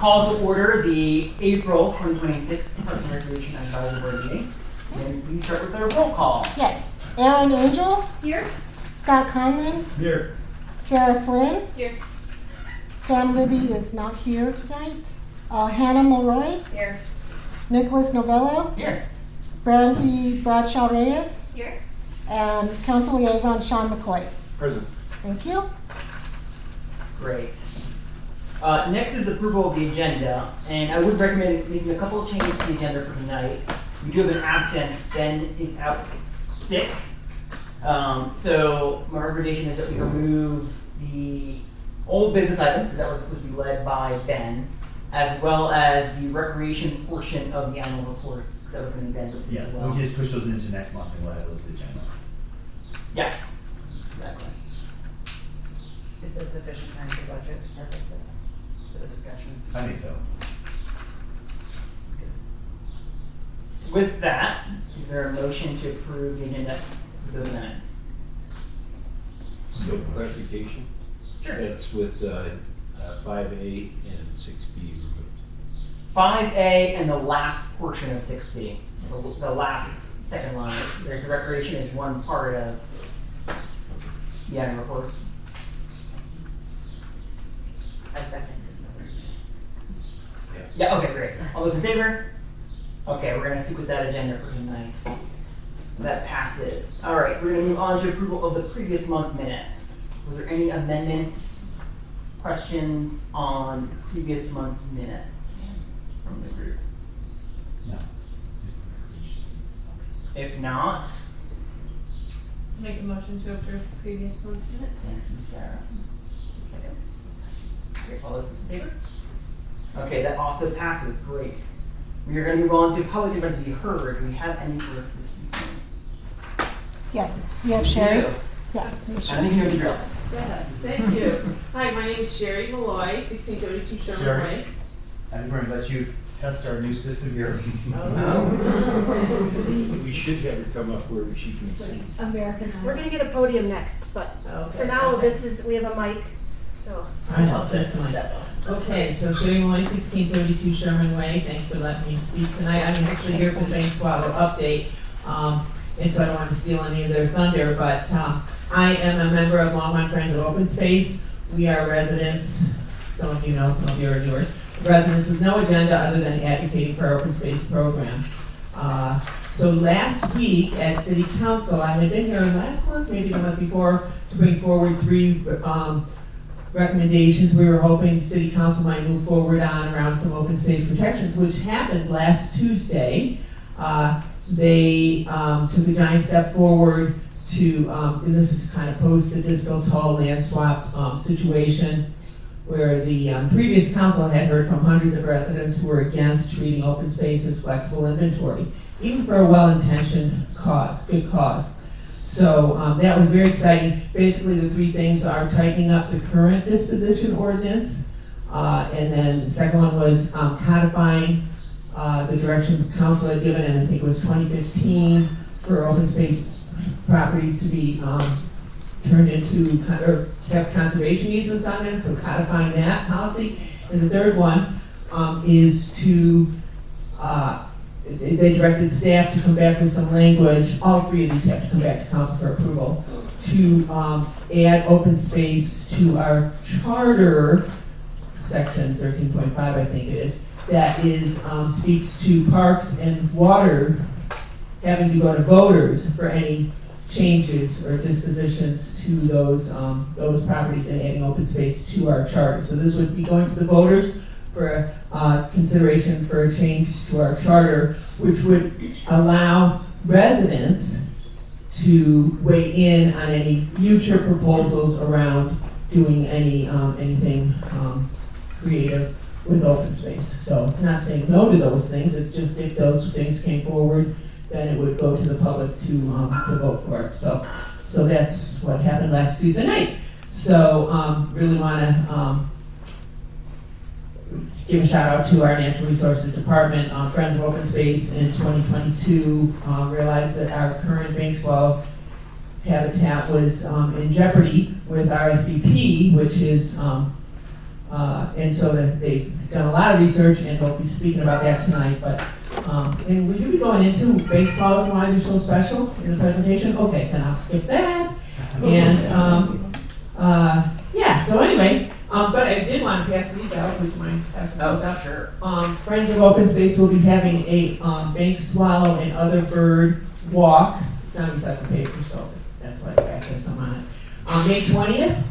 call to order the April 2026 Parks and Recreation Advisory Board meeting. And we start with our roll call. Yes. Aaron Angel. Here. Scott Conlon. Here. Sarah Flynn. Here. Sam Libby is not here tonight. Hannah Mulroy. Here. Nicholas Novello. Here. Brandy Bradshaw Reyes. Here. And Council Liaison Sean McCoy. Present. Thank you. Great. Next is approval of the agenda, and I would recommend making a couple of changes to the agenda for tonight. We do have an absence. Ben is out sick. So my recommendation is that we remove the old business item, because that was supposed to be led by Ben, as well as the recreation portion of the annual reports, because that was going to be Ben's Yeah, as well. we just push those into next month and we'll add those to the agenda. Yes. Exactly. Is that sufficient time for budget purposes for the discussion? I think so. With that, is there a motion to approve the agenda with those amendments? No clarification? Sure. That's with 5A and 6B removed. 5A and the last portion of 6B, the last second line. There's the recreation is one part of the annual reports. I second. Yeah, okay, great. All those in favor? Okay, we're gonna stick with that agenda for tonight. That passes. All right, we're gonna move on to approval of the previous month's minutes. Were there any amendments, questions on previous month's minutes from the group? No. Just the If not, Make a motion to approve previous month's minutes. thank you, Sarah. Great, all those in favor? Okay, that also passes, great. We are gonna move on to public input to be heard. Do we have any for this evening? Yes. You have Sherry? You. Yes. Ms. I think you know the drill. Yes, thank you. Hi, my name is Sherry Malloy, 1632 Sherman Sherry. Way. I think we're gonna let you test our new system here. We should have her come up where she can see. American. We're gonna get a podium next, but Okay. for now, we have a mic, so. I know, that's fine. Okay, so Sherry Malloy, 1632 Sherman Way, thanks for letting me speak tonight. I'm actually here for the Bank Swallow update, and so I don't want to steal any of their thunder, but I am a member of Longmont Friends of Open Space. We are residents, some of you know, some of you are newer, residents with no agenda other than advocating for our open space program. So last week at City Council, I had been here last month, maybe the month before, to bring forward 3 recommendations we were hoping City Council might move forward on around some open space protections, which happened last Tuesday. They took a giant step forward to, and this is kind of post the distal toll land swap situation, where the previous council had heard from hundreds of residents who were against treating open space as flexible inventory, even for a well-intentioned cause, good cause. So that was very exciting. Basically, the 3 things are tightening up the current disposition ordinance, and then the second one was codifying the direction the council had given, and I think it was 2015, for open space properties to be turned into, or have conservation easements on them, so codifying that policy. And the third one is to, they directed staff to come back with some language, all 3 of these have to come back to council for approval, to add open space to our charter, section 13.5 I think it is, that is, speaks to parks and water having to go to voters for any changes or dispositions to those properties and adding open space to our charter. So this would be going to the voters for consideration for a change to our charter, which would allow residents to weigh in on any future proposals around doing anything creative with open space. So it's not saying no to those things, it's just if those things came forward, then it would go to the public to vote for it. So that's what happened last Tuesday night. So really want to give a shout out to our Natural Resources Department. Friends of Open Space in 2022 realized that our current bank swallow habitat was in jeopardy with RSVP, which is And so that they've done a lot of research, and they'll be speaking about that tonight, but, and will you be going into bank swallows and why they're so special in the presentation? Okay, then I'll skip that. And, yeah, so anyway, but I did want to pass these out, would you mind passing those out? Sure. Friends of Open Space will be having a, bank swallow and other bird walk. It's on recycled paper, so that's why I got some on it. May 20th,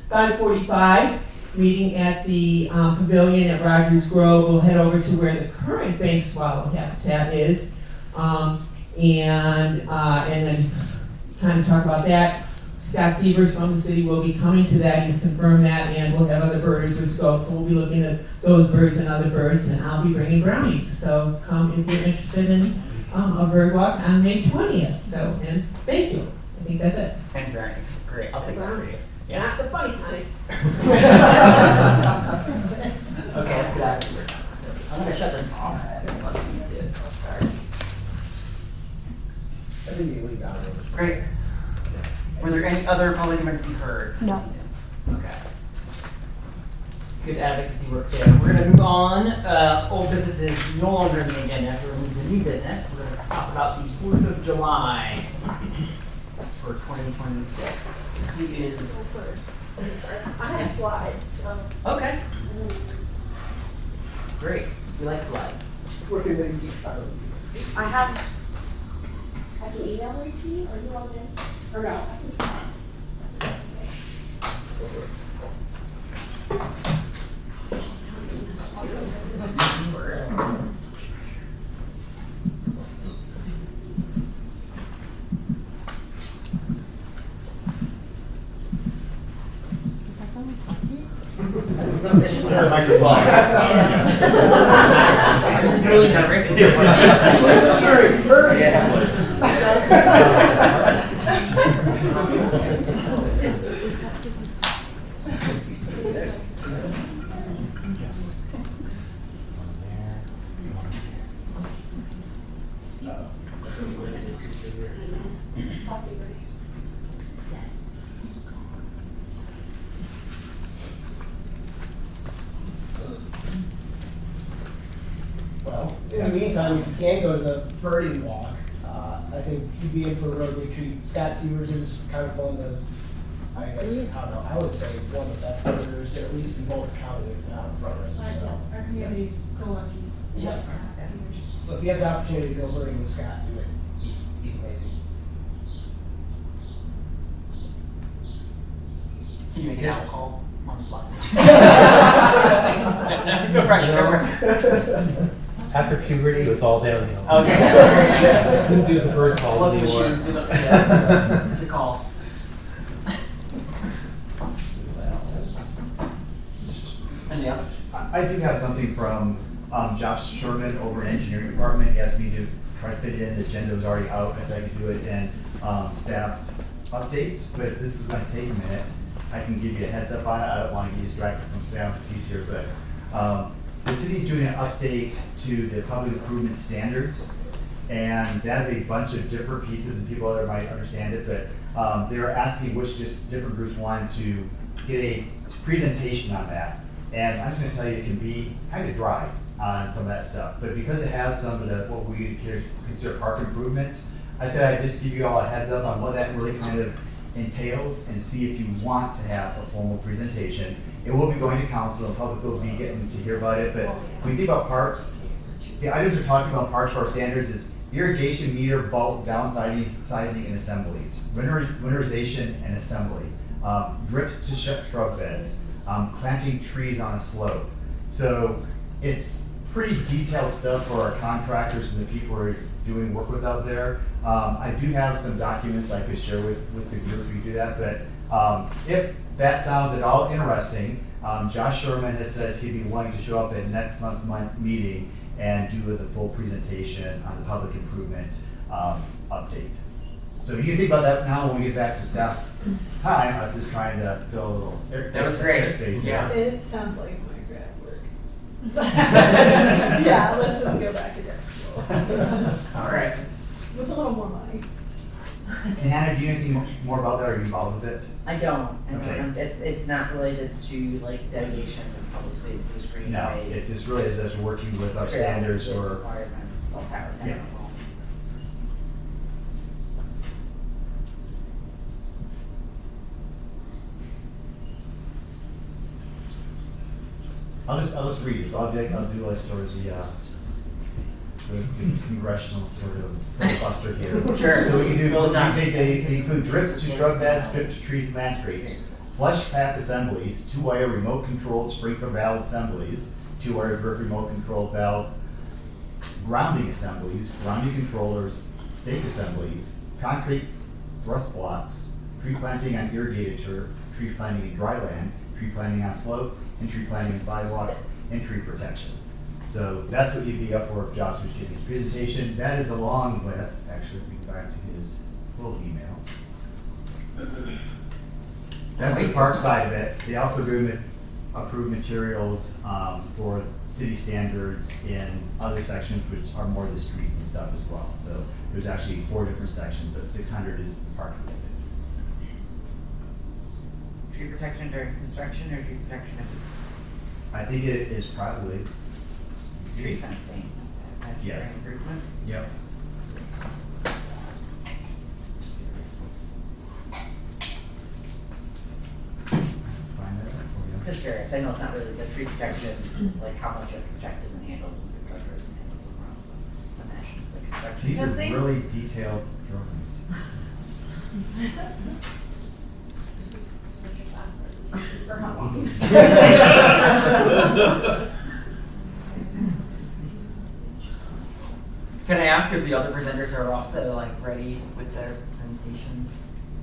5:45, meeting at the pavilion at Rogers Grove. We'll head over to where the current bank swallow habitat is, and then kind of talk about that. Scott Sievers from the city will be coming to that. He's confirmed that, and we'll have other birders with scopes. So we'll be looking at those birds and other birds, and I'll be bringing brownies. So come if you're interested in a bird walk on May 20th. So, and thank you. I think that's it. And brownies. Great. I'll take that for you. Yeah. Not the funny kind. Okay, let's get out of here. I'm gonna shut this off. I think you leave out of it. Great. Were there any other public comments you heard? No. Okay. Good advocacy work there. We're gonna move on. Old business is no longer in the agenda. After we move to new business, we're gonna talk about the 4th of July for 2026. Who is? Sorry. I have slides, so. Okay. Great. We like slides. Where can they be found? I can email them to you, or you want them, or no? I can- Is that someone's copy? It's not, it's It's a microphone. Really nervous. Well, in the meantime, if you can't go to the birding walk, I think you'd be in for a roadway treat. Scott Sievers is kind of one of the, I guess, I don't know, I would say one of the best birders, at least in Boulder County, if not in front of it, so. Our community's so lucky. Yes. So if you have the opportunity to go birding with Scott, do it. He's amazing. Can you make an alcohol on the fly? No pressure, no pressure. After puberty, it was all downhill. Okay. Couldn't do the bird call Love the anymore. machines, do the calls. Anything else? I do have something from Josh Sherman over in engineering department. He asked me to try to fit it in. The agenda was already out. I said I could do it in staff updates, but if this is going to take a minute, I can give you a heads up on it. I don't want to get distracted from Sam's piece here, but the city's doing an update to the public improvement standards, and that's a bunch of different pieces, and people there might understand it, but they were asking which just different groups wanted to get a presentation on that. And I'm just gonna tell you, it can be kind of dry on some of that stuff, but because it has some of the, what we consider park improvements, I said I'd just give you all a heads up on what that really kind of entails and see if you want to have a formal presentation. It will be going to council, and public will be getting to hear about it, but when you think about parks, the items we're talking about parks for our standards is irrigation meter, vault, downsizing, sizing, and assemblies, winterization and assembly, drips to shrub beds, planting trees on a slope. So it's pretty detailed stuff for our contractors and the people we're doing work with out there. I do have some documents I could share with the group if you do that, but if that sounds at all interesting, Josh Sherman has said he'd be willing to show up at next month's meeting and do the full presentation on the public improvement update. So you think about that now when we get back to staff time. I was just trying to fill a little That was great. space. Yeah. It sounds like my grad work. Yeah, let's just go back to grad school. All right. With a little more money. And Hannah, do you know anything more about that? Are you involved with it? I don't. Okay. It's not related to like delegation of public spaces, greenways. No, it's just really as us working with our standards trails, or, requirements. It's all power Yeah. technical. I'll just read it. So I'll do list towards the congressional sort of filibuster here. Sure. So we can do, Well so done. we think they include drips to shrub beds, drip to trees and landscapes, flush path assemblies, 2-wire remote controlled sprinkler valve assemblies, 2-wire brick remote control valve, grounding assemblies, grounding controllers, stake assemblies, concrete thrust blocks, tree planting on irrigated turf, tree planting in dry land, tree planting on slope, and tree planting in sidewalks, and tree protection. So that's what you'd be up for if Josh was giving his presentation. That is along with, actually, if we go back to his full email. That's the park side of it. They also do approve materials for city standards in other sections, which are more the streets and stuff as well. So there's actually 4 different sections, but 600 is the park related. Tree protection during construction or tree protection of I think it is probably. tree fencing? Yes. During improvements? Yep. Find that out for you. Just curious, I know it's not really the tree protection, like how much you have to protect isn't handled in 600 isn't handled somewhere else, so I imagine it's like construction These are fencing. really detailed drawings. This is such a fast presentation for how long? Can I ask if the other presenters are also like ready with their presentations?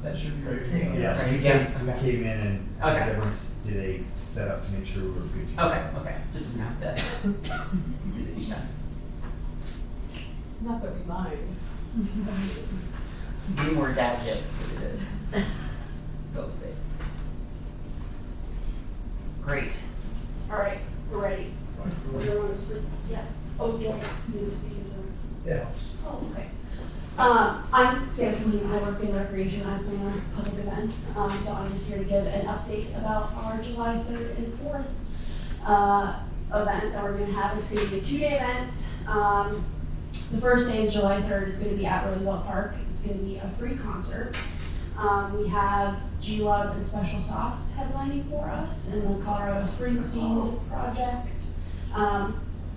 That should be great. Yeah, so we Yeah, came, okay. we came in and Okay. everyone did a setup to make sure we were good to go. Okay, just so we have to do this each time. Not that we mind. Be more dad jokes than it is. Fill the space. Great. All right, we're ready. We're going to sleep. Yeah. Oh, yeah. You need to speak into them. Yeah. Oh, okay. I'm Sam Killeen. I work in recreation. I plan on public events. So I'm just here to give an update about our July 3rd and 4th event that we're going to have. It's going to be a 2-day event. The first day is July 3rd. It's going to be at Roosevelt Park. It's going to be a free concert. We have G-Love and Special Sauce headlining for us and the Colorado Springsteen Project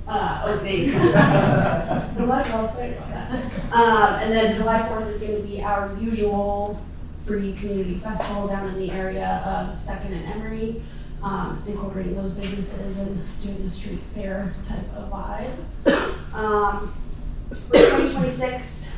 opening. I'm not all excited about that. And then July 4th is going to be our usual free community festival down in the area of 2nd and Emory, incorporating those businesses and doing a street fair type of vibe. For 2026,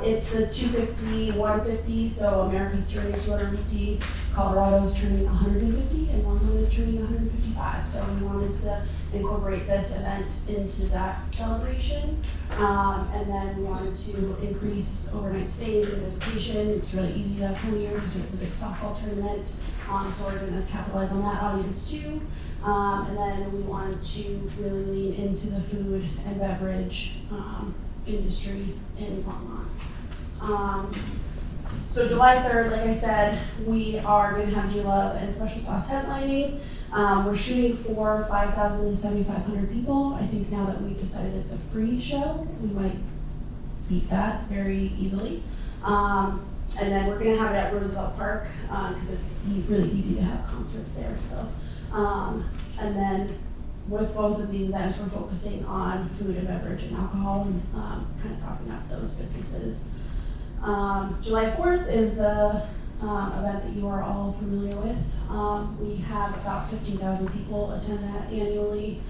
it's the 250, 150, so America's turning 250, Colorado's turning 150, and Longmont is turning 155. So we wanted to incorporate this event into that celebration. And then we wanted to increase overnight stays and visitation. It's really easy that time of year because we have the big softball tournament. So we're going to capitalize on that audience too. And then we wanted to really lean into the food and beverage industry in Longmont. So July 3rd, like I said, we are going to have G-Love and Special Sauce headlining. We're shooting for 5,000 to 7,500 people. I think now that we've decided it's a free show, we might beat that very easily. And then we're going to have it at Roosevelt Park because it's really easy to have concerts there. So, and then with both of these events, we're focusing on food and beverage and alcohol and kind of propping up those businesses. July 4th is the event that you are all familiar with. We have about 15,000 people attend that annually.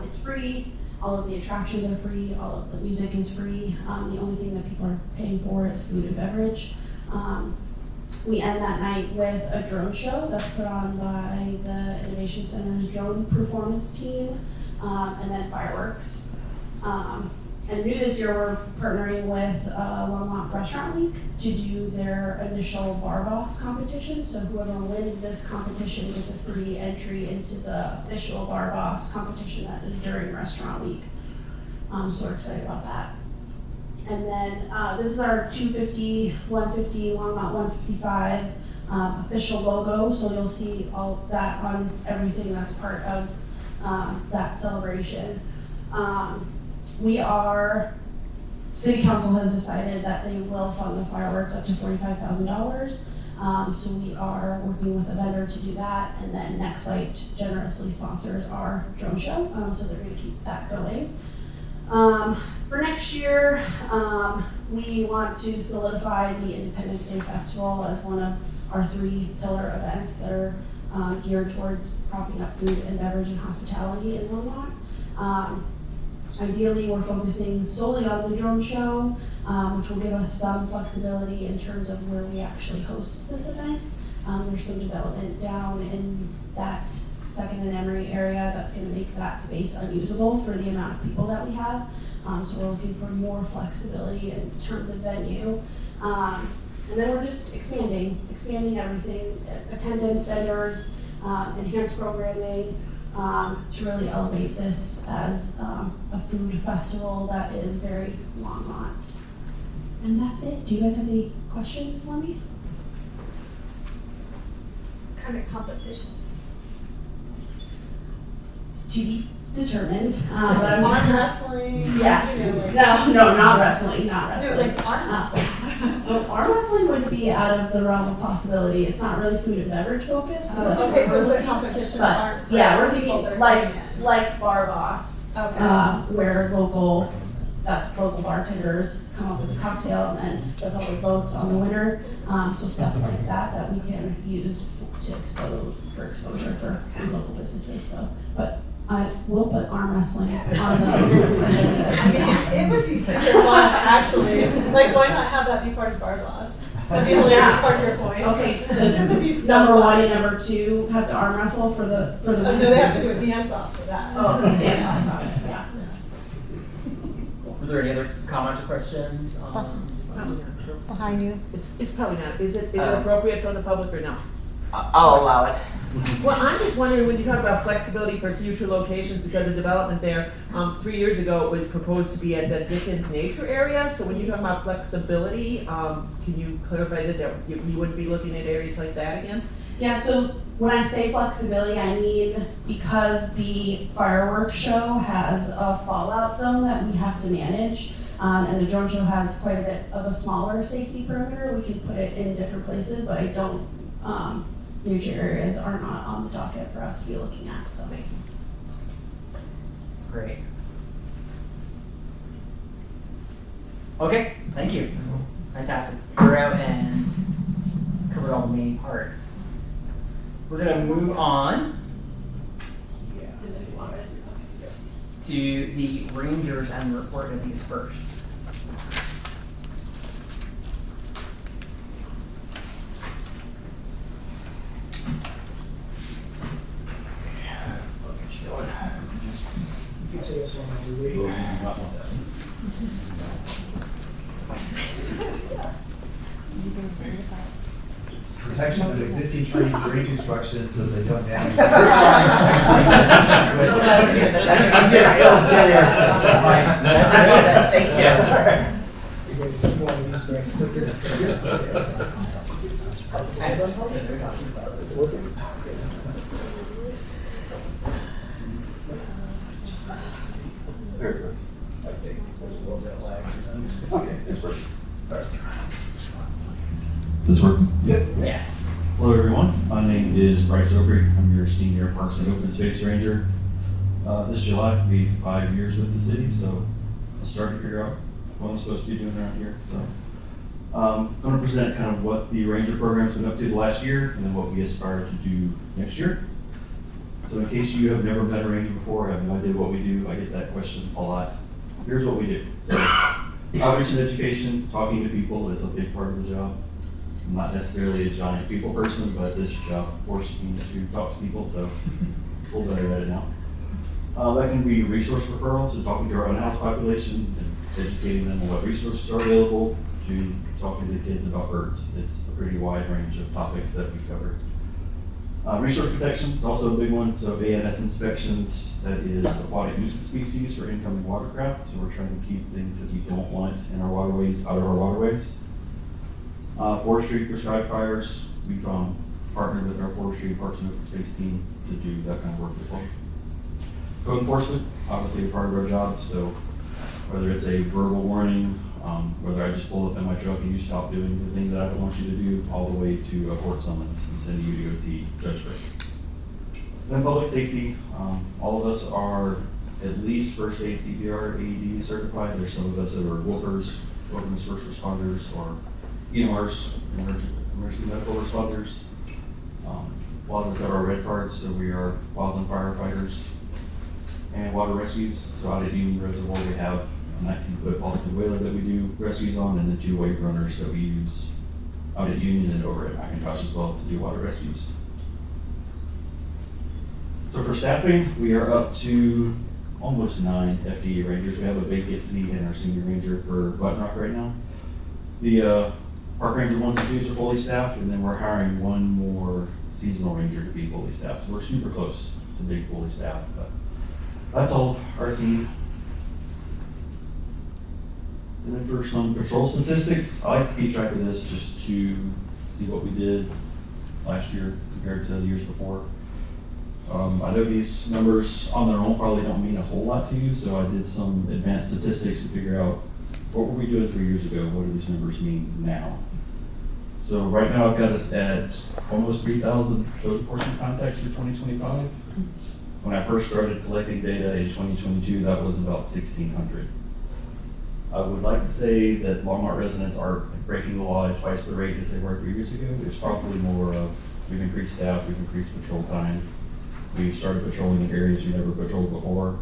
It's free. All of the attractions are free. All of the music is free. The only thing that people are paying for is food and beverage. We end that night with a drone show that's put on by the Innovation Center's drone performance team, and then fireworks. And new this year, we're partnering with Longmont Restaurant Week to do their initial Bar Boss competition. So whoever wins this competition gets a free entry into the official Bar Boss competition that is during Restaurant Week. So we're excited about that. And then, this is our 250, 150, Longmont 155 official logo, so you'll see all of that on everything that's part of that celebration. City Council has decided that they will fund the fireworks up to $45,000. So we are working with a vendor to do that, and then Nextlight generously sponsors our drone show, so they're gonna keep that going. For next year, we want to solidify the Independence Day Festival as one of our 3 pillar events that are geared towards propping up food and beverage and hospitality in Longmont. Ideally, we're focusing solely on the drone show, which will give us some flexibility in terms of where we actually host this event. There's some development down in that Second and Emery area that's gonna make that space unusable for the amount of people that we have. So we're looking for more flexibility in terms of venue. And then we're just expanding everything, attendance, vendors, enhanced programming, to really elevate this as a food festival that is very Longmont. And that's it. Do you guys have any questions for me? Kind of competitions. To be determined. But Arm I'm wrestling. Yeah. You know, like, No, not wrestling, not no, wrestling. like arm wrestling. Well, arm wrestling would be out of the realm of possibility. It's not really food and beverage focused. So that's Okay, what so we're the looking- competitions But aren't for yeah, we're people that thinking are doing it. like Bar Boss, Okay. where local bartenders come up with a cocktail and then the public votes on the winner. So stuff like that we can use to exposure for local businesses. So, but I will put arm wrestling on the. I mean, it would be super fun, actually. Like, why not have that be part of Bar Blast? That'd be hilarious, Yeah. part of your points. Okay, This would be so number fun. 1 and number 2 have to arm wrestle for the Oh, no, they have to do a dance off for that. Oh, dance off, yeah. Were there any other comments or questions? Behind you. It's probably not, is it Oh. appropriate for the public or no? I'll allow it. Well, I'm just wondering, when you talk about flexibility for future locations because of development there, 3 years ago it was proposed to be at the Dickens Nature Area, so when you talk about flexibility, can you clarify that you wouldn't be looking at areas like that again? Yeah, so when I say flexibility, I mean because the fireworks show has a fallout zone that we have to manage, and the drone show has quite a bit of a smaller safety perimeter, we can put it in different places, but I don't, nature areas are not on the docket for us to be looking at, so. Great. Okay, thank you. Fantastic. We're out and covered all the main parts. We're gonna move on to the Rangers and the report of these first. You can say this one every week. Protection of existing trees during construction so they don't damage. So glad to hear that. I'm getting dead air stuff, that's fine. I love that, thank you. You're gonna keep one of these things quicker. There it goes. I think there's a little bit of lag sometimes. Okay, it's working. All right. This working? Yes. Hello, everyone. My name is Bryce Obrey. I'm your Senior Parks and Open Space Ranger. This July will be 5 years with the city, so I'll start to figure out what I'm supposed to be doing around here. So I'm going to present kind of what the Ranger program's been up to the last year and then what we aspire to do next year. So in case you have never met a Ranger before, have no idea what we do, I get that question a lot. Here's what we do. So outreach and education, talking to people is a big part of the job. I'm not necessarily a giant people person, but this job forced me to talk to people, so a little better at it now. That can be resource referrals, so talking to our unhoused population and educating them on what resources are available, to talking to kids about birds. It's a pretty wide range of topics that we cover. Resource protection is also a big one, so ANS inspections, that is aquatic nuisance species for incoming watercraft, so we're trying to keep things that you don't want in our waterways out of our waterways. Forestry prescribed fires, we've partnered with our forestry parks and open space team to do that kind of work as well. Code enforcement, obviously a part of our job, so whether it's a verbal warning, whether I just pull up in my truck and you stop doing the thing that I don't want you to do, all the way to a court summons and send you to go see Judge Frick. Then public safety, all of us are at least first aid, CPR, AED certified. There's some of us that are wolfers, wilderness first responders, or EMRs, emergency medical responders. A lot of us have our red cards, so we are wildland firefighters and water rescues. So out at Union Reservoir, we have a 19-foot Boston whaler that we do rescues on, and the 2 wave runners that we use out at Union and over at McIntosh as well to do water rescues. So for staffing, we are up to almost 9 FDE rangers. We have a vacancy in our senior ranger for Button Rock right now. The park ranger 1s and 2s are fully staffed, and then we're hiring 1 more seasonal ranger to be fully staffed. So we're super close to being fully staffed, but that's all of our team. And then for some patrol statistics, I like to keep track of this just to see what we did last year compared to the years before. I know these numbers on their own probably don't mean a whole lot to you, so I did some advanced statistics to figure out what were we doing 3 years ago, what do these numbers mean now. So right now I've got us at almost 3,000 code enforcement contacts for 2025. When I first started collecting data in 2022, that was about 1,600. I would like to say that Longmont residents are breaking the law at twice the rate as they were 3 years ago. It's probably more of, we've increased staff, we've increased patrol time, we've started patrolling in areas we never patrolled before,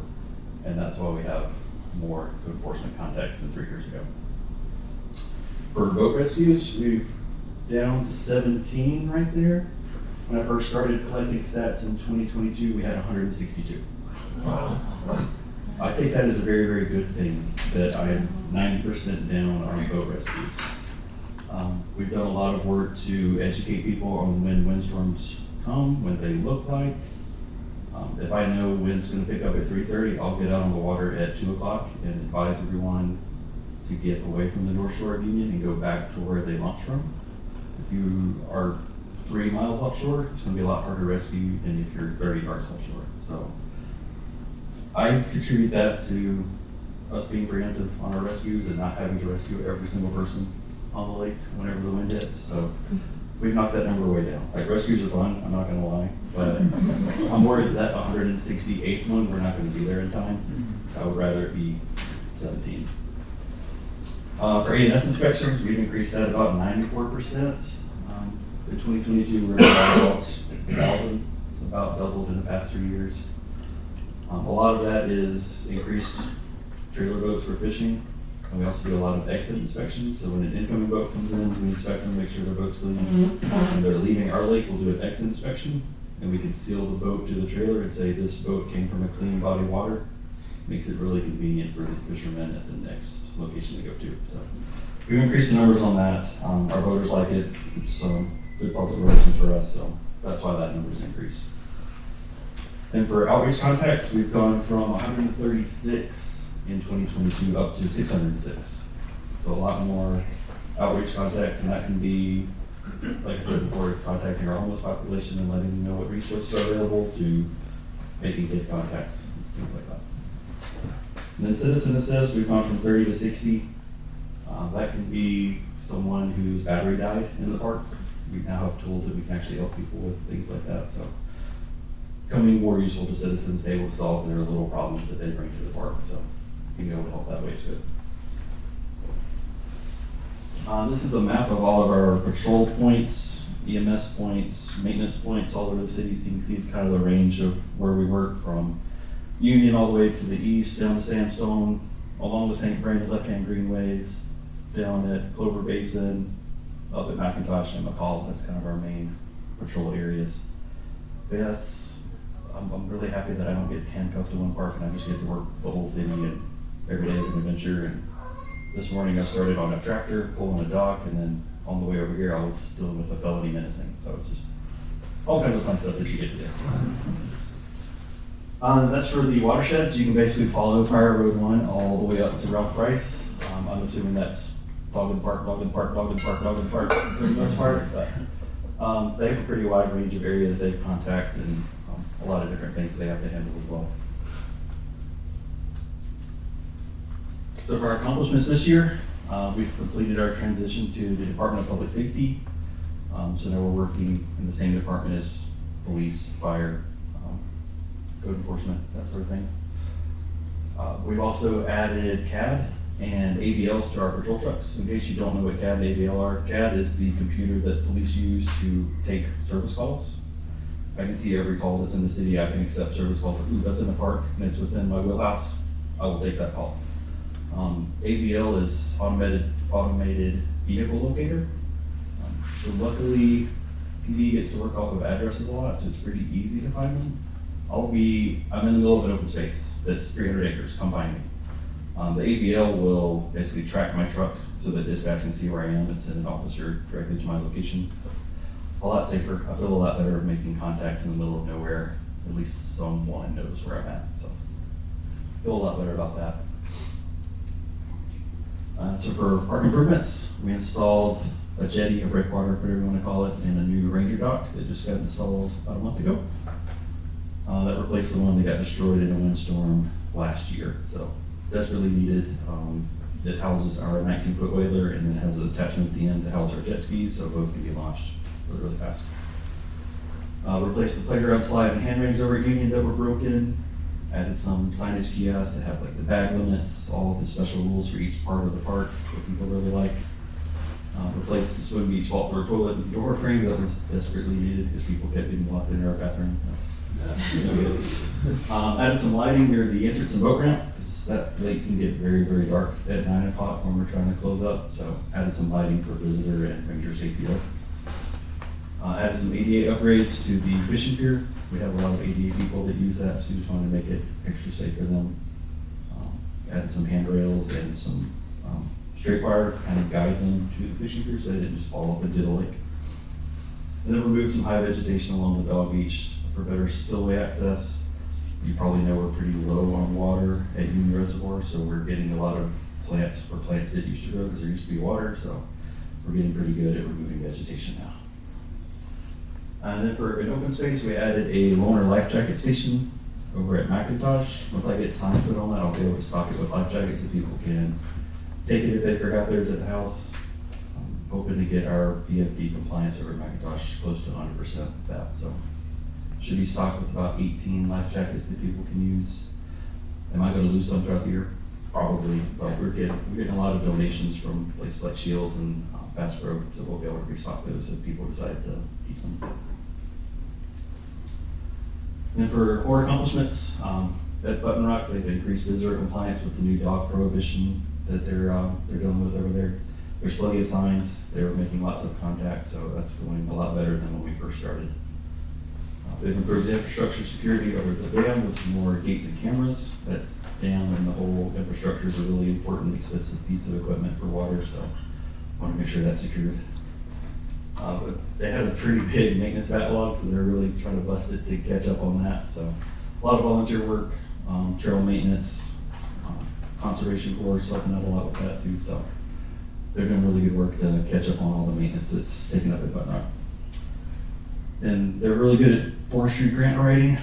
and that's why we have more code enforcement contacts than 3 years ago. For boat rescues, we've down to 17 right there. When I first started collecting stats in 2022, we had 162. Wow. I take that as a very, very good thing that I am 90% down on boat rescues. We've done a lot of work to educate people on when windstorms come, what they look like. If I know wind's going to pick up at 3:30, I'll get out on the water at 2 o'clock and advise everyone to get away from the North Shore of Union and go back to where they launched from. If you are 3 miles offshore, it's going to be a lot harder to rescue than if you're 30 yards offshore. So I contribute that to us being preemptive on our rescues and not having to rescue every single person on the lake whenever the wind hits. So we've knocked that number way down. Like, rescues are fun, I'm not gonna lie, but I'm worried that 168th one, we're not gonna be there in time. I would rather it be 17. For ANS inspections, we've increased that about 94%. In 2022, we're about 1,000, about doubled in the past 3 years. A lot of that is increased trailer boats for fishing, and we also do a lot of exit inspections. So when an incoming boat comes in, we inspect them, make sure their boat's clean. When they're leaving our lake, we'll do an exit inspection, and we can seal the boat to the trailer and say this boat came from a clean body of water. Makes it really convenient for the fishermen at the next location they go to. So we've increased the numbers on that. Our boaters like it. It's good public relations for us, so that's why that number's increased. And for outreach contacts, we've gone from 136 in 2022 up to 606. So a lot more outreach contacts, and that can be, like I said before, contacting our homeless population and letting them know what resources are available, to making good contacts, things like that. And then citizen assist, we've gone from 30 to 60. That can be someone whose battery died in the park. We now have tools that we can actually help people with, things like that. So becoming more useful to citizens, able to solve their little problems that they bring to the park. So being able to help that way is good. This is a map of all of our patrol points, EMS points, maintenance points all over the city. So you can see kind of the range of where we work, from Union all the way to the east, down to Sandstone, along the St. Brandon left-hand greenways, down at Clover Basin, up at McIntosh and McCall. That's kind of our main patrol areas. But yeah, I'm really happy that I don't get handcuffed to one park and I just get to work the whole city, and every day is an adventure. And this morning I started on a tractor pulling a dock, and then on the way over here I was dealing with a felony menacing. So it's just all kinds of fun stuff that you get to do. That's for the watersheds. You can basically follow Fire Road 1 all the way up to Ralph Price. I'm assuming that's dog and park, dog and park, dog and park, dog and park for the most part. But, they have a pretty wide range of area that they contact and a lot of different things that they have to handle as well. So for our accomplishments this year, we've completed our transition to the Department of Public Safety. So now we're working in the same department as police, fire, code enforcement, that sort of thing. We've also added CAD and ABLs to our patrol trucks. In case you don't know what CAD and ABL are, CAD is the computer that police use to take service calls. I can see every call that's in the city. I can accept service calls. Ooh, that's in the park and it's within my wheelhouse. I will take that call. ABL is automated vehicle locator. So luckily, PD gets to work off of addresses a lot, so it's pretty easy to find them. I'm in the middle of an open space that's 300 acres. Come find me. The ABL will basically track my truck so that dispatch can see where I am and send an officer directly to my location. A lot safer. I feel a lot better making contacts in the middle of nowhere. At least someone knows where I'm at. So I feel a lot better about that. So for park improvements, we installed a jetty, a breakwater, whatever you want to call it, and a new Ranger dock that just got installed about a month ago. That replaced the one that got destroyed in a windstorm last year. So desperately needed. It houses our 19-foot whaler and then has an attachment at the end to house our jet skis, so both can be launched really, really fast. Replaced the playground slide and hand rings over at Union that were broken. Added some signage kiosks that have like the bag limits, all of the special rules for each part of the park that people really like. Replaced the swim beach vault door toilet and door frame that was desperately needed because people kept getting locked in our bathroom. That's no good. Added some lighting near the entrance and boat ramp because that lake can get very, very dark at 9 o'clock when we're trying to close up. So added some lighting for visitor and ranger safety up. Added some ADA upgrades to the fishing pier. We have a lot of ADA people that use that, so we just wanted to make it extra safe for them. Added some handrails and some straight wire to kind of guide them to the fishing pier so they didn't just fall off into the lake. And then removed some high vegetation along the dog beach for better spillway access. You probably know we're pretty low on water at Union Reservoir, so we're getting a lot of plants where plants that used to grow because there used to be water, so we're getting pretty good at removing vegetation now. And then for an open space, we added a loaner life jacket station over at McIntosh. Once I get signs put on that, I'll be able to stock it with life jackets so people can take it if they forgot theirs at the house. I'm hoping to get our PFD compliance over at McIntosh close to 100% with that. So should be stocked with about 18 life jackets that people can use. Am I going to lose some throughout the year? Probably, but we're getting a lot of donations from places like Shields and Bass Pro, so we'll be able to restock those if people decide to keep them. And then for core accomplishments, at Button Rock, they've increased visitor compliance with the new dog prohibition that they're dealing with over there. There's plenty of signs. They were making lots of contacts, so that's going a lot better than when we first started. They've improved the infrastructure security over the dam with some more gates and cameras. That dam and the whole infrastructure is a really important, expensive piece of equipment for water, so I want to make sure that's secured. But they had a pretty big maintenance backlog, so they're really trying to bust it to catch up on that. So a lot of volunteer work, trail maintenance, conservation corps helping out a lot with that too. So they're doing really good work to catch up on all the maintenance that's taken up at Button Rock. And they're really good at forestry grant writing.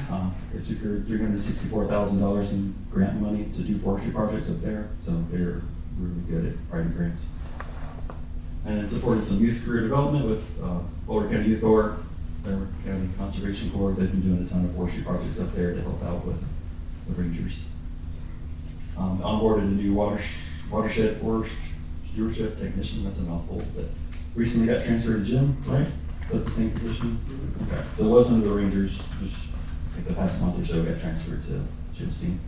They secured $364,000 in grant money to do forestry projects up there. So they're really good at writing grants. And then supported some youth career development with Boulder County Youth Corps, Boulder County Conservation Corps. They've been doing a ton of forestry projects up there to help out with the rangers. Onboarded a new watershed forest stewardship technician. That's a mouthful, but recently got transferred to Jim, right? Is that the same position? Okay. So it was under the rangers, just like the past month or so, got transferred to Jim's team.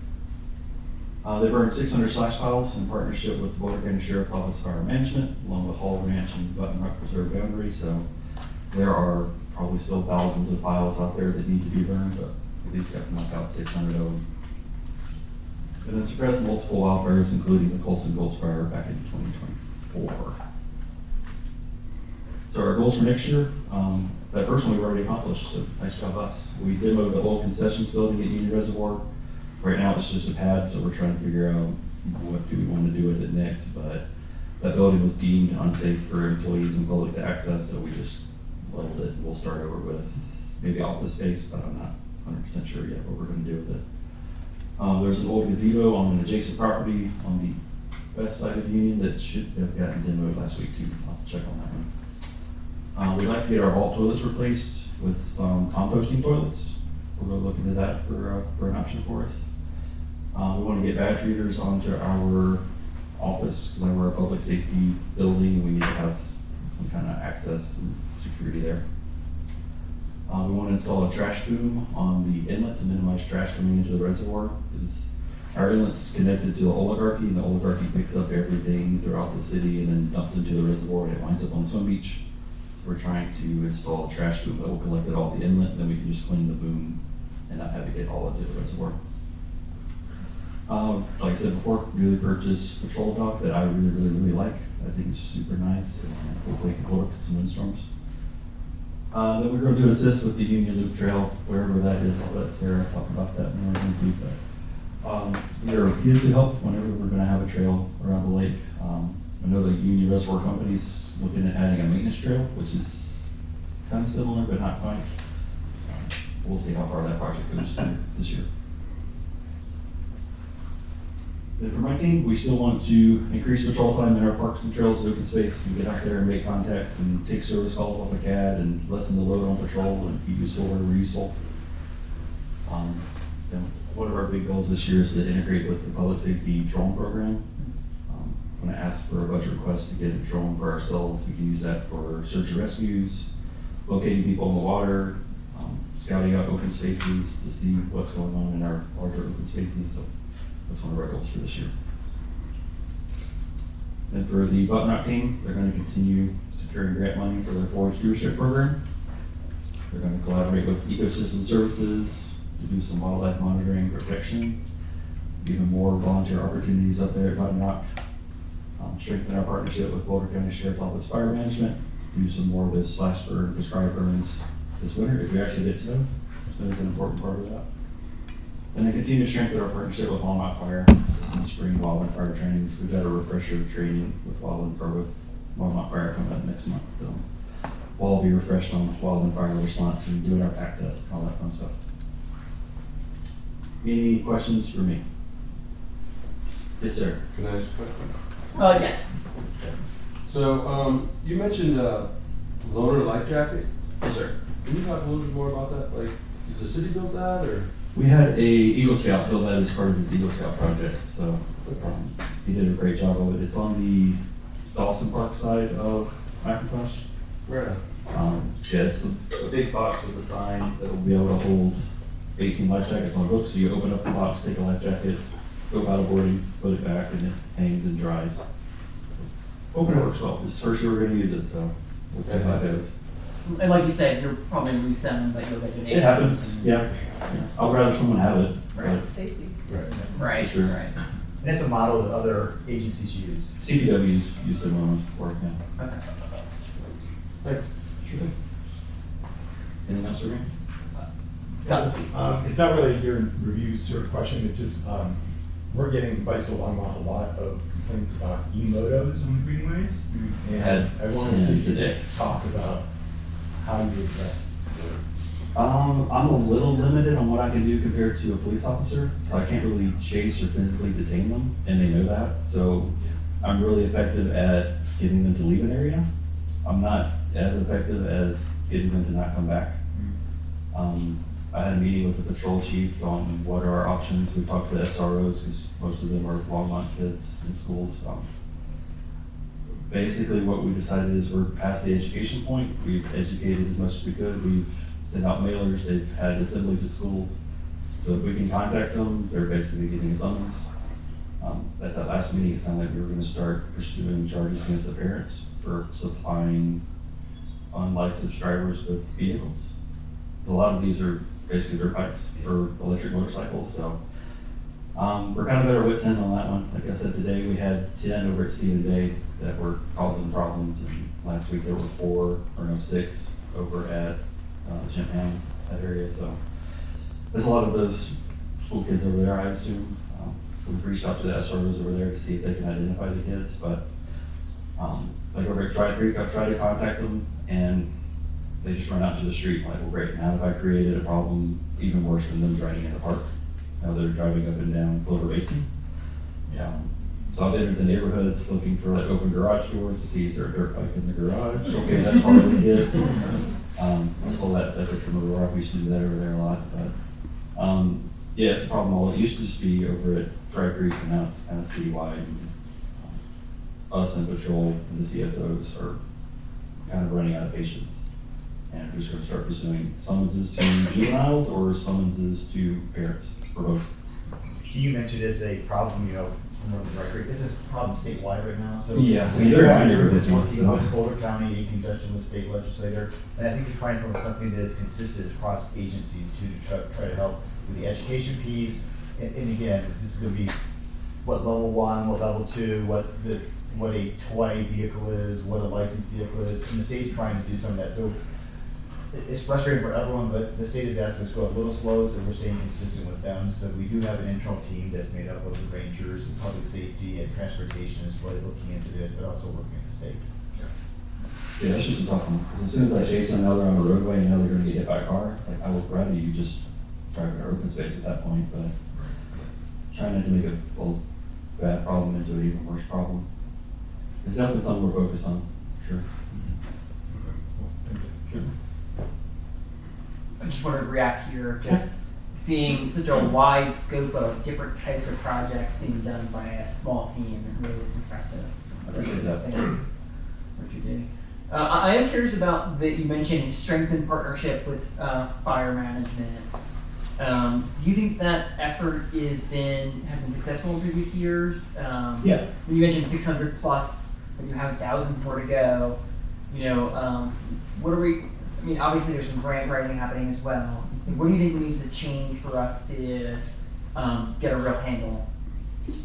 They burned 600 slash piles in partnership with the Boulder County Sheriff's Office Fire Management, along with Hall Ranch and Button Rock Preserve boundary. So there are probably still thousands of piles out there that need to be burned, but these got to knock out 600 of them. And then suppressed multiple wildfires, including the Colson Gulch fire back in 2024. So our goals for next year, that first one we've already accomplished, so nice job us. We demoed the old concessions building at Union Reservoir. Right now it's just a pad, so we're trying to figure out what do we want to do with it next, but that building was deemed unsafe for employees and public to access, so we just leveled it. We'll start over with maybe office space, but I'm not 100% sure yet what we're gonna do with it. There's an old gazebo on an adjacent property on the west side of Union that should have gotten demoed last week too. I'll have to check on that one. We'd like to get our vault toilets replaced with composting toilets. We're gonna look into that for an option for us. We want to get badge readers onto our office because we're a public safety building. We need to have some kind of access and security there. We want to install a trash boom on the inlet to minimize trash coming into the reservoir. Because our inlet's connected to the oligarchy, and the oligarchy picks up everything throughout the city and then dumps into the reservoir, and it winds up on the swim beach. We're trying to install a trash boom that will collect it off the inlet, and then we can just clean the boom and not have it get all into the reservoir. Like I said before, newly purchased patrol dog that I really like. I think it's super nice, and hopefully it can hold up to some windstorms. Then we're going to assist with the Union Loop Trail, wherever that is. I'll let Sarah talk about that more in detail. We are here to help whenever we're going to have a trail around the lake. I know the Union Reservoir Company's looking at adding a maintenance trail, which is kind of similar, but not quite. We'll see how far that project goes this year. Then for my team, we still want to increase patrol time in our parks and trails and open space and get out there and make contacts and take service calls off a CAD and lessen the load on patrol and be useful where we're useful. Then one of our big goals this year is to integrate with the public safety drone program. I'm going to ask for a budget request to get a drone for ourselves. We can use that for search and rescues, locating people in the water, scouting out open spaces to see what's going on in our larger open spaces. So that's one of our goals for this year. Then for the Button Rock team, they're going to continue securing grant money for their forest stewardship program. They're going to collaborate with Ecosystem Services to do some wildlife monitoring protection, even more volunteer opportunities up there at Button Rock. Strengthen our partnership with Boulder County Sheriff's Office Fire Management, do some more of those slash burn, prescribed burns this winter if we actually get snow. Snow is an important part of that. And then continue to strengthen our partnership with Longmont Fire in spring wildland fire trainings. We've got a refresher training with Longmont Fire coming up next month, so we'll all be refreshed on wildland fire response and doing our pack test and all that fun stuff. Any questions for me? Yes, sir. Can I ask a question? Yes. So, you mentioned loaner life jacket. Yes, sir. Can you talk a little bit more about that? Like, did the city build that, or? We had a Eagle Scout build that as part of his Eagle Scout project, so he did a great job of it. It's on the Dawson Park side of McIntosh. Where? Yeah, it's a big box with a sign that will be able to hold 18 life jackets on a hook. So you open up the box, take a life jacket, go paddleboarding, put it back, and it hangs and dries. Open works well. This is the first year we're going to use it, so we'll see how that goes. And like you said, you're probably gonna lose some, but you'll get donations. It happens, yeah. I'd rather someone have it. Right. Safety. Right, For sure. right. And it's a model that other agencies use. CPW's used to work now. Okay. Thanks. Sure thing. Anything else for me? Scott, please. It's not really your review sort of question, it's just, we're getting Bicycle Longmont a lot of complaints about e-motos on the greenways. And Had I wanted to see if you today. could talk about how you address those. I'm a little limited on what I can do compared to a police officer. I can't really chase or physically detain them, and they know that. So I'm really effective at getting them to leave an area. I'm not as effective as getting them to not come back. I had a meeting with the patrol chief on what are our options. We talked to the SROs because most of them are Longmont kids in schools. Basically what we decided is we're past the education point. We've educated as much as we could. We've sent out mailers. They've had assemblies at school. So if we can contact them, they're basically getting a summons. At that last meeting, it sounded like we were going to start pursuing charges against the parents for supplying unlicensed drivers with vehicles. A lot of these are basically dirt bikes for electric motorcycles, so we're kind of at our wits' end on that one. Like I said, today we had 10 over at Stephen Day that were causing problems, and last week there were 6 over at Jim Ham, that area, so. There's a lot of those school kids over there, I assume. We've reached out to the SROs over there to see if they can identify the kids, but like over at Dry Creek, I've tried to contact them and they just run out to the street like, well, great, now have I created a problem even worse than them driving in the park? Now they're driving up and down Clover Basin. So I've entered the neighborhoods looking for like open garage doors to see is there a dirt bike in the garage? Okay, that's probably the kid. I stole that picture from the Rock. We used to do that over there a lot, but yeah, it's a problem. All it used to just be over at Dry Creek, and now it's kind of citywide. And, us and patrol and the CSOs are kind of running out of patience, and we're just going to start pursuing summonses to juveniles or summonses to parents for both. You mentioned it's a problem, you know, from the record. This is a problem statewide right now, so. Yeah, We they're have in a group that's everything, working so. with Boulder County in conjunction with state legislator, and I think we're trying to find something that is consistent across agencies too, to try to help with the education piece. And again, this is gonna be what level 1, what level 2, what a toy vehicle is, what a licensed vehicle is, and the state's trying to do some of that. So it's frustrating for everyone, but the state has asked us to go a little slow, so we're staying consistent with them. So we do have an internal team that's made up of the rangers and public safety and transportation is really looking into this, but also working with the state. Yeah, that's just a tough one. Because as soon as I chase them, now they're on the roadway and now they're going to get hit by a car. It's like, I would rather you just drive in an open space at that point, but trying not to make a bad problem into an even worse problem. It's definitely something we're focused on, sure. I just wanted to react here, just seeing such a wide scope of different types of projects being done by a small team. It really is impressive. I appreciate that. Thanks, what you're doing. I am curious about that you mentioned strengthened partnership with fire management. Do you think that effort has been successful in previous years? Yeah. You mentioned 600 plus, and you have thousands more to go. You know, what are we? I mean, obviously there's some grant writing happening as well. What do you think needs to change for us to get a real handle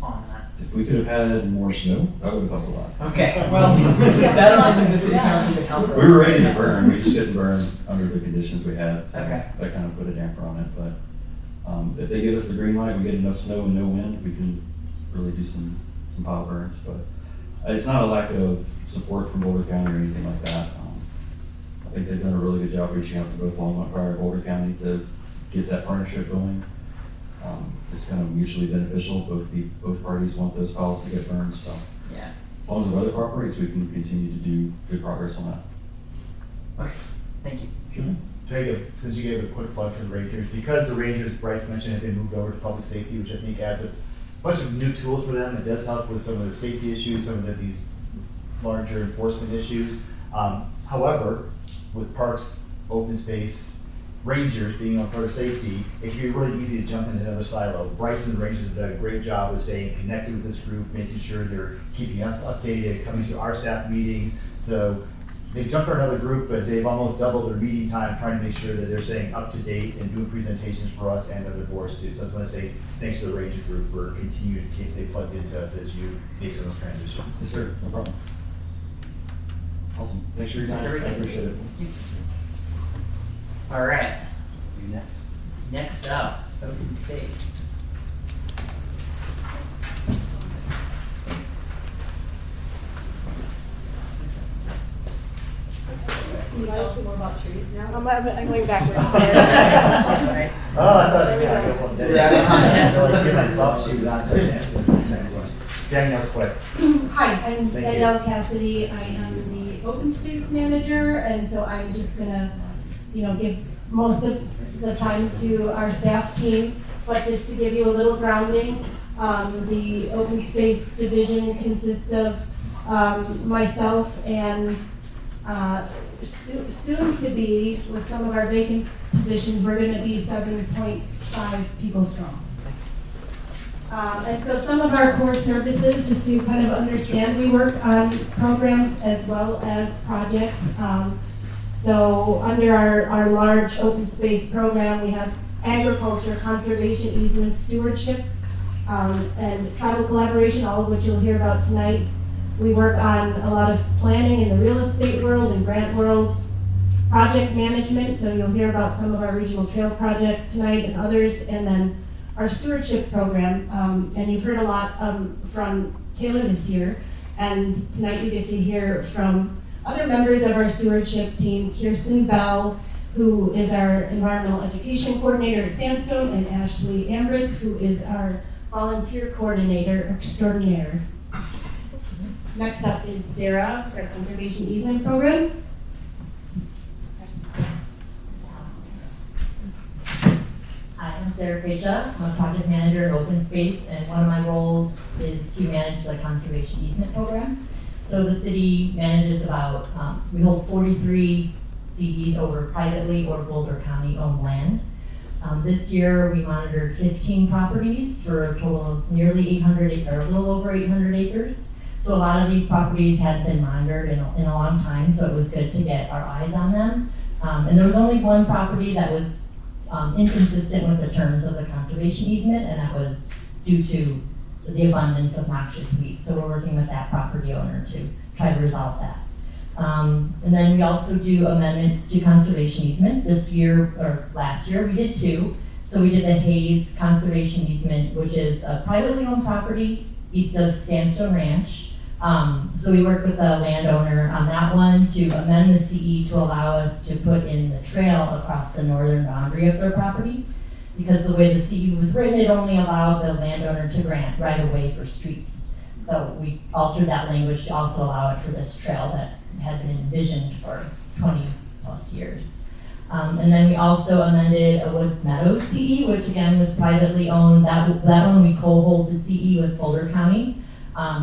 on that? If we could have had more snow, that would have helped a lot. Okay, well, I don't think the city council could help. We were ready to burn, we just couldn't burn under the conditions we had, so Okay. that kind of put a damper on it, but if they give us the green light, we get enough snow and no wind, we can really do some pile burns, but it's not a lack of support from Boulder County or anything like that. I think they've done a really good job reaching out to both Longmont Fire and Boulder County to get that partnership going. It's kind of mutually beneficial, both parties want those piles to get burned, so. Yeah. As long as the weather cooperates, we can continue to do good progress on that. Okay, thank you. Sure. Since you gave a quick plug to the Rangers, because the Rangers, Bryce mentioned, have been moved over to public safety, which I think adds a bunch of new tools for them. It does help with some of the safety issues, some of these larger enforcement issues. However, with parks, open space, Rangers being on public safety, it can be really easy to jump into another silo. Bryce and the Rangers have done a great job of staying connected with this group, making sure they're keeping us updated, coming to our staff meetings. So they jumped on another group, but they've almost doubled their meeting time, trying to make sure that they're staying up to date and doing presentations for us and other boards too. So I want to say thanks to the Ranger group for continuing to stay plugged into us as you make some of those transitions. Yes, sir, no problem. Awesome, thanks for your time, I appreciate it. All right, You next. next up, open space. Can you tell us more about trees now? I'm going backwards. Right. Oh, I thought it was gonna go one day. I feel like give myself shoes on to the next one. Danielle's quick. Hi, I'm Thank Danielle Cassidy. I am the open space manager, and so I'm just gonna, give most of the time to our staff team. But just to give you a little grounding, the open space division consists of myself and soon to be, with some of our vacant positions, we're gonna be 7.5 people strong. And so some of our core services, just to kind of understand, we work on programs as well as projects. So under our large open space program, we have agriculture, conservation, easement, stewardship, and tribal collaboration, all of which you'll hear about tonight. We work on a lot of planning in the real estate world and grant world. project management, so you'll hear about some of our regional trail projects tonight and others, and then our stewardship program, and you've heard a lot from Taylor this year, and tonight you get to hear from other members of our stewardship team, Kirsten Bell, who is our environmental education coordinator at Sandstone, and Ashley Ambritz, who is our volunteer coordinator extraordinaire. Next up is Sarah, our conservation easement program. Hi, I'm Sarah Kreja. I'm a project manager at Open Space, and one of my roles is to manage the conservation easement program. So the city manages about, we hold 43 CEs over privately or Boulder County owned land. This year we monitored 15 properties for a total of nearly 800, or a little over 800 acres. So a lot of these properties hadn't been monitored in a long time, so it was good to get our eyes on them. And there was only one property that was inconsistent with the terms of the conservation easement, and that was due to the abundance of noxious weeds. So we're working with that property owner to try to resolve that. And then we also do amendments to conservation easements. This year, or last year, we did 2. So we did the Hayes Conservation Easement, which is a privately owned property east of Sandstone Ranch. So we worked with the landowner on that one to amend the CE to allow us to put in the trail across the northern boundary of their property. Because the way the CE was written, it only allowed the landowner to grant right of way for streets. So we altered that language to also allow it for this trail that had been envisioned for 20 plus years. And then we also amended a Wood Meadows CE, which again was privately owned. That one we co-hold the CE with Boulder County.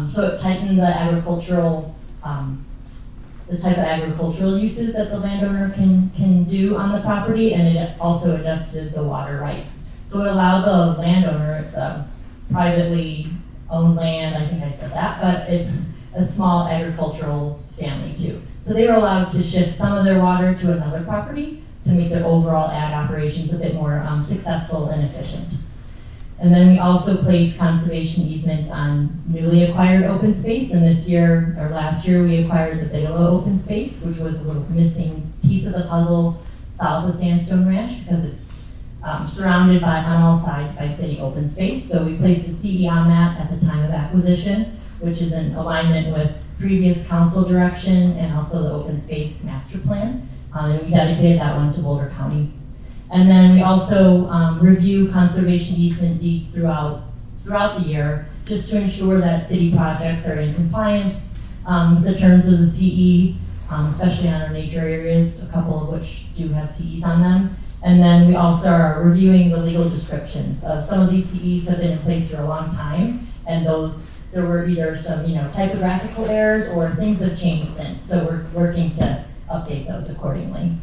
So it tightened the agricultural, the type of agricultural uses that the landowner can do on the property, and it also adjusted the water rights. So it allowed the landowner, it's a privately owned land, I think I said that, but it's a small agricultural family too. So they were allowed to shift some of their water to another property to make their overall ag operations a bit more successful and efficient. And then we also place conservation easements on newly acquired open space. And this year, or last year, we acquired the Bigelow open space, which was a little missing piece of the puzzle south of Sandstone Ranch, because it's surrounded by, on all sides, by city open space. So we placed a CE on that at the time of acquisition, which is in alignment with previous council direction and also the open space master plan. And we dedicated that one to Boulder County. And then we also review conservation easement deeds throughout the year, just to ensure that city projects are in compliance with the terms of the CE, especially on our nature areas, a couple of which do have CEs on them. And then we also are reviewing the legal descriptions of some of these CEs have been in place for a long time, and there were either some typographical errors or things have changed since. So we're working to update those accordingly.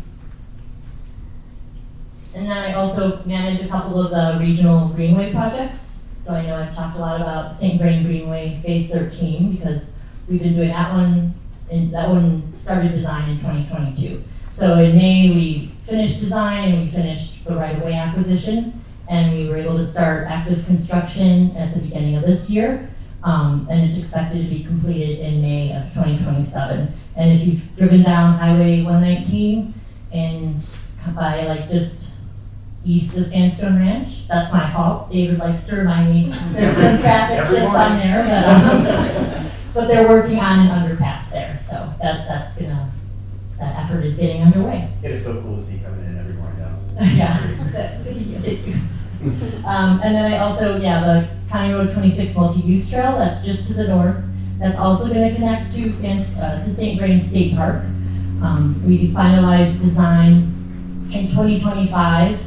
And then I also manage a couple of the regional greenway projects. So I know I've talked a lot about St. Vrain Greenway Phase 13 because we've been doing that one, and that one started design in 2022. So in May, we finished design and we finished the right-of-way acquisitions, and we were able to start active construction at the beginning of this year. And it's expected to be completed in May of 2027. And if you've driven down Highway 119 and by just east of Sandstone Ranch, that's my fault. David likes to remind me there's some traffic shifts on there, but they're working on an underpass there, so that effort is getting underway. It is so cool to see coming in every morning though. Yeah. And then I also, the County Road 26 multi-use trail, that's just to the north. That's also going to connect to St. Vrain State Park. We finalized design in 2025.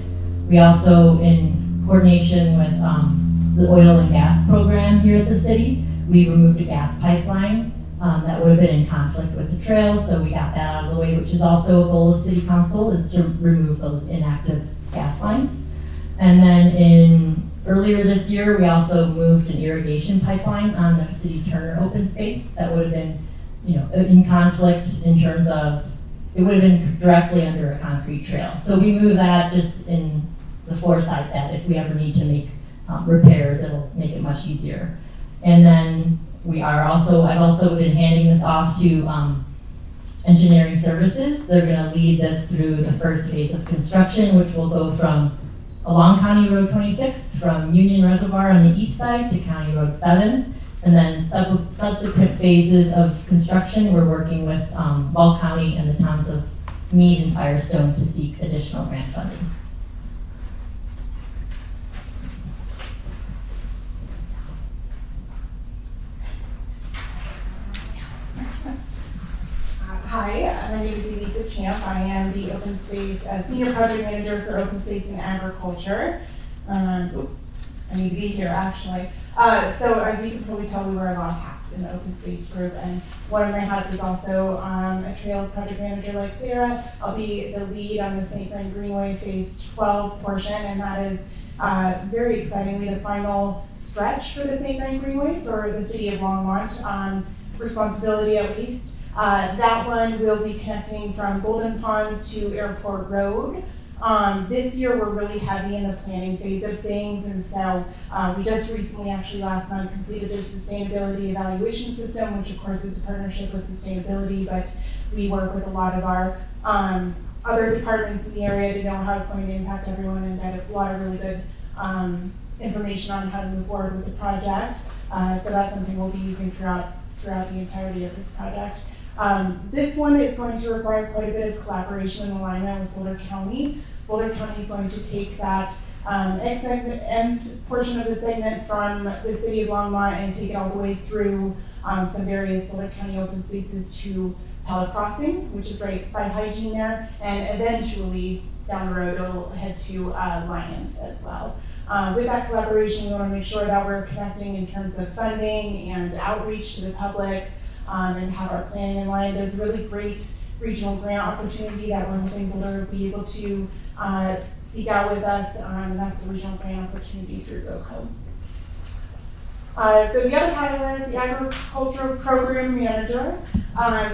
We also, in coordination with the oil and gas program here at the city, we removed a gas pipeline that would have been in conflict with the trail, so we got that out of the way, which is also a goal of City Council, is to remove those inactive gas lines. And then earlier this year, we also moved an irrigation pipeline on the city's Turner open space that would have been, in conflict in terms of, it would have been directly under a concrete trail. So we moved that just in the foresight that if we ever need to make repairs, it'll make it much easier. And then I've also been handing this off to Engineering Services. They're gonna lead this through the first phase of construction, which will go from along County Road 26, from Union Reservoir on the east side to County Road 7. And then subsequent phases of construction, we're working with Ball County and the towns of Meade and Firestone to seek additional grant funding. Hi, my name is Elisa Champ. I am the Open Space Senior Project Manager for Open Space and Agriculture. I need to be here actually. So as you can probably tell, we wear a lot of hats in the Open Space group, and one of my hats is also a Trails Project Manager like Sarah. I'll be the lead on the St. Vrain Greenway Phase 12 portion, and that is very excitingly the final stretch for the St. Vrain Greenway for the city of Longmont, responsibility at least. That one will be connecting from Golden Ponds to Airport Road. This year we're really heavy in the planning phase of things, and so we just recently, actually last month, completed the sustainability evaluation system, which of course is a partnership with sustainability, but we work with a lot of our other departments in the area to know how it's going to impact everyone and get a lot of really good information on how to move forward with the project. So that's something we'll be using throughout the entirety of this project. This one is going to require quite a bit of collaboration and alignment with Boulder County. Boulder County is going to take that end portion of the segment from the city of Longmont and take it all the way through some various Boulder County open spaces to Pella Crossing, which is right by Hygiene there, and eventually down the road it'll head to Lyons as well. With that collaboration, we want to make sure that we're connecting in terms of funding and outreach to the public, and have our planning in line. There's a really great regional grant opportunity that we're hoping Boulder will be able to seek out with us, and that's the regional grant opportunity through GoCo. So the other category is the agricultural program manager.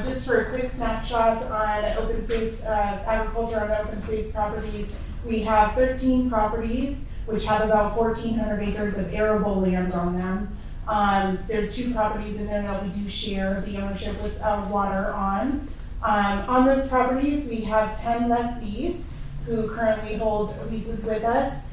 Just for a quick snapshot on open space, agriculture on open space properties, we have 13 properties which have about 1,400 acres of arable land on them. There's 2 properties in there that we do share the ownership with water on. On those properties, we have 10 lessees who currently hold leases with us.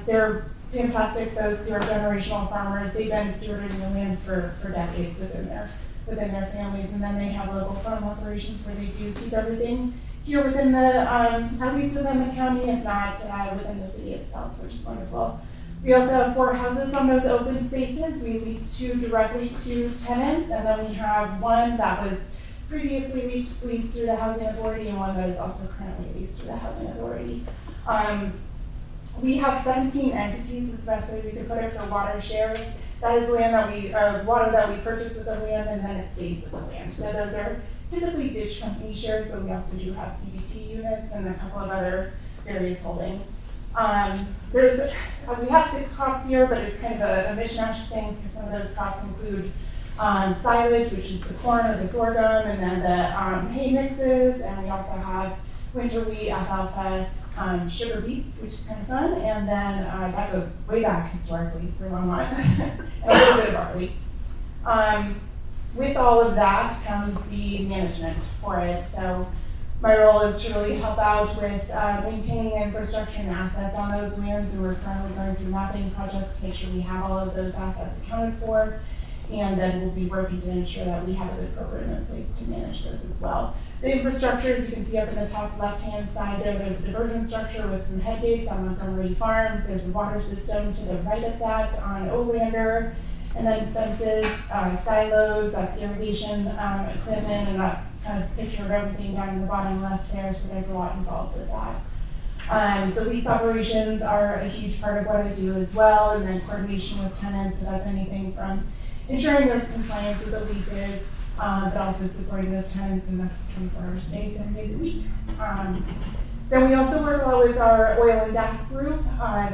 They're fantastic folks who are generational farmers. They've been stewarding the land for decades within their families, and then they have local farm operations where they do keep everything here within the, at least within the county, if not within the city itself, which is wonderful. We also have 4 houses on those open spaces. We lease 2 directly to tenants, and then we have 1 that was previously leased through the Housing Authority and 1 that is also currently leased through the Housing Authority. We have 17 entities, is the best way we could put it, for water shares. That is land that we, water that we purchase with the land, and then it stays with the land. So those are typically ditch company shares, but we also do have CBT units and a couple of other various holdings. We have 6 crops here, but it's kind of a mishmash of things because some of those crops include silage, which is the corn or the sorghum, and then the hay mixes, and we also have winter wheat, alfalfa, sugar beets, which is kind of fun, and then that goes way back historically for Longmont, and a little bit of barley. With all of that comes the management for it. So my role is to really help out with maintaining the infrastructure and assets on those lands, and we're currently going through mapping projects to make sure we have all of those assets accounted for, and then we'll be working to ensure that we have a good program in place to manage those as well. The infrastructure, as you can see up in the top left-hand side there's a diversion structure with some head gates on Montgomery Farms. There's a water system to the right of that on Olander, and then fences, silos, that's irrigation equipment, and that kind of picture of everything down in the bottom left there, so there's a lot involved with that. The lease operations are a huge part of what I do as well, and then coordination with tenants, so that's anything from ensuring there's compliance with the leases, but also supporting those tenants, and that's 24 hours a day, 7 days a week. Then we also work well with our oil and gas group.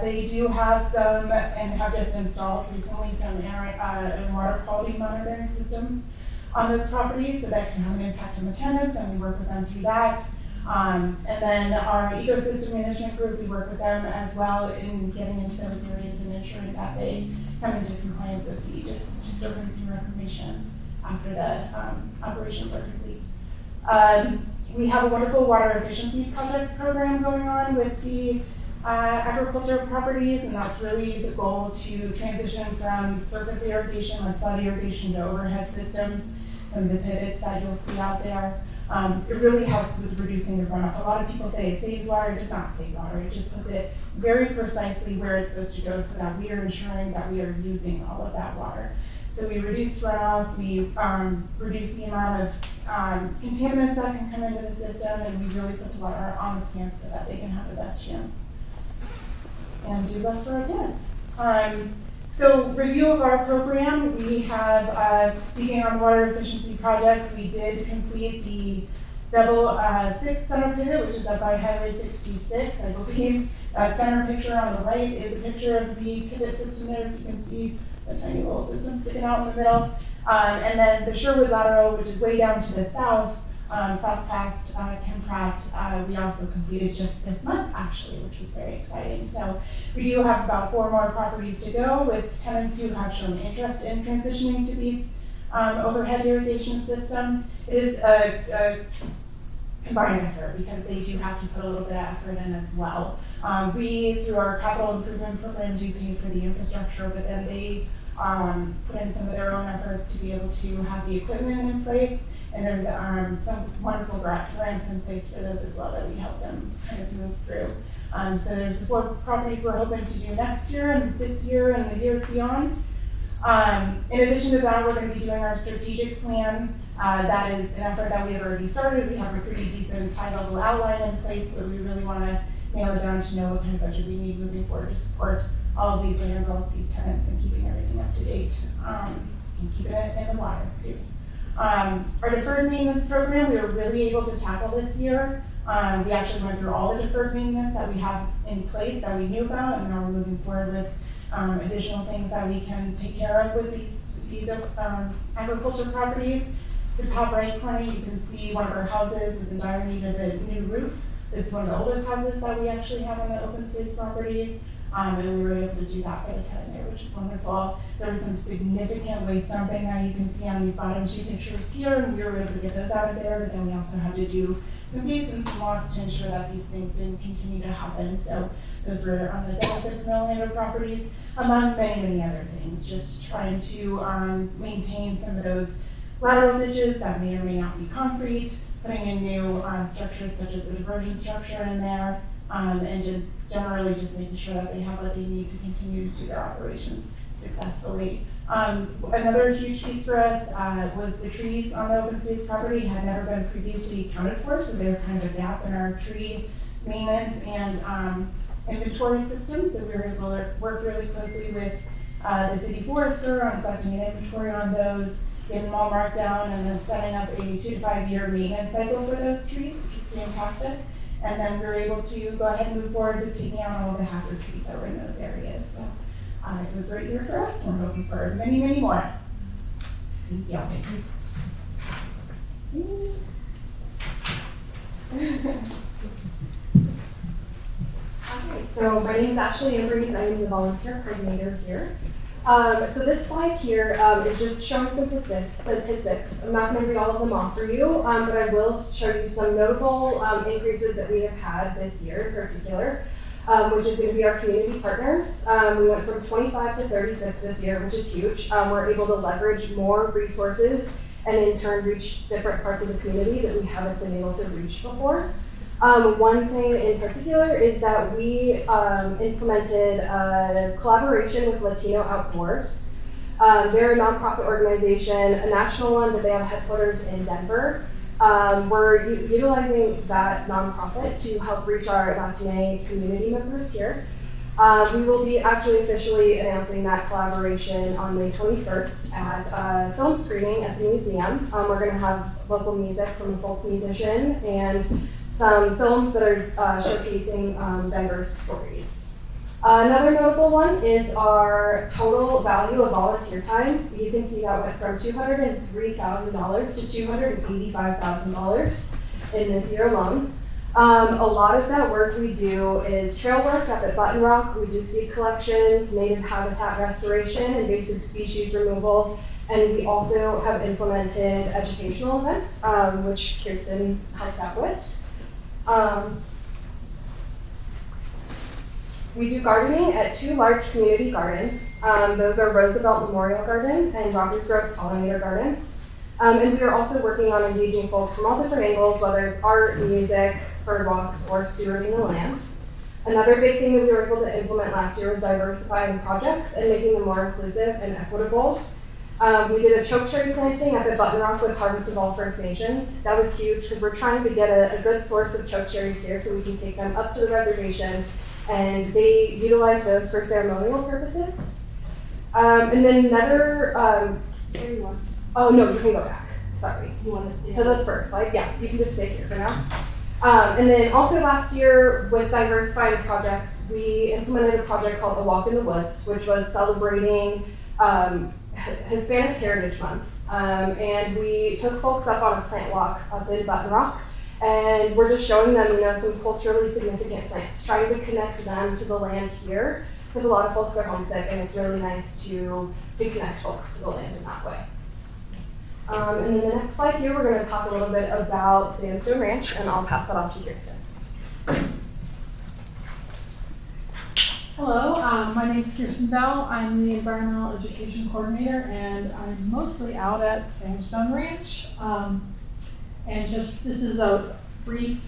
They do have some, and have just installed recently, some air and water quality monitoring systems on those properties, so that can have an impact on the tenants, and we work with them through that. And then our ecosystem management group, we work with them as well in getting into those areas and ensuring that they come into compliance with the disturbance and reclamation after the operations are complete. We have a wonderful water efficiency projects program going on with the agriculture properties, and that's really the goal to transition from surface irrigation, like flood irrigation, to overhead systems. Some of the pivots that you'll see out there. It really helps with reducing the runoff. A lot of people say it saves water. It does not save water. It just puts it very precisely where it's supposed to go so that we are ensuring that we are using all of that water. So we reduce runoff, we reduce the amount of contaminants that can come into the system, and we really put the water on the plants so that they can have the best chance and do best for our plants. So review of our program, we have, speaking on water efficiency projects, we did complete the double 6 center pivot, which is up by Highway 66. I believe that center picture on the right is a picture of the pivot system there, if you can see the tiny little system sticking out in the middle. And then the Sherwood lateral, which is way down to the south, south past Ken Pratt, we also completed just this month, actually, which was very exciting. So we do have about 4 more properties to go with tenants who have shown interest in transitioning to these overhead irrigation systems. It is a combined effort because they do have to put a little bit of effort in as well. We, through our capital improvement program, do pay for the infrastructure, but then they put in some of their own efforts to be able to have the equipment in place. And there's some wonderful grants in place for those as well that we help them kind of move through. So there's the 4 properties we're hoping to do next year and this year and the years beyond. In addition to that, we're going to be doing our strategic plan. That is an effort that we have already started. We have a pretty decent high-level outline in place, but we really want to nail it down to know what kind of budget we need moving forward to support all of these lands, all of these tenants, and keeping everything up to date and keeping it in the water too. Our deferred maintenance program, we were really able to tackle this year. We actually went through all the deferred maintenance that we have in place that we knew about, and now we're moving forward with additional things that we can take care of with these agriculture properties. The top right corner, you can see one of our houses was in dire need of a new roof. This is one of the oldest houses that we actually have on the open space properties. And we were able to do that for the tenant there, which is wonderful. There was some significant waste dumping that you can see on these bottom 2 pictures here, and we were able to get those out of there, but then we also had to do some gates and some locks to ensure that these things didn't continue to happen. So those were on the double 6 Millelander properties, among many, many other things, just trying to maintain some of those lateral ditches that may or may not be concrete, putting in new structures such as a diversion structure in there, and generally just making sure that they have what they need to continue to do their operations successfully. Another huge piece for us was the trees on the open space property had never been previously accounted for, so they were kind of a gap in our tree maintenance and inventory system. So we were able to work really closely with the city forester on collecting an inventory on those, getting them all marked down, and then setting up a 2 to 5 year maintenance cycle for those trees, which is fantastic. And then we were able to go ahead and move forward with taking out all of the hazard trees that were in those areas. So it was a great year for us, and we're hoping for many, many more. Thank you. Okay, so my name is Ashley Ambries. I am the volunteer coordinator here. So this slide here is just showing some statistics. I'm not going to read all of them off for you, but I will show you some notable increases that we have had this year in particular, which is going to be our community partners. We went from 25 to 36 this year, which is huge. We're able to leverage more resources and in turn reach different parts of the community that we haven't been able to reach before. One thing in particular is that we implemented a collaboration with Latino Outdoors. They're a nonprofit organization, a national one, but they have headquarters in Denver. We're utilizing that nonprofit to help reach our Latino community members here. We will be actually officially announcing that collaboration on May 21st at a film screening at the museum. We're going to have local music from a folk musician and some films that are showcasing Denver's stories. Another notable one is our total value of volunteer time. You can see that went from $203,000 to $285,000 in this year alone. A lot of that work we do is trail work up at Button Rock. We do seed collections, native habitat restoration, invasive species removal, And we also have implemented educational events, which Kirsten helps out with. We do gardening at 2 large community gardens. Those are Roosevelt Memorial Garden and Rogers Grove Pollinator Garden. And we are also working on engaging folks from all different angles, whether it's art, music, bird walks, or stewarding the land. Another big thing that we were able to implement last year was diversifying projects and making them more inclusive and equitable. We did a choke cherry planting up at Button Rock with Harvest of All First Nations. That was huge because we're trying to get a good source of choke cherries here so we can take them up to the reservation, and they utilize those for ceremonial purposes. And then another, oh no, you can go back, sorry. You want to stay? So that's first slide, yeah, you can just stay here for now. And then also last year with diversifying projects, we implemented a project called The Walk in the Woods, which was celebrating Hispanic Heritage Month. And we took folks up on a plant walk up in Button Rock, and we're just showing them, some culturally significant plants, trying to connect them to the land here, because a lot of folks are homesick, and it's really nice to connect folks to the land in that way. And then the next slide here, we're going to talk a little bit about Sandstone Ranch, and I'll pass that off to Kirsten. Hello, my name is Kirsten Bell. I'm the Environmental Education Coordinator, and I'm mostly out at Sandstone Ranch. And this is a brief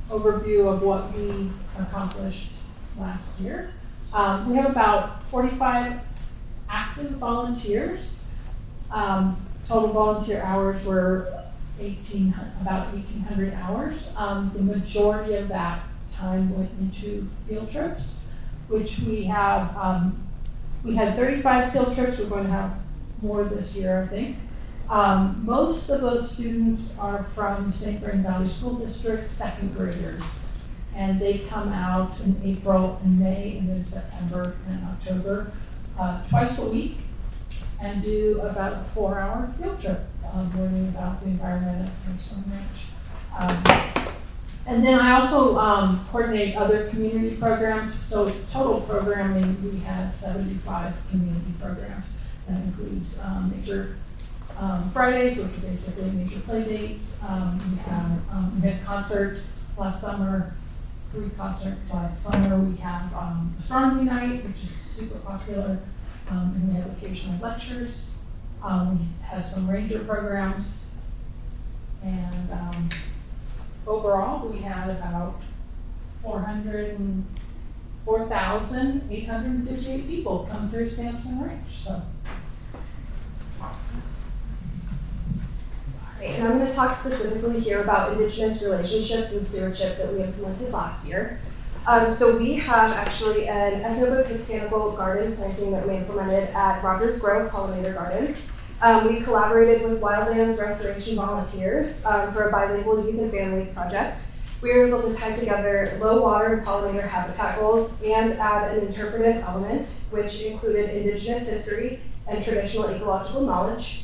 overview of what we accomplished last year. We have about 45 active volunteers. Total volunteer hours were about 1,800 hours. The majority of that time went into field trips, which we have, we had 35 field trips. We're going to have more this year, I think. Most of those students are from St. Vrain Valley School District, 2nd graders. And they come out in April and May, and then September and October, twice a week, and do about a 4-hour field trip, learning about the environment at Sandstone Ranch. And then I also coordinate other community programs. So total programming, we had 75 community programs. That includes Nature Fridays, which are basically nature play dates. We had concerts last summer, 3 concerts last summer. We have Astronomy Night, which is super popular. And we have occasional lectures. We had some ranger programs. And overall, we had about 4,858 people come through Sandstone Ranch. So. And I'm going to talk specifically here about Indigenous relationships and stewardship that we implemented last year. So we have actually an ethnobotanical garden planting that we implemented at Rogers Grove Pollinator Garden. We collaborated with Wildlands Restoration volunteers for a bilingual youth and families project. We were able to tie together low water and pollinator habitat goals and add an interpretive element, which included Indigenous history and traditional ecological knowledge.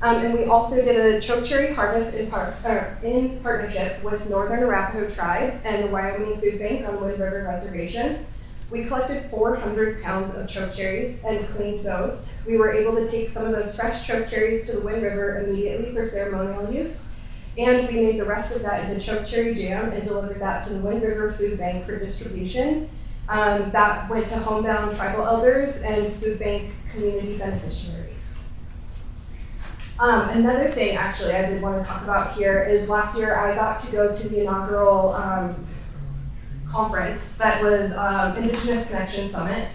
And we also did a choke cherry harvest in partnership with Northern Arapaho Tribe and the Wyoming Food Bank on Wind River Reservation. We collected 400 pounds of choke cherries and cleaned those. We were able to take some of those fresh choke cherries to the Wind River immediately for ceremonial use. And we made the rest of that into choke cherry jam and delivered that to the Wind River Food Bank for distribution. That went to homebound tribal elders and food bank community beneficiaries. Another thing, actually, I did want to talk about here is last year I got to go to the inaugural conference that was Indigenous Connection Summit.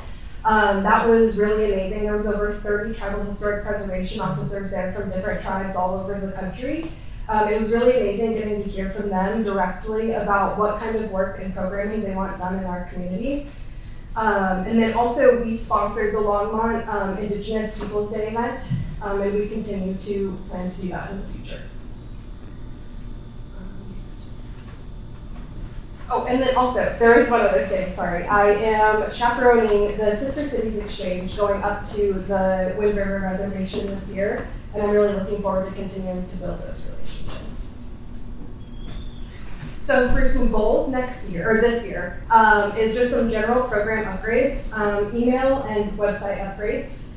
That was really amazing. There was over 30 tribal historic preservation officers there from different tribes all over the country. It was really amazing getting to hear from them directly about what kind of work and programming they want done in our community. And then also we sponsored the Longmont Indigenous Peoples Day event, and we continue to plan to do that in the future. Oh, and then also, there is one other thing, sorry. I am chaperoning the Sister Cities Exchange going up to the Wind River Reservation this year, and I'm really looking forward to continuing to build those relationships. So for some goals next year, or this year, is just some general program upgrades, email and website upgrades.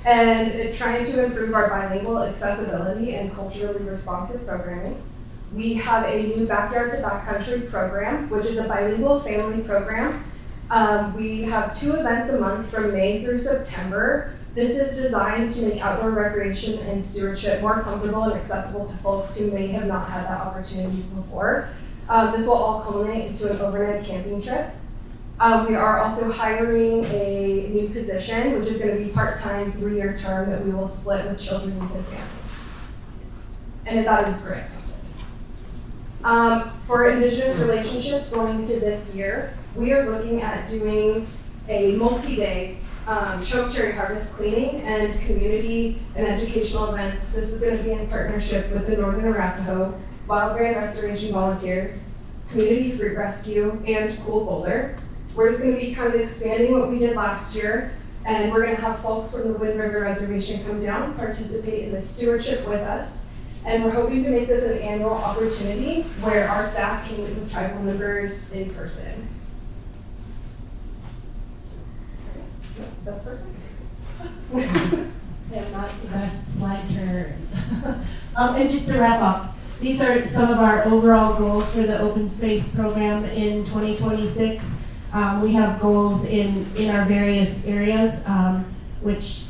and trying to improve our bilingual accessibility and culturally responsive programming. We have a new Backyard to Backcountry program, which is a bilingual family program. We have 2 events a month from May through September. This is designed to make outdoor recreation and stewardship more comfortable and accessible to folks who may have not had that opportunity before. This will all culminate into an overnight camping trip. We are also hiring a new position, which is going to be part-time, 3-year term that we will split with children and their families. And that is great. For Indigenous relationships going into this year, we are looking at doing a multi-day choke cherry harvest cleaning and community and educational events. This is going to be in partnership with the Northern Arapaho, Wild Grand Restoration Volunteers, Community Fruit Rescue, and Cool Boulder. We're just going to be kind of expanding what we did last year, and we're going to have folks from the Wind River Reservation come down, participate in the stewardship with us, and we're hoping to make this an annual opportunity where our staff can meet with tribal members in person. That's perfect. Yeah, not the best slide turn. And just to wrap up, these are some of our overall goals for the open space program in 2026. We have goals in our various areas, which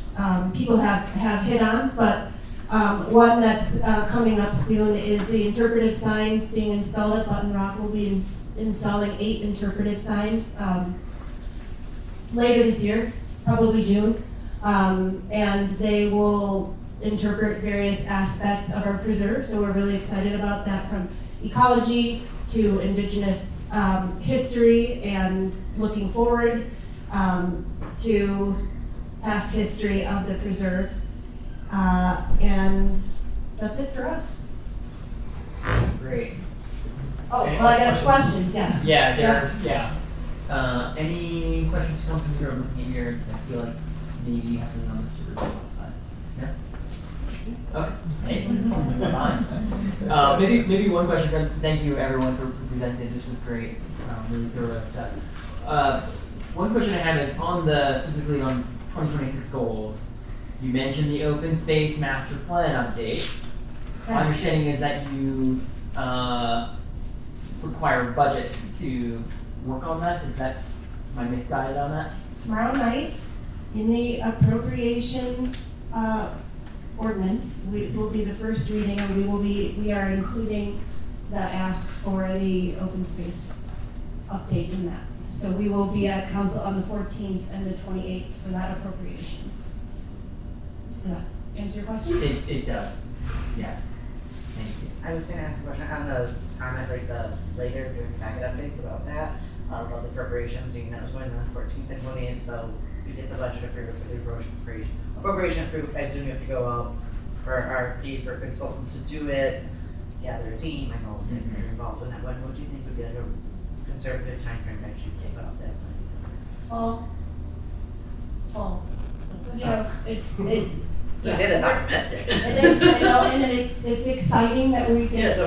people have hit on, but one that's coming up soon is the interpretive signs being installed at Button Rock. We'll be installing 8 interpretive signs later this year, probably June, and they will interpret various aspects of our preserve, so we're really excited about that, from ecology to Indigenous history and looking forward to past history of the preserve. And that's it for us. Great. Oh, well, I guess questions, yes. Any questions come through? I'm looking at here because I feel like maybe you have something on this to review outside. Yeah? Okay. Hey, fine. Maybe one question. Thank you everyone for presenting. This was great. Really thorough stuff. One question I have is specifically on 2026 goals. You mentioned the open space master plan update. My understanding is that you require budget to work on that. Am I misguided on that? Tomorrow night, in the appropriation ordinance, will be the first reading, and we are including the ask for the open space update in that. So we will be at council on the 14th and the 28th for that appropriation. Does that answer your question? It does. Yes. Thank you. I was going to ask a question on the comment, like the later during packet updates about that, about the appropriations, that was going on the 14th and 28th, so we get the budget approved for the appropriation approved. I assume you have to go out for RFP for a consultant to do it, gather a team, and all the things that are involved in that. What do you think would be like a conservative time frame to actually take off that money? Fall. You know, it's. So I say that's optimistic. It is, and it's exciting that we get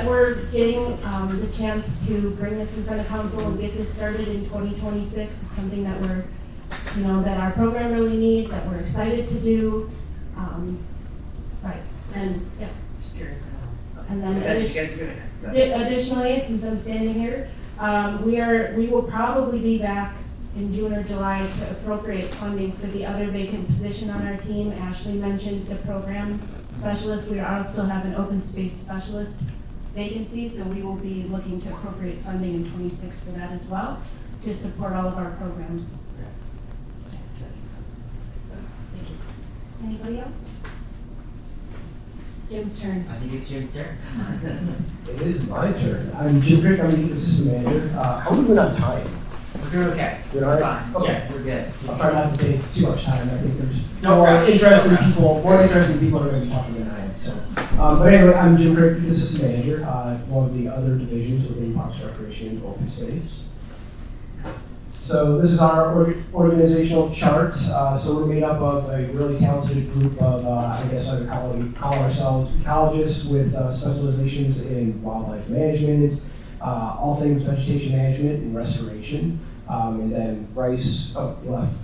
we're getting the chance to bring this in front of council and get this started in 2026. It's something that that our program really needs, that we're excited to do. Right, and yeah. Just curious. And then You guys are doing it. So. Additionally, since I'm standing here, we will probably be back in June or July to appropriate funding for the other vacant position on our team. Ashley mentioned the program specialist. We also have an open space specialist vacancy, so we will be looking to appropriate funding in 26 for that as well, to support all of our programs. Thank you. Anybody else? It's Jim's turn. I think it's Jim's turn. It is my turn. I'm Jim Crick, I'm the assistant manager. How are we doing on time? We're doing okay. Doing all right? Fine. Okay. Yeah, we're good. I'll try not to take too much time. I think there's No more rush. interesting No rush. people are going to be talking than I am. So, but anyway, I'm Jim Crick, the assistant manager, one of the other divisions within Parks and Recreation and Open Space. So this is our organizational chart. So we're made up of a really talented group of, I guess I would call ourselves ecologists with specializations in wildlife management, all things vegetation management and restoration, and then rice, left.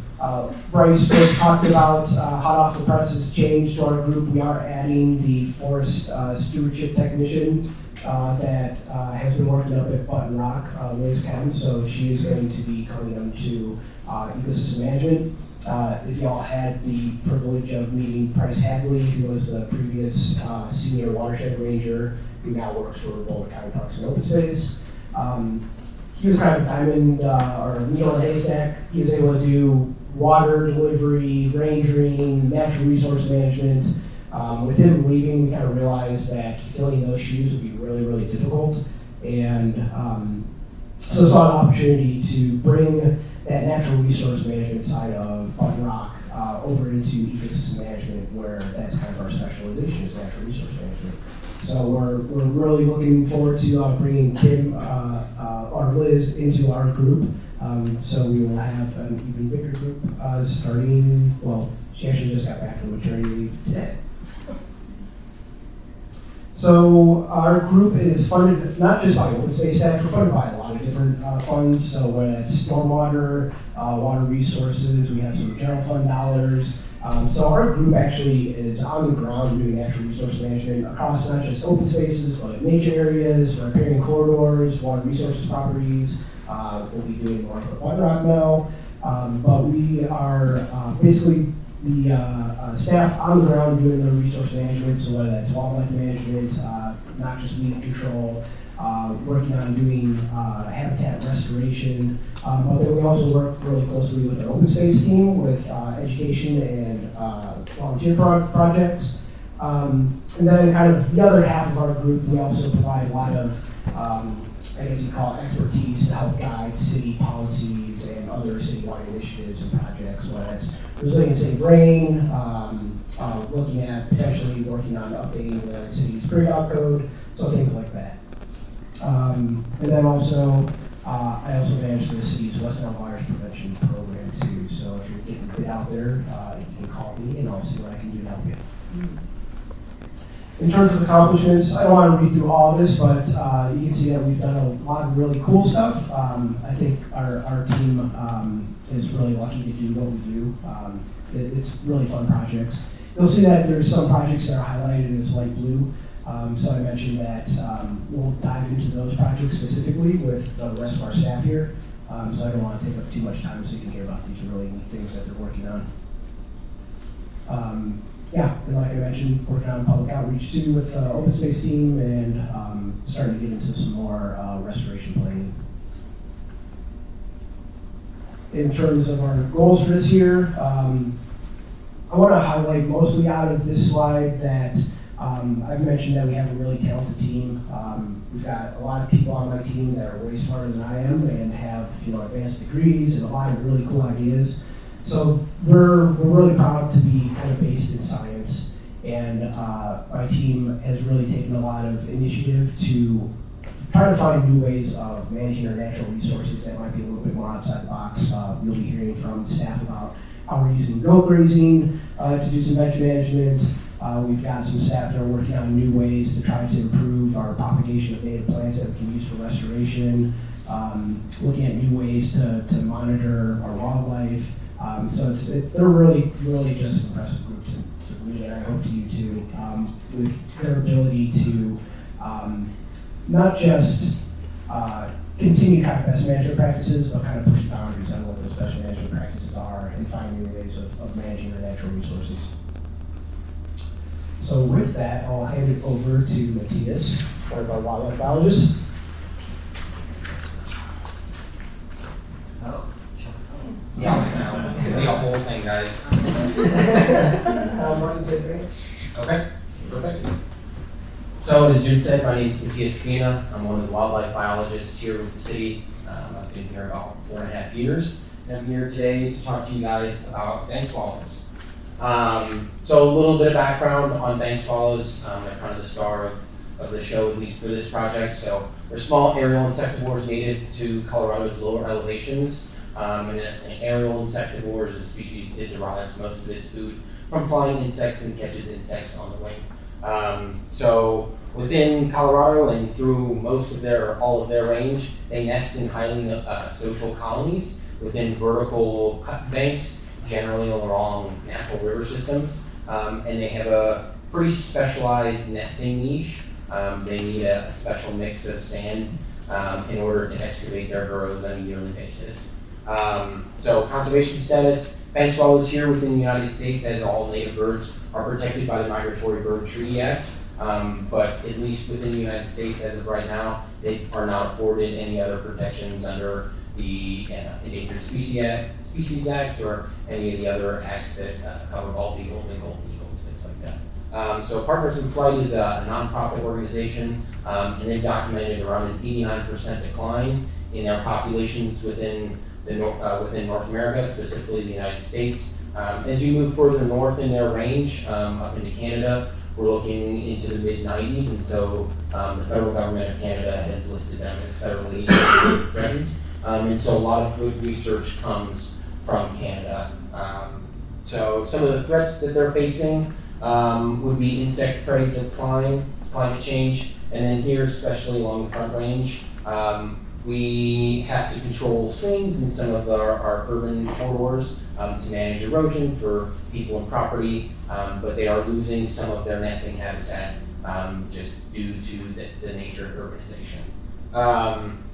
Bryce just talked about hot off the presses change to our group. We are adding the forest stewardship technician that has been working up at Button Rock, Liz Kemp, so she is going to be coming into ecosystem management. If y'all had the privilege of meeting Price Hadley, who was the previous senior watershed ranger, who now works for Boulder County Parks and Open Space. He was kind of a diamond or a needle in a haystack. He was able to do water delivery, rangering, natural resource management. With him leaving, we kind of realized that filling those shoes would be really, really difficult. And so saw an opportunity to bring that natural resource management side of Button Rock over into ecosystem management, where that's kind of our specialization is natural resource management. So we're really looking forward to bringing Kim or Liz into our group. So we will have an even bigger group starting, well, she actually just got back from maternity leave today. So our group is funded not just by open space staff, we're funded by a lot of different funds. So whether that's stormwater, water resources, we have some general fund dollars. So our group actually is on the ground doing natural resource management across not just open spaces, but nature areas, riparian corridors, water resources properties. We'll be doing more of Button Rock now. But we are basically the staff on the ground doing the resource management, so whether that's wildlife management, not just weed control, working on doing habitat restoration, but then we also work really closely with our open space team with education and volunteer projects. And then kind of the other half of our group, we also provide a lot of, I guess you call it expertise to help guide city policies and other citywide initiatives and projects, whether that's resilient safe rain, looking at potentially working on updating the city's pre-op code, so things like that. And then also, I also manage the city's West Nile virus prevention program too. So if you're getting a bit out there, you can call me and I'll see what I can do to help you. In terms of accomplishments, I don't want to read through all of this, but you can see that we've done a lot of really cool stuff. I think our team is really lucky to do what we do. It's really fun projects. You'll see that there's some projects that are highlighted as light blue. So I mentioned that we'll dive into those projects specifically with the rest of our staff here. So I don't want to take up too much time so you can hear about these really neat things that they're working on. Yeah, and like I mentioned, working on public outreach too with the open space team and starting to get into some more restoration planning. In terms of our goals for this year, I want to highlight mostly out of this slide that I've mentioned that we have a really talented team. We've got a lot of people on my team that are way smarter than I am and have advanced degrees and a lot of really cool ideas. So we're really proud to be kind of based in science, and my team has really taken a lot of initiative to try to find new ways of managing our natural resources that might be a little bit more outside the box. You'll be hearing from staff about how we're using goat grazing to do some veg management. We've got some staff that are working on new ways to try to improve our propagation of native plants that we can use for restoration, looking at new ways to monitor our wildlife. So they're really, really just impressive groups to me, and I hope to you too, with their ability to not just continue kind of best management practices, but kind of push boundaries on what those best management practices are and find new ways of managing our natural resources. So with that, I'll hand it over to Matthias, one of our wildlife biologists. Yeah, it's gonna be a whole thing, guys. Okay, perfect. So as Jude said, my name is Matthias Kina. I'm one of the wildlife biologists here with the city. I've been here about 4.5 years. And I'm here today to talk to you guys about bank swallows. So a little bit of background on bank swallows. They're kind of the star of the show, at least for this project. So they're small aerial insectivores native to Colorado's lower elevations. And an aerial insectivore is a species that derives most of its food from flying insects and catches insects on the wing. So within Colorado and through all of their range, they nest in highly social colonies within vertical cut banks generally along natural river systems, and they have a pretty specialized nesting niche. They need a special mix of sand in order to excavate their burrows on a yearly basis. So conservation status, bank swallows here within the United States, as all native birds, are protected by the Migratory Bird Treaty Act. But at least within the United States, as of right now, they are not afforded any other protections under the Endangered Species Act or any of the other acts that cover bald eagles and golden eagles, things like that. So Partners in Flight is a nonprofit organization, and they've documented around an 89% decline in their populations within North America, specifically the United States. As you move further north in their range, up into Canada, we're looking into the mid-90s, and so the federal government of Canada has listed them as federally threatened. And so a lot of good research comes from Canada. So some of the threats that they're facing would be insect prey decline, climate change, and then here, especially along the Front Range, we have to control streams in some of our urban corridors to manage erosion for people and property, but they are losing some of their nesting habitat just due to the nature of urbanization.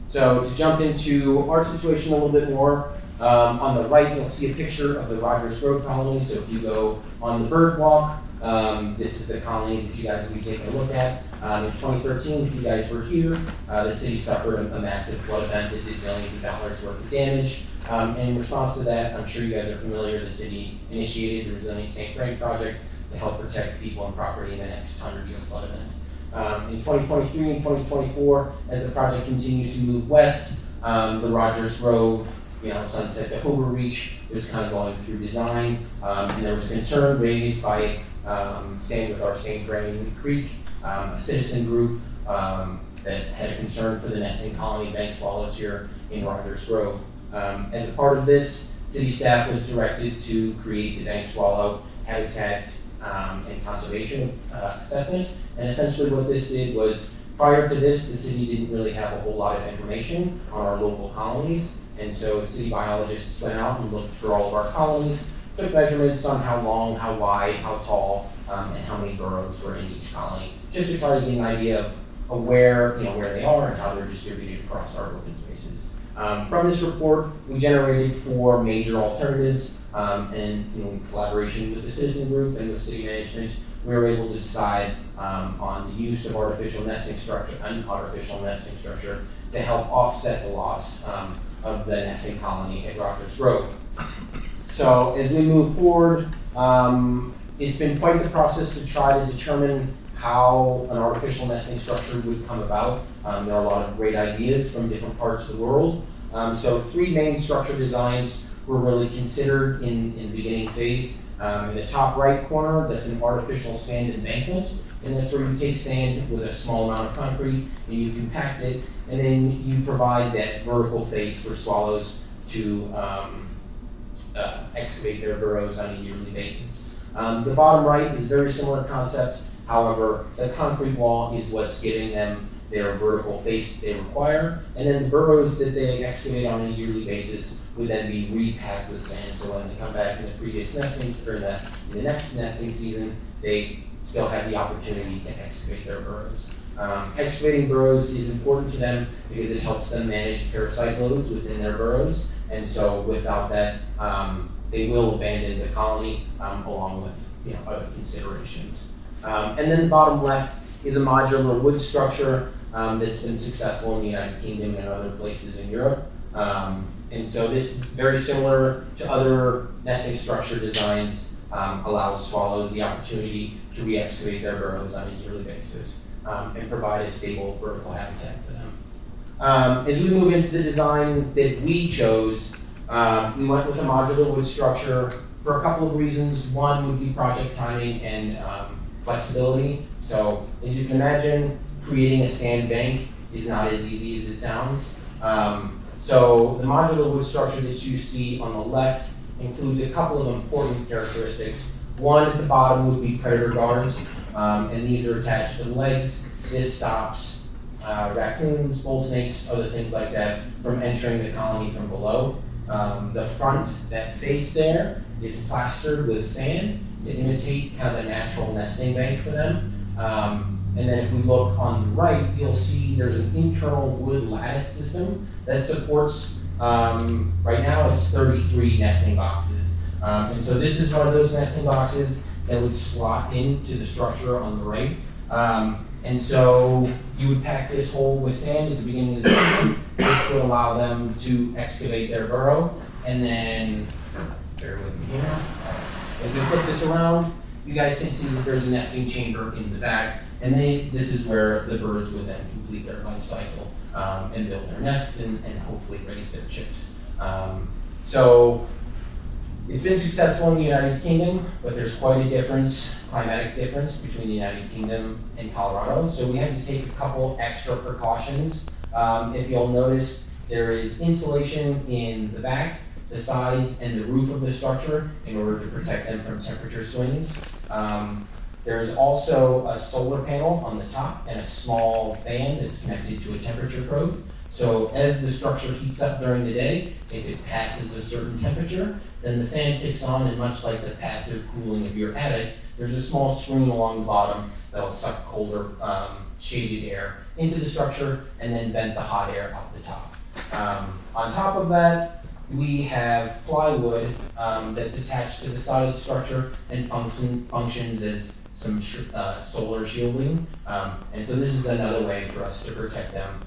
So to jump into our situation a little bit more, on the right you'll see a picture of the Rogers Grove colony. So if you go on the bird walk, this is the colony that you guys will be taking a look at. In 2013, if you guys were here, the city suffered a massive flood event that did millions of dollars worth of damage. And in response to that, I'm sure you guys are familiar, the city initiated the Resilient St. Frank project to help protect people and property in the next 100-year flood event. In 2023 and 2024, as the project continued to move west, the Rogers Grove, Sunset to Overreach was kind of going through design, and there was a concern raised by Stand With Our St. Vrain Creek, a citizen group that had a concern for the nesting colony of bank swallows here in Rogers Grove. As a part of this, city staff was directed to create the bank swallow habitat and conservation assessment. And essentially what this did was, prior to this, the city didn't really have a whole lot of information on our local colonies. And so city biologists went out and looked through all of our colonies, took measurements on how long, how wide, how tall, and how many burrows were in each colony, just to try to get an idea of where they are and how they're distributed across our open spaces. From this report, we generated 4 major alternatives, and in collaboration with the citizen group and with city management, we were able to decide on the use of artificial nesting structure to help offset the loss of the nesting colony at Rogers Grove. So as we move forward, it's been quite the process to try to determine how an artificial nesting structure would come about. There are a lot of great ideas from different parts of the world. So 3 main structure designs were really considered in the beginning phase. In the top right corner, that's an artificial sand embankment, and that's where you take sand with a small amount of concrete and you compact it, and then you provide that vertical face for swallows to excavate their burrows on a yearly basis. The bottom right is a very similar concept. However, the concrete wall is what's giving them their vertical face they require, and then the burrows that they excavate on a yearly basis would then be repacked with sand. So when they come back in the previous nesting or in the next nesting season, they still have the opportunity to excavate their burrows. Excavating burrows is important to them because it helps them manage parasite loads within their burrows, and so without that, they will abandon the colony along with other considerations. And then the bottom left is a modular wood structure that's been successful in the United Kingdom and other places in Europe. And so this, very similar to other nesting structure designs, allows swallows the opportunity to re-excavate their burrows on a yearly basis and provide a stable vertical habitat for them. As we move into the design that we chose, we went with a modular wood structure for a couple of reasons. One would be project timing and flexibility. So as you can imagine, creating a sand bank is not as easy as it sounds. So the modular wood structure that you see on the left includes a couple of important characteristics. One at the bottom would be predator guards, and these are attached to the legs. This stops raccoons, bull snakes, other things like that from entering the colony from below. The front, that face there, is plastered with sand to imitate kind of a natural nesting bank for them. And then if we look on the right, you'll see there's an internal wood lattice system that supports, right now it's 33 nesting boxes. And so this is one of those nesting boxes that would slot into the structure on the right. And so you would pack this hole with sand at the beginning of the season. This would allow them to excavate their burrow. And then, bear with me here. As we flip this around, you guys can see that there's a nesting chamber in the back. And this is where the birds would then complete their life cycle and build their nest and hopefully raise their chicks. So it's been successful in the United Kingdom, but there's quite a difference, climatic difference between the United Kingdom and Colorado. So we have to take a couple extra precautions. If you'll notice, there is insulation in the back, the sides, and the roof of the structure in order to protect them from temperature swings. There's also a solar panel on the top and a small fan that's connected to a temperature probe. So as the structure heats up during the day, if it passes a certain temperature, then the fan kicks on, and much like the passive cooling of your attic, there's a small screen along the bottom that'll suck colder, shaded air into the structure and then vent the hot air out the top. On top of that, we have plywood that's attached to the side of the structure and functions as some solar shielding. And so this is another way for us to protect them.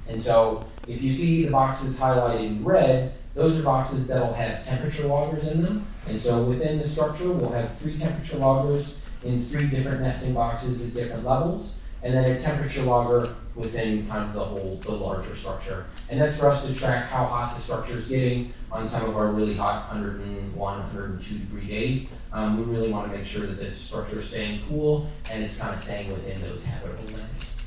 And so if you see the boxes highlighted in red, those are boxes that'll have temperature loggers in them. And so within the structure, we'll have 3 temperature loggers in 3 different nesting boxes at different levels, and then a temperature logger within kind of the larger structure. And that's for us to track how hot the structure is getting on some of our really hot 101, 102 degree days. We really want to make sure that the structure is staying cool and it's kind of staying within those habitable limits.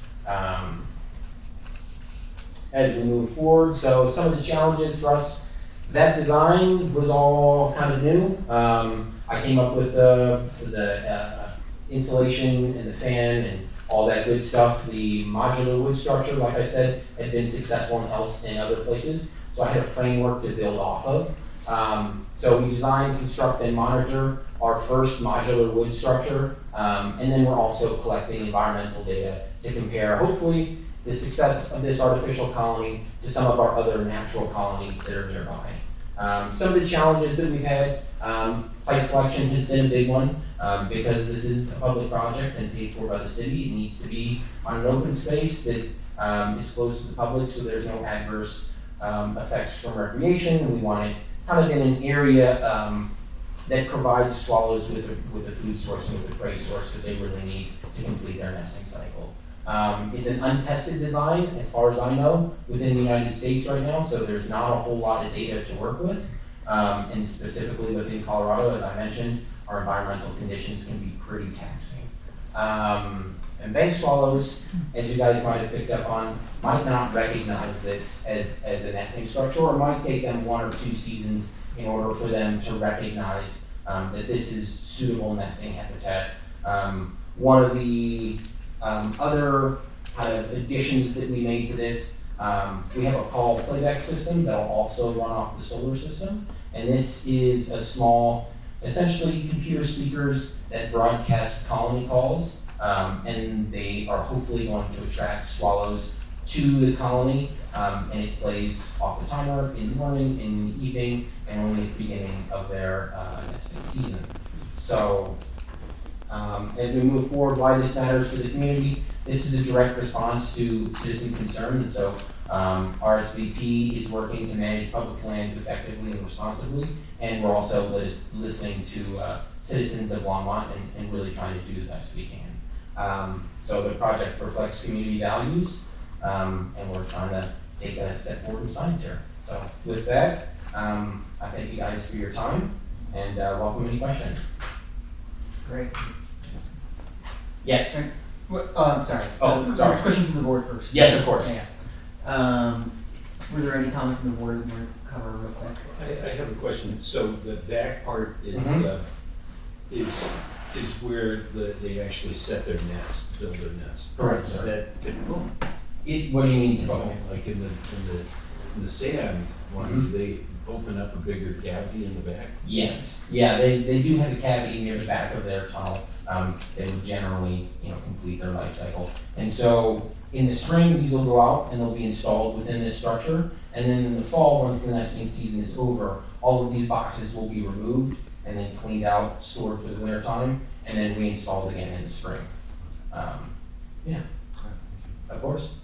As we move forward, so some of the challenges for us, that design was all kind of new. I came up with the insulation and the fan and all that good stuff. The modular wood structure, like I said, had been successful in other places, so I had a framework to build off of. So we designed, construct, and monitor our first modular wood structure, and then we're also collecting environmental data to compare, hopefully, the success of this artificial colony to some of our other natural colonies that are nearby. Some of the challenges that we've had, site selection has been a big one. Because this is a public project and paid for by the city, it needs to be on an open space that is close to the public, so there's no adverse effects from recreation. And we want it kind of in an area that provides swallows with a food source and with a prey source that they really need to complete their nesting cycle. It's an untested design, as far as I know, within the United States right now, so there's not a whole lot of data to work with. And specifically within Colorado, as I mentioned, our environmental conditions can be pretty taxing. And bank swallows, as you guys might have picked up on, might not recognize this as a nesting structure, or might take them 1 or 2 seasons in order for them to recognize that this is suitable nesting habitat. One of the other kind of additions that we made to this, we have a call playback system that'll also run off the solar system. And this is a small, essentially computer speakers that broadcast colony calls, and they are hopefully going to attract swallows to the colony, and it plays off the timer in the morning, in the evening, and only at the beginning of their nesting season. So as we move forward, why this matters to the community, this is a direct response to citizen concern, and so RSVP is working to manage public lands effectively and responsibly, and we're also listening to citizens of Longmont and really trying to do the best we can. So the project reflects community values, and we're trying to take a step forward in science here. So with that, I thank you guys for your time, and welcome any questions. Great. Yes. I'm sorry. Oh, sorry. Question from the board first. Yes, of course. Yeah. Were there any comments from the board we want to cover real quick? I have a question. So the back part is is where they actually set their nest, build their nest. Correct, Is sir. that typical? What do you mean typical? Like in the sand, Why, do they open up a bigger cavity in the back? Yes, yeah, they do have a cavity near the back of their tunnel. They would generally, complete their life cycle. And so in the spring, these will go out and they'll be installed within this structure. And then in the fall, once the nesting season is over, all of these boxes will be removed and then cleaned out, stored for the winter time, and then reinstalled again in the spring. Yeah, of course.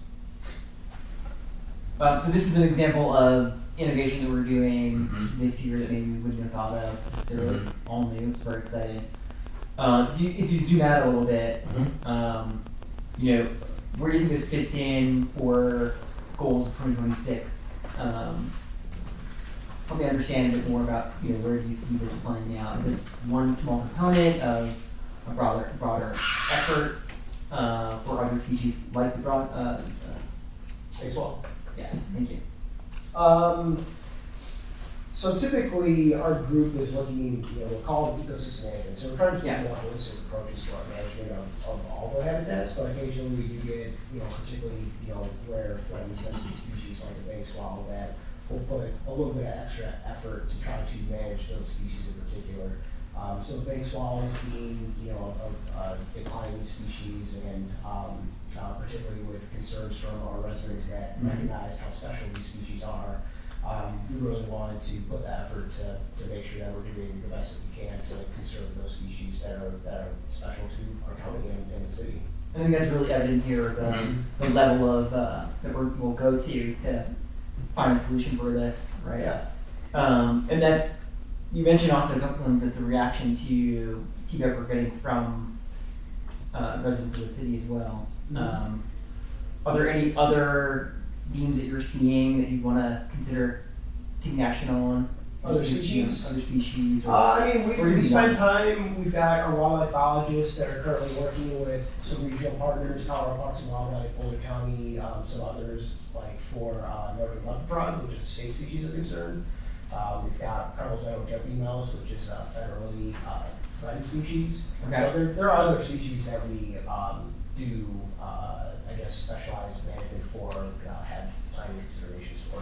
So this is an example of innovation that we're doing this year that maybe we wouldn't have thought of necessarily. It's all new. It's very exciting. If you zoom out a little bit, where do you think this fits in for goals of 2026? Help me understand a bit more about where do you see this playing out? Is this one small component of a broader effort for other species like the As well. Yes, thank you. So typically, our group is looking, we'll call it ecosystem management. So we're trying to take more holistic approaches to our management of all the habitats, but occasionally we do get, particularly, rare, threatened, sensitive species like the bank swallow that will put a little bit of extra effort to try to manage those species in particular. So bank swallows being, a declining species, and particularly with concerns from our residents that recognize how special these species are, we really wanted to put the effort to make sure that we're doing the best that we can to conserve those species that are special to our county and the city. I think that's really evident here, the level of that we'll go to find a solution for this, right? Yeah. And that's, you mentioned also a couple times it's a reaction to feedback we're getting from residents of the city as well. Are there any other themes that you're seeing that you want to consider taking action on? Other species? Other species? We spend time, we've got our wildlife biologists that are currently working with some regional partners, Colorado Parks and Wildlife, Boulder County, some others, like for northern leopard frog, which is a state species of concern. We've got Preble jumping mouse, which is a federally threatened species. Okay. So there are other species that we do, specialized management for, have planning considerations for.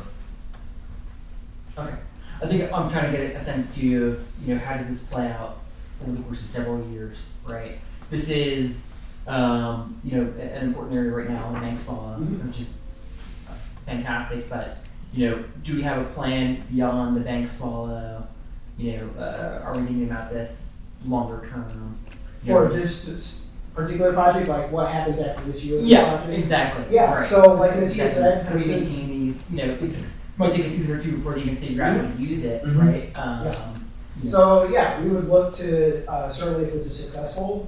Okay. I think I'm trying to get a sense too of, how does this play out over the course of several years, right? This is, an important area right now in bank swallow, which is fantastic, but, do we have a plan beyond the bank swallow? Are we thinking about this longer term? For this particular project, like what happens after this year? Project? Exactly. Yeah, right. so like Natia said, how do we maintain these, it might take a season or two before they even figure out how to use it, right? So we would look to, certainly if this is successful,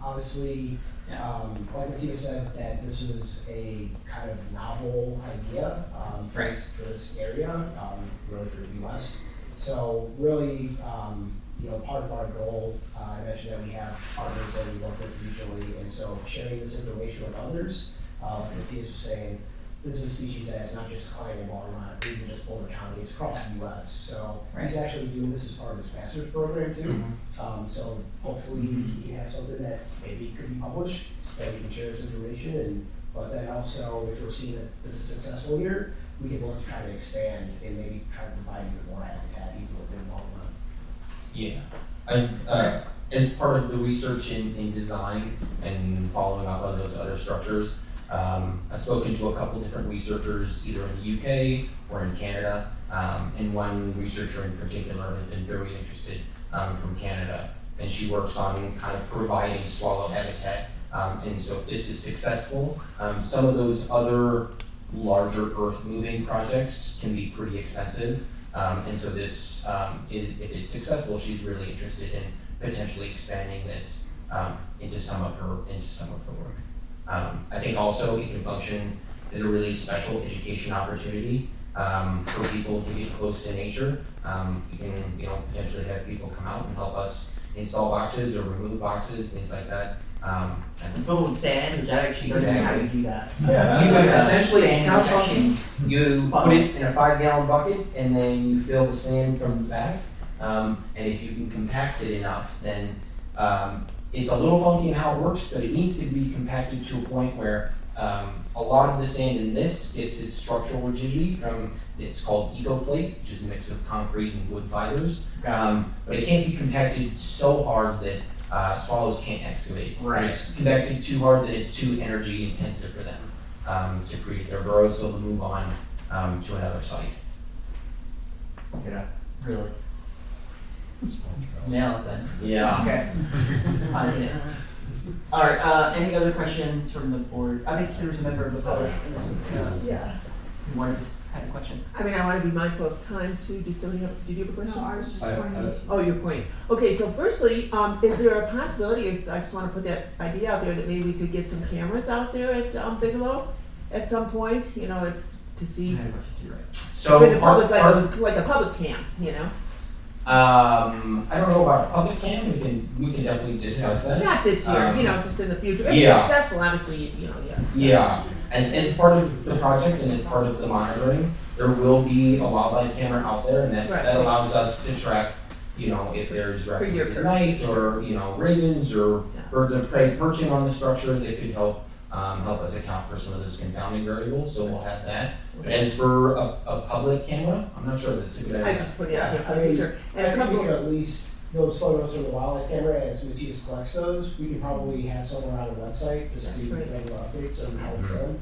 obviously, like Natia said, that this is a kind of novel idea for this area, really for the US. So really, part of our goal, I mentioned that we have partners that we work with regionally, and so sharing this information with others, like Matthias was saying, this is a species that is not just declining in Longmont, even just Boulder County, it's across the US. So he's actually doing this as part of his master's program too. So hopefully he can have something that maybe could be published, that we can share this information, but then also if we're seeing that this is successful here, we can look to try to expand and maybe try to provide even more habitat even within Longmont. Yeah, I've as part of the research in design and following up on those other structures, I've spoken to a couple different researchers either in the UK or in Canada, and one researcher in particular has been very interested from Canada, and she works on kind of providing swallow habitat. And so if this is successful, some of those other larger earth moving projects can be pretty expensive. And so this, if it's successful, she's really interested in potentially expanding this into some of her work. I think also it can function as a really special education opportunity for people to get close to nature. You can potentially have people come out and help us install boxes or remove boxes, things like that. And fill with sand, which I actually don't know how you do that. You would essentially, it's kind of funky. You put it in a 5-gallon bucket and then you fill the sand from the back. And if you can compact it enough, then it's a little funky in how it works, but it needs to be compacted to a point where A lot of the sand in this gets its structural rigidity from, it's called EcoPlate, which is a mix of concrete and wood fibers. But it can't be compacted so hard that swallows can't excavate. Right. When it's compacted too hard, then it's too energy intensive for them to create their burrows, so they'll move on to another site. Yeah, really. Nail it then. Yeah. Okay. I did it. All right. Any other questions from the board? I think there was a member of the public. Yeah. Who wanted to have a question. I mean, I want to be mindful of time too. Did you have a question? No, I was just I- pointing. Oh, your point. Okay, so firstly, is there a possibility, I just want to put that idea out there, that maybe we could get some cameras out there at Bigelow at some point, you know, if, to see. I had a question too, right? So With the part, public, like a public cam, you know? I don't know about a public cam, we can definitely discuss that. Not this year, you know, just in the future. If yeah. it's successful, obviously, you know, yeah. Yeah, as part of the project and as part of the monitoring, there will be a wildlife camera out there, and that allows us to track, you know, if there's raccoons at night, or, you know, ravens or birds of prey perching on the structure that could help us account for some of those confounding variables, so we'll have that. But as for a public camera, I'm not sure that's a good idea. I just put it out there for I the mean, future. I think we could at least, those photos from the wildlife camera, as Matthias collects those, we could probably have somewhere on the website to see regular updates on how it's done.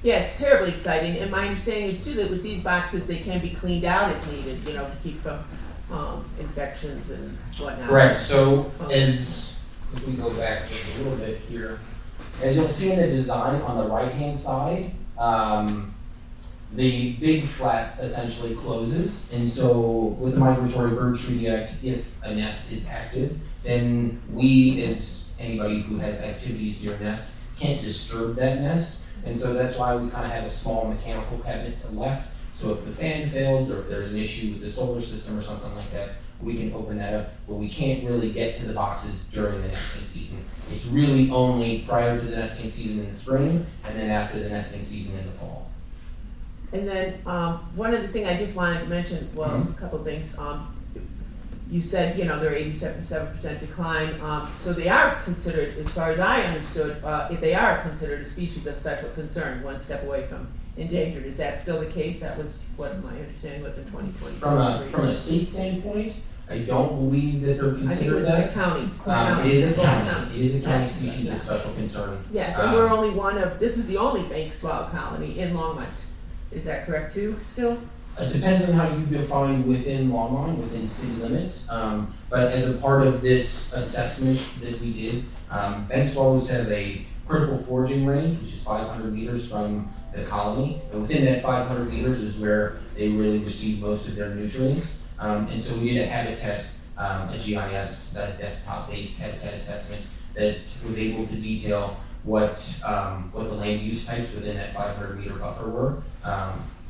Yeah, it's terribly exciting, and my understanding is too that with these boxes, they can be cleaned out as needed, you know, to keep from infections and whatnot. Correct, so if we go back just a little bit here, as you'll see in the design on the right-hand side, the big flat essentially closes, and so with the Migratory Bird Treaty Act, if a nest is active, then we, as anybody who has activities near a nest, can't disturb that nest, and so that's why we kind of have a small mechanical cabinet to the left, so if the fan fails, or if there's an issue with the solar system or something like that, we can open that up, but we can't really get to the boxes during the nesting season. It's really only prior to the nesting season in the spring, and then after the nesting season in the fall. And then, one other thing I just wanted to mention, well, a couple of things. You said, you know, they're 87% decline, so they are considered, as far as I understood, if they are considered a species of special concern, one step away from endangered. Is that still the case? That was what my understanding was in 2020. From a state standpoint, I don't believe that they're considered that. I think it's a county. It is a county. It is a county species of special concern. Yes, and we're only one of, this is the only bank swallow colony in Longmont. Is that correct too, still? It depends on how you define within Longmont, within city limits. But as a part of this assessment that we did, bank swallows have a critical foraging range, which is 500 meters from the colony. And within that 500 meters is where they really receive most of their nutrients. And so we did a habitat, a GIS, a desktop-based habitat assessment that was able to detail what the land use types within that 500 meter buffer were.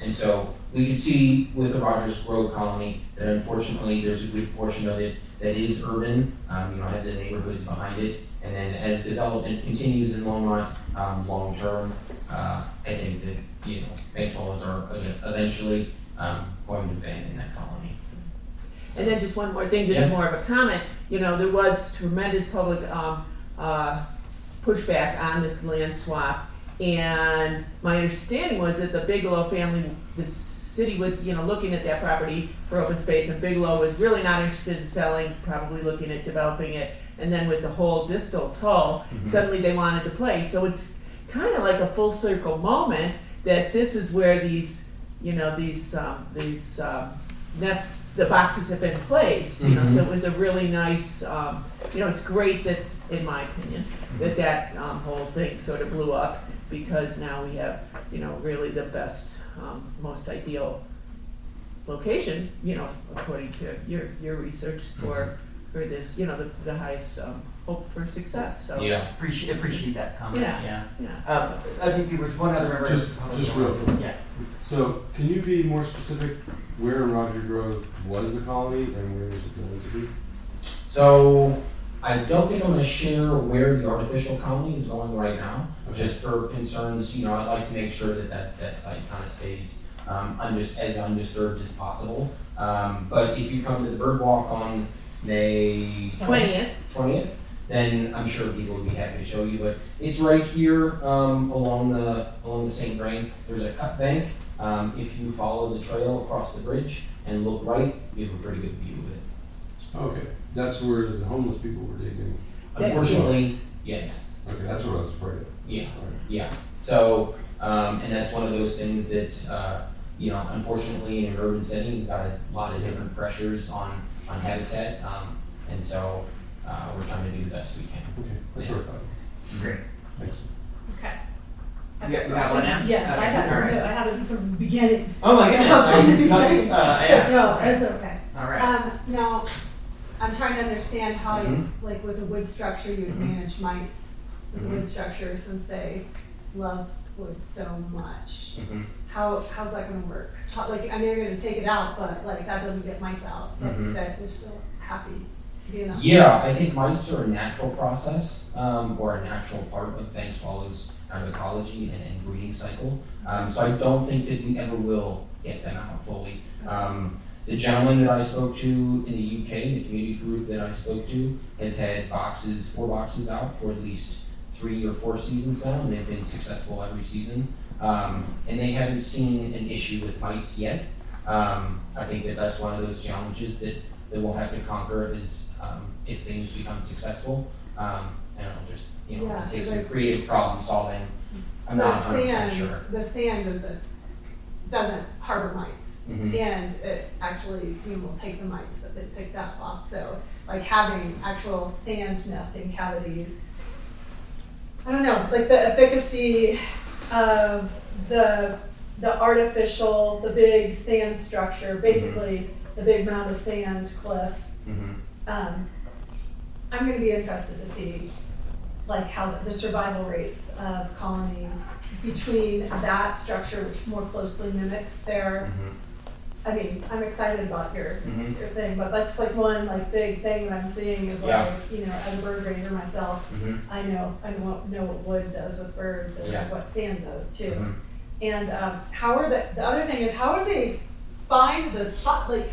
And so we could see with the Rogers Grove colony that unfortunately there's a good portion of it that is urban, have the neighborhoods behind it. And then as development continues in Longmont, long term, I think that, bank swallows are eventually going to abandon that colony. And then just one more thing, this is more of a comment, there was tremendous public pushback on this land swap. And my understanding was that the Bigelow family, the city was, looking at that property for open space, and Bigelow was really not interested in selling, probably looking at developing it. And then with the whole distal toll, suddenly they wanted to play. So it's kind of like a full circle moment that this is where these nests, the boxes have been placed. So it was a really nice, it's great that, in my opinion, that whole thing sort of blew up, because now we have, really the best, most ideal location, according to your research for this, the highest hope for success. So appreciate that comment. Yeah. I think there was one other member. Just real quick. Yeah. So can you be more specific where in Roger Grove was the colony and where is it going to be? So I don't think I'm going to share where the artificial colony is going right now, just for concerns. I'd like to make sure that site kind of stays as undisturbed as possible. But if you come to the bird walk on May 20th, then I'm sure people would be happy to show you. But it's right here along the St. Vrain. There's a cut bank. If you follow the trail across the bridge and look right, you have a pretty good view of it. Okay, that's where the homeless people were digging. Unfortunately, yes. Okay, that's what I was afraid of. Yeah, yeah. So, and that's one of those things that, unfortunately in an urban setting, you've got a lot of different pressures on habitat. And so, we're trying to do the best we can. Okay, that's what I thought. Great. Thanks. Okay. You got one now? Yes, Okay, I had, all right. I had it from the beginning. Oh my goodness. From the I beginning. asked. No, Okay. it's okay. All right. Now, I'm trying to understand how you, Mhm. like with a wood structure, you would Mhm. manage mites with a Mhm. wood structure since they love wood so much. Mhm. How's that gonna work? Like, I know you're gonna take it out, but like that doesn't get mites out, but Mhm. that we're still happy to be enough. Yeah, I think mites are a natural process, or a natural part of bank swallows kind of ecology and breeding cycle. So I don't think that we ever will get them out fully. The gentleman that I spoke to in the UK, the community group that I spoke to, has had 4 boxes out for at least 3 or 4 seasons now, and they've been successful every season. And they haven't seen an issue with mites yet. I think that that's one of those challenges that we'll have to conquer is if things become successful. And it'll just, Yeah, it takes like- some creative problem solving. I'm not 100% sure. The sand doesn't harbor mites. Mhm. And it actually, will take the mites that they picked up off. So like having actual sand nesting cavities, I don't know, like the efficacy of the artificial, the big sand structure, basically the big mound of sand cliff. Mhm. I'm gonna be interested to see like how the survival rates of colonies between that structure, which more closely mimics their, I mean, I'm excited about your thing, but that's like one like big thing that I'm seeing is like, Yeah. as a bird raiser myself, Mhm. I know what wood does with birds and Yeah. what sand does too. Mhm. And how are the other thing is how do they find the spot like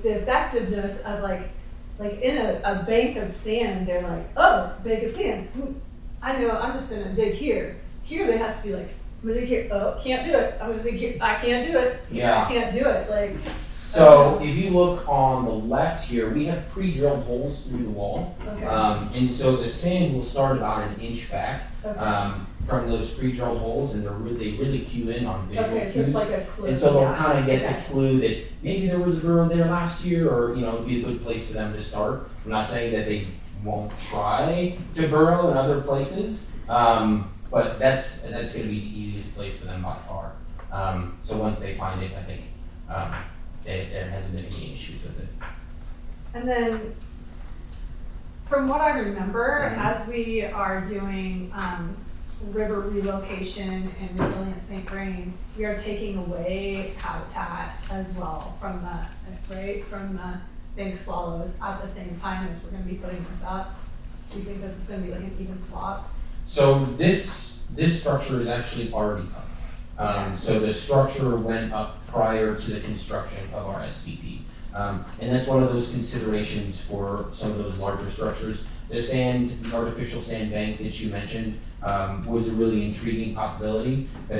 the effectiveness of like in a bank of sand, they're like, oh, bank of sand. I know, I'm just gonna dig here. Here they have to be like, I'm gonna dig here. Oh, can't do it. I'm gonna dig here. I can't do it. Yeah. I can't do it. Like. So if you look on the left here, we have pre-drilled holes through the wall. Okay. And so the sand will start about an inch back Okay. from those pre-drilled holes, and they really cue in on visual Okay, cues. so it's like a clue. And so they'll Yeah. kind of get Okay. the clue that maybe there was a burrow there last year, or it'd be a good place for them to start. I'm not saying that they won't try to burrow in other places, but that's going to be the easiest place for them by far. So once they find it, I think there hasn't been any issues with it. And then, from what I remember, as we are doing river relocation and resilient St. Vrain, we are taking away habitat as well from the bank swallows at the same time as we're going to be putting this up. Do you think this is going to be like an even swap? So this structure is actually already up. So the structure went up prior to the construction of our SPP. And that's one of those considerations for some of those larger structures. The artificial sand bank that you mentioned was a really intriguing possibility, but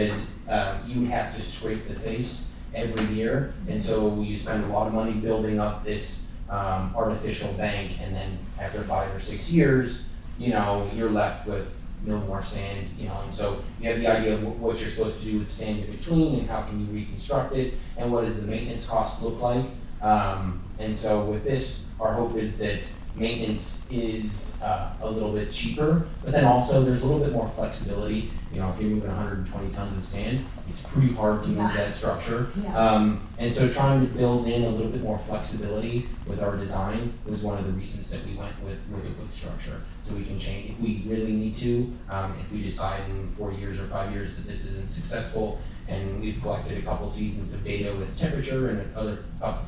you would have to scrape the face every year, and so you spend a lot of money building up this artificial bank, and then after 5 or 6 years, you're left with no more sand, and so you have the idea of what you're supposed to do with sand in between, and how can you reconstruct it, and what does the maintenance cost look like. And so with this, our hope is that maintenance is a little bit cheaper, but then also there's a little bit more flexibility. If you're moving 120 tons of sand, it's pretty hard to move that structure. Yeah. And so trying to build in a little bit more flexibility with our design was one of the reasons that we went with a wood structure. So we can change if we really need to, if we decide in 4 years or 5 years that this isn't successful, and we've collected a couple seasons of data with temperature and other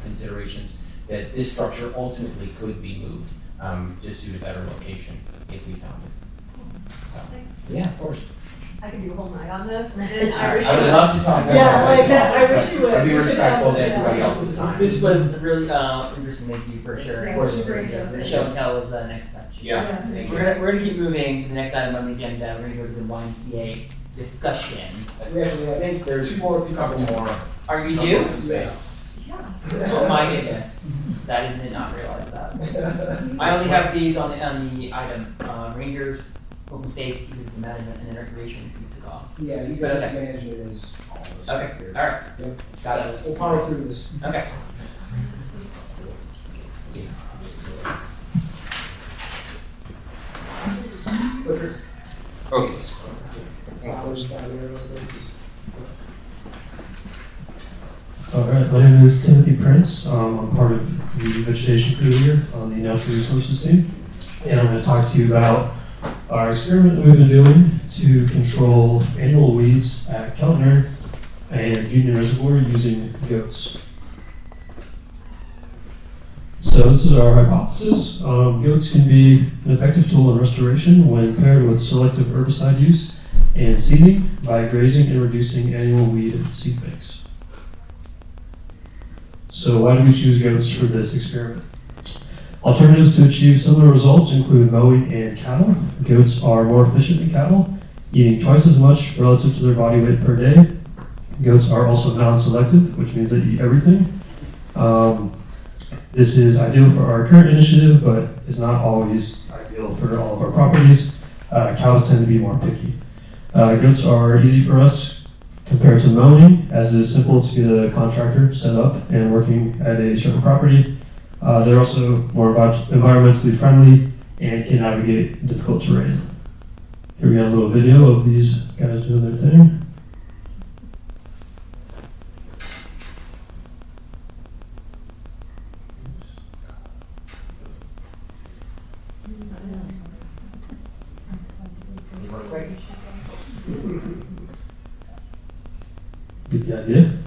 considerations, that this structure ultimately could be moved to suit a better location if we found it. So, Thanks. yeah, of course. I could do a whole night on this, and I wish. I would love to talk about Yeah, like, that. I wish you would. I'd be respectful to everybody else's time. This was really interesting. Thank you for sharing. Yeah, Of course, super this. interesting. The show and tell is next step. Yeah. Yeah. So we're gonna keep moving to the next item on the agenda. We're gonna go to the YMCA discussion. We actually, I think There's a couple more. Are you on due? open space. Oh my goodness, I did not realize that. I only have these on the item, Rangers, open space, ecosystem management, and then recreation if you took off. Yeah, Okay. ecosystem management is all this. Okay, here. alright, Yep. got it. We'll power through this. Okay. Okay. Hours down there, this All right, my name is Timothy Prince. I'm part of the vegetation crew here on the natural resources team. And I'm going to talk to you about our experiment that we've been doing to control annual weeds at Keltner and Union Reservoir using goats. So this is our hypothesis. Goats can be an effective tool in restoration when paired with selective herbicide use and seeding by grazing and reducing annual weed seed banks. So why do we choose goats for this experiment? Alternatives to achieve similar results include mowing and cattle. Goats are more efficient than cattle, eating twice as much relative to their body weight per day. Goats are also non-selective, which means they eat everything. This is ideal for our current initiative, but is not always ideal for all of our properties. Cows tend to be more picky. Goats are easy for us compared to mowing, as it is simple to get a contractor set up and working at a certain property. They're also more environmentally friendly and can navigate difficult terrain. Here we got a little video of these guys doing their thing. Get the idea?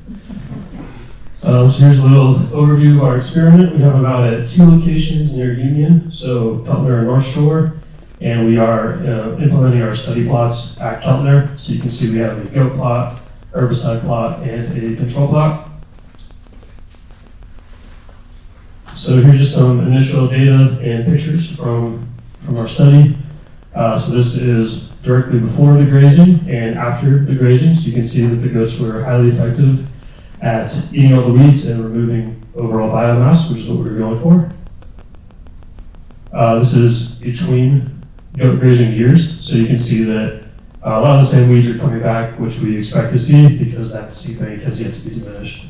So here's a little overview of our experiment. We have about at 2 locations near Union, so Keltner and North Shore, and we are implementing our study plots at Keltner. So you can see we have a goat plot, herbicide plot, and a control plot. So here's just some initial data and pictures from our study. So this is directly before the grazing and after the grazing. So you can see that the goats were highly effective at eating all the weeds and removing overall biomass, which is what we were going for. This is between goat grazing years. So you can see that a lot of the same weeds are coming back, which we expect to see because that seed bank has yet to be diminished.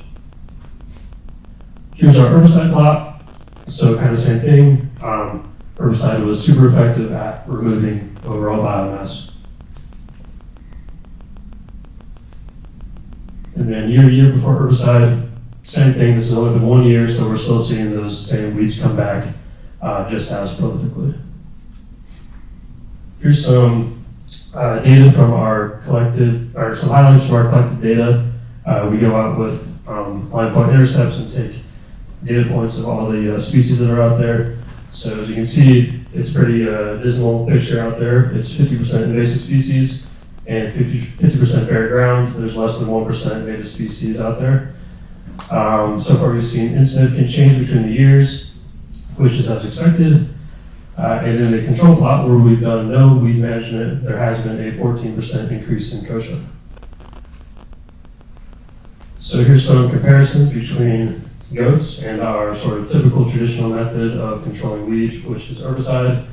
Here's our herbicide plot. So kind of same thing. Herbicide was super effective at removing overall biomass. And then year before herbicide, same thing. This has only been 1 year, so we're still seeing those same weeds come back just as prolifically. Here's some data from our collected, or some highlights from our collected data. We go out with line point intercepts and take data points of all the species that are out there. So as you can see, it's pretty dismal picture out there. It's 50% invasive species and 50% bare ground. There's less than 1% native species out there. So far we've seen insignificant change between the years, which is as expected. And in the control plot where we've done no weed management, there has been a 14% increase in kochia. So here's some comparisons between goats and our sort of typical traditional method of controlling weeds, which is herbicide.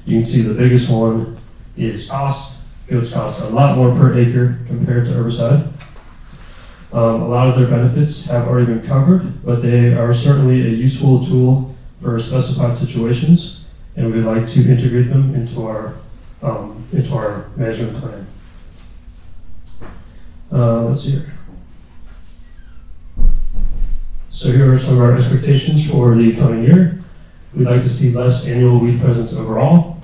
You can see the biggest one is cost. Goats cost a lot more per acre compared to herbicide. A lot of their benefits have already been covered, but they are certainly a useful tool for specified situations, and we'd like to integrate them into our management plan. Let's see here. So here are some of our expectations for the coming year. We'd like to see less annual weed presence overall.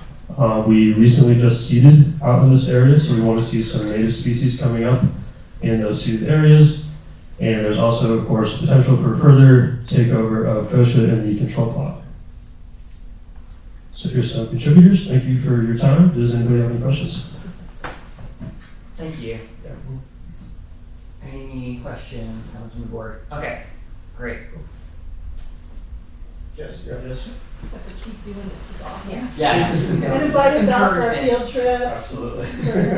We recently just seeded out in this area, so we want to see some native species coming up in those seeded areas. And there's also, of course, potential for further takeover of kochia in the control plot. So here's some contributors. Thank you for your time. Does anybody have any questions? thank you. Any questions, comments from the board? Okay, great. Just, Except to keep doing it, it's awesome. Yeah. And invite us out for a Encouragement. field trip. Absolutely.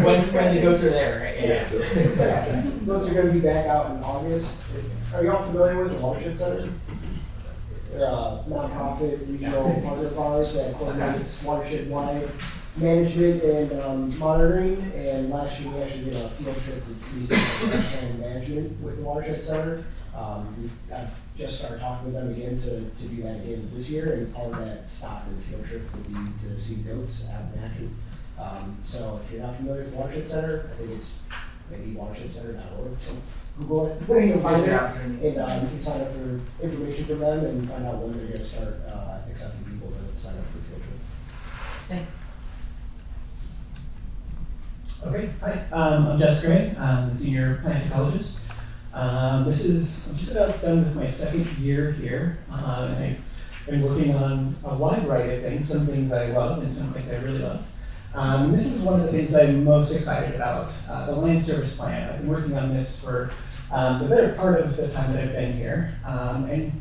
when to go to there, right? Yeah. Those are gonna be back out in August. Are y'all familiar with the Watershed Center? They're a nonprofit regional partner of ours that coordinates watershed-wide management and monitoring. And last year, we actually did a field trip to see some watershed management with the Watershed Center. I've just started talking with them again to do that again this year, and part of that stop in the field trip will be to see goats out in action. So if you're not familiar with the Watershed Center, I think it's maybe watershedcenter.org, so Google it, you'll find it. And you can sign up for information from them and find out when they're gonna start accepting people to sign up for the field trip. Thanks. Okay, hi, I'm Jess Gray, I'm the senior plant ecologist. I'm just about done with my second year here, and I've been working on a wide variety of things, some things I love and some things I really love. This is one of the things I'm most excited about, the land service plan. I've been working on this for the better part of the time that I've been here. And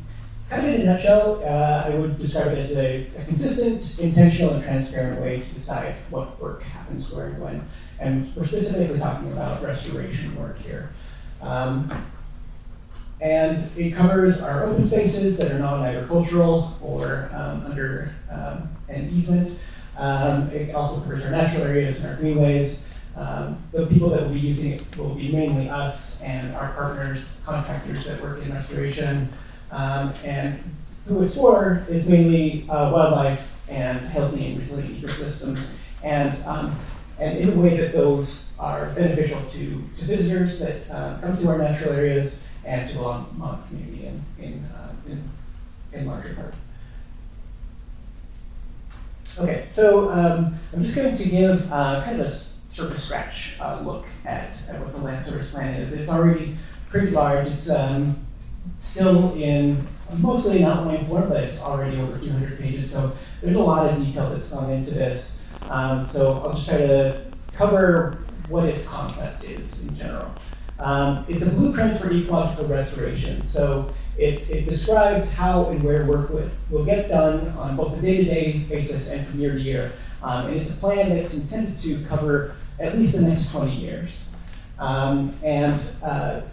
kind of in a nutshell, I would describe it as a consistent, intentional, and transparent way to decide what work happens where and when. And we're specifically talking about restoration work here. And it covers our open spaces that are non-agricultural or under an easement. It also covers our natural areas and our greenways. The people that will be using it will be mainly us and our partners, contractors that work in restoration. And who it's for is mainly wildlife and healthy and resilient ecosystems. And in a way that those are beneficial to visitors that come to our natural areas and to the Longmont community in larger part. Okay, so I'm just going to give kind of a surface scratch look at what the land service plan is. It's already pretty large. It's still in mostly in outline form, but it's already over 200 pages. So there's a lot of detail that's gone into this. So I'll just try to cover what its concept is in general. It's a blueprint for ecological restoration. So it describes how and where work will get done on both a day-to-day basis and from year to year. And it's a plan that's intended to cover at least the next 20 years.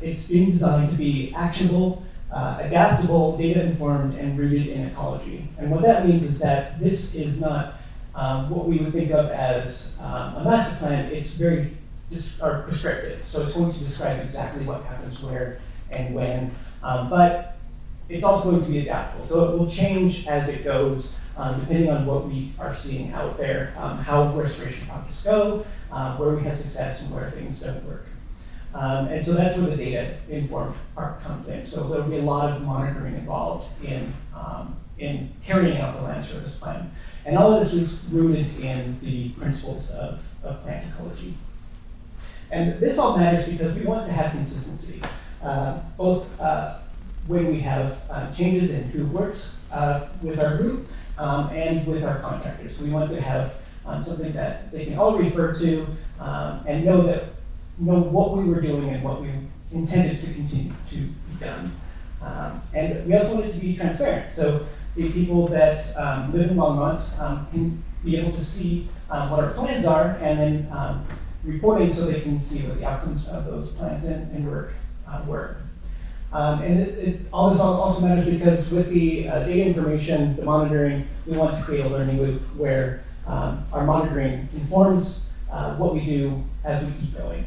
It's being designed to be actionable, adaptable, data-informed, and rooted in ecology. And what that means is that this is not what we would think of as a master plan. It's very prescriptive. So it's going to describe exactly what happens where and when, but it's also going to be adaptable. So it will change as it goes, depending on what we are seeing out there, how restoration projects go, where we have success and where things don't work. And so that's where the data-informed part comes in. So there'll be a lot of monitoring involved in carrying out the land service plan. And all of this is rooted in the principles of plant ecology. And this all matters because we want to have consistency, both when we have changes in who works with our group and with our contractors. We want to have something that they can all refer to and know what we were doing and what we intended to continue to be done. And we also want it to be transparent. So the people that live in Longmont can be able to see what our plans are and then reporting so they can see what the outcomes of those plans and work were. All this also matters because with the data information, the monitoring, we want to create a learning loop where our monitoring informs what we do as we keep going.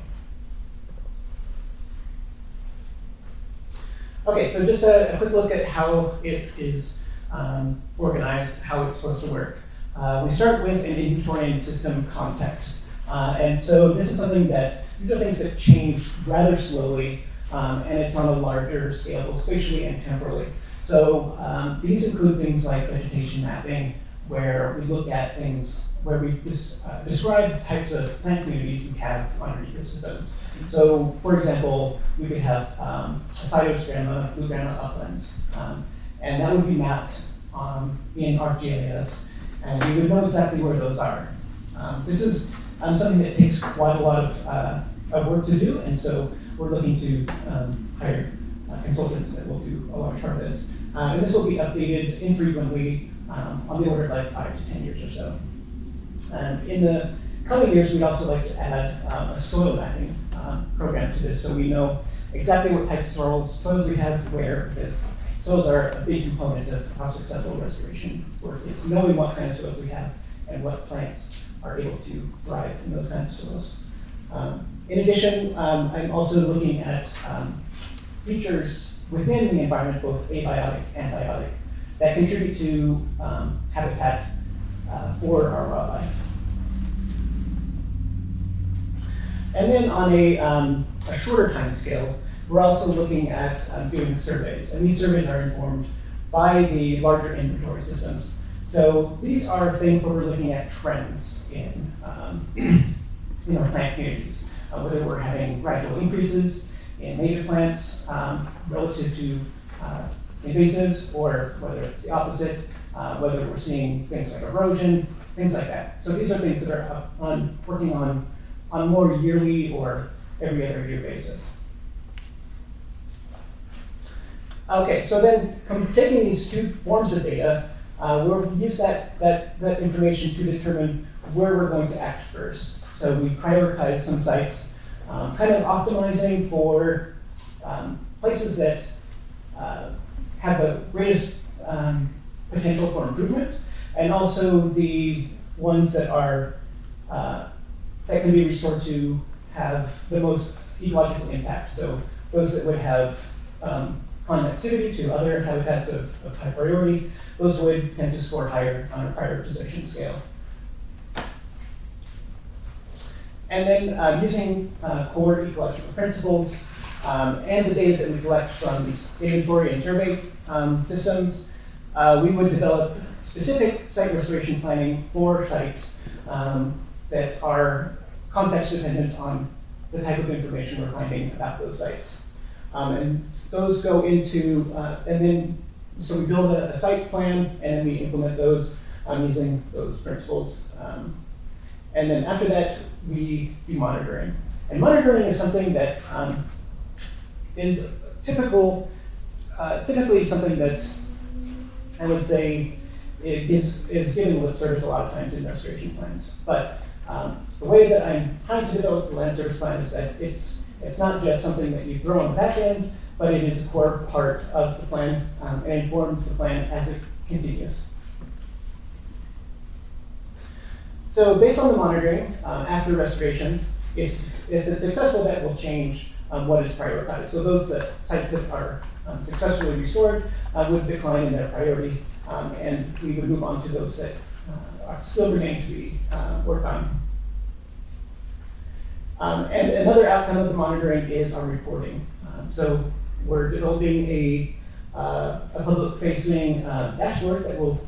Okay, so just a quick look at how it is organized, how it's supposed to work. We start with an inventory and system context. And so this is something these are things that change rather slowly, and it's on a larger scale, spatially and temporally. So these include things like vegetation mapping, where we look at things, where we describe types of plant communities we have under ecosystems. So for example, we could have cytostrama, blue granite uplands, and that would be mapped in ArcGIS, and we would know exactly where those are. This is something that takes quite a lot of of work to do, and so we're looking to hire consultants that will do a large part of this. And this will be updated infrequently on the order of like 5 to 10 years or so. In the coming years, we'd also like to add a soil mapping program to this, so we know exactly what types of soils we have where, because soils are a big component of how successful restoration work is, knowing what kind of soils we have and what plants are able to thrive in those kinds of soils. In addition, I'm also looking at features within the environment, both abiotic and biotic, that contribute to habitat for our wildlife. And then on a shorter time scale, we're also looking at doing surveys, and these surveys are informed by the larger inventory systems. So these are things where we're looking at trends in plant communities, whether we're having gradual increases in native plants relative to invasives, or whether it's the opposite, whether we're seeing things like erosion, things like that. So these are things that are working on more yearly or every other year basis. Okay, so then taking these two forms of data, we'll use that information to determine where we're going to act first. So we prioritize some sites, kind of optimizing for places that have the greatest potential for improvement, and also the ones that are that can be restored to have the most ecological impact. So those that would have connectivity to other habitats of high priority, those would tend to score higher on a prioritization scale. And then using core ecological principles and the data that we collect from these inventory and survey systems, we would develop specific site restoration planning for sites that are context dependent on the type of information we're finding about those sites. And those go into, and then, so we build a site plan, and then we implement those using those principles. And then after that, we do monitoring. And monitoring is something that is typically something that I would say is given lip service a lot of times in restoration plans. But the way that I'm trying to develop the land service plan is that it's not just something that you throw on the back end, but it is a core part of the plan and informs the plan as it continues. So based on the monitoring after restorations, if it's successful, that will change what is prioritized. So those sites that are successfully restored would decline in their priority, and we would move on to those that still remain to be worked on. And another outcome of the monitoring is our reporting. So we're developing a public-facing dashboard that will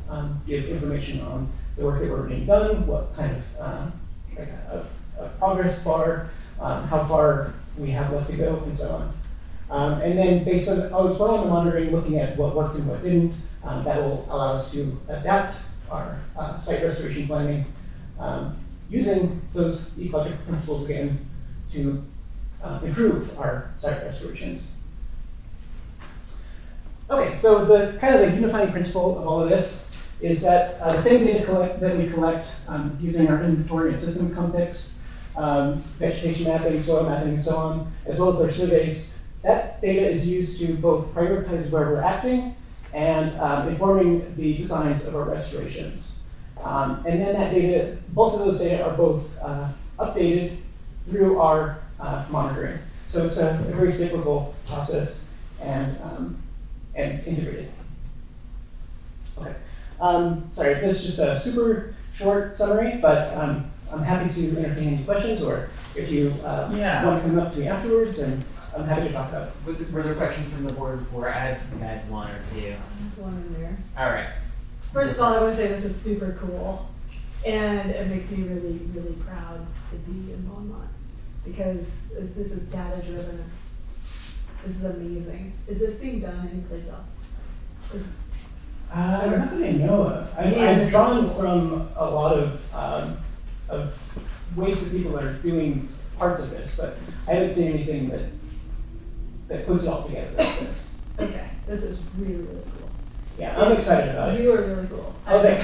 give information on the work that we're being done, what kind of like a progress bar, how far we have left to go, and so on. And then based on, as well on the monitoring, looking at what worked and what didn't, that will allow us to adapt our site restoration planning using those ecological principles again to improve our site restorations. Okay, so the kind of the unifying principle of all of this is that the same data that we collect using our inventory and system context, vegetation mapping, soil mapping, and so on, as well as our surveys, that data is used to both prioritize where we're acting and informing the designs of our restorations. And then that data, both of those data are both updated through our monitoring. So it's a very cyclical process and integrated. Okay. Sorry, this is just a super short summary, but I'm happy to entertain any questions, or if you want to come up to me afterwards, and I'm happy to talk about it. Were there questions from the board before? I had one or two. One in there. All right. First of all, I want to say this is super cool, and it makes me really, really proud to be in Longmont, because this is data driven. This is amazing. Is this being done anyplace else? Not that I know of. I've drawn from a lot of ways that people are doing parts of this, but I haven't seen anything that puts it all together like this. Okay, this is really, really cool. Yeah, I'm excited about it. You are really cool. Oh, thanks.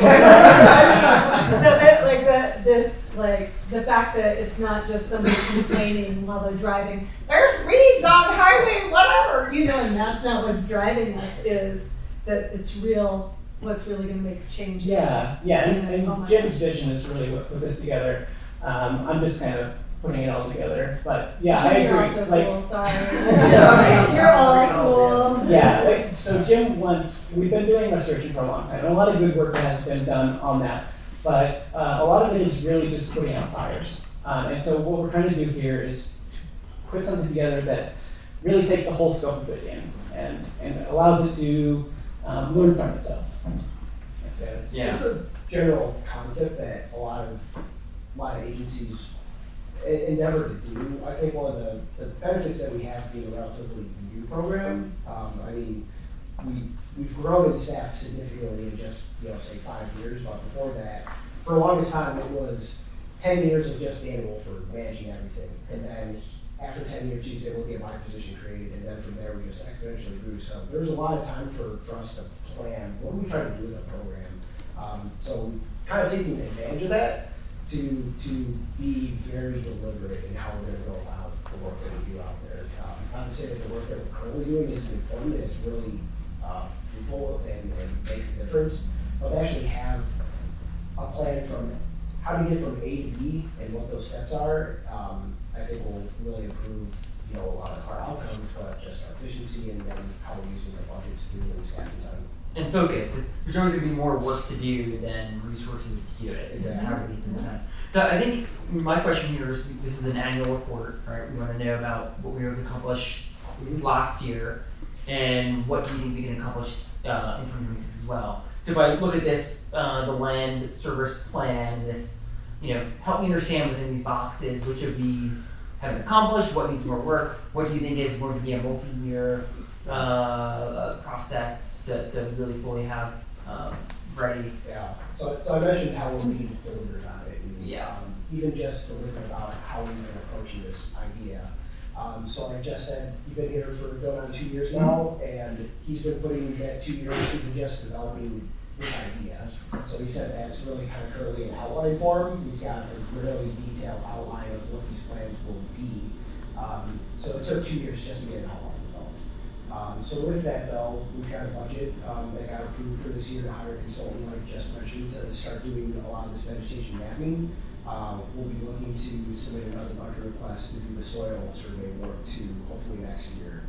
The fact that it's not just somebody complaining while they're driving, there's weeds on highway, whatever, and that's not what's driving us, is that it's real, what's really gonna make change. Yeah, and Jim's vision is really what put this together. I'm just kind of putting it all together, but yeah, I You're agree. also Like, cool, sorry. You're all cool. yeah, so Jim we've been doing restoration for a long time, and a lot of good work has been done on that, but a lot of it is really just putting out fires. And so what we're trying to do here is put something together that really takes the whole scope of it in, and allows it to learn from itself. It's a general concept that a lot of agencies endeavor to do. I think one of the benefits that we have being a relatively new program, we've grown in staff significantly in just, say 5 years, but before that, for the longest time, it was 10 years of just Dan Wolford managing everything. And then after 10 years, he was able to get my position created, and then from there, we just exponentially grew. So there was a lot of time for us to plan, what are we trying to do with the program? So kind of taking advantage of that to be very deliberate in how we're going to go about the work that we do out there. Not to say that the work that we're currently doing isn't important, it's really fruitful and makes a difference, but to actually have a plan from how to get from A to B and what those steps are, I think will really improve a lot of our outcomes, but just our efficiency and then how we're using the budgets to really staffing time. And focus, because there's always going to be more work to do than resources to do it. It's just how we spend time. So I think my question here is, this is an annual report, right? We want to know about what we were able to accomplish last year and what do you think we can accomplish in 2026 as well. So if I look at this, the land service plan, this, help me understand within these boxes, which of these have been accomplished, what needs more work, what do you think is going to be a multi-year process to really fully have ready. Yeah. So I mentioned how we're being deliberate on it. And, even just deliberate about how we've been approaching this idea. So like Jess said, you've been here for going on 2 years now, and he's been putting that 2 years into just developing this idea. So he said that it's really kind of currently in outline form. He's got a really detailed outline of what these plans will be. So it took 2 years just to get an outline developed. So with that though, we've got a budget that got approved for this year to hire a consultant, like Jess mentioned, to start doing a lot of this vegetation mapping. We'll be looking to submit another budget request to do the soil survey work to hopefully next year.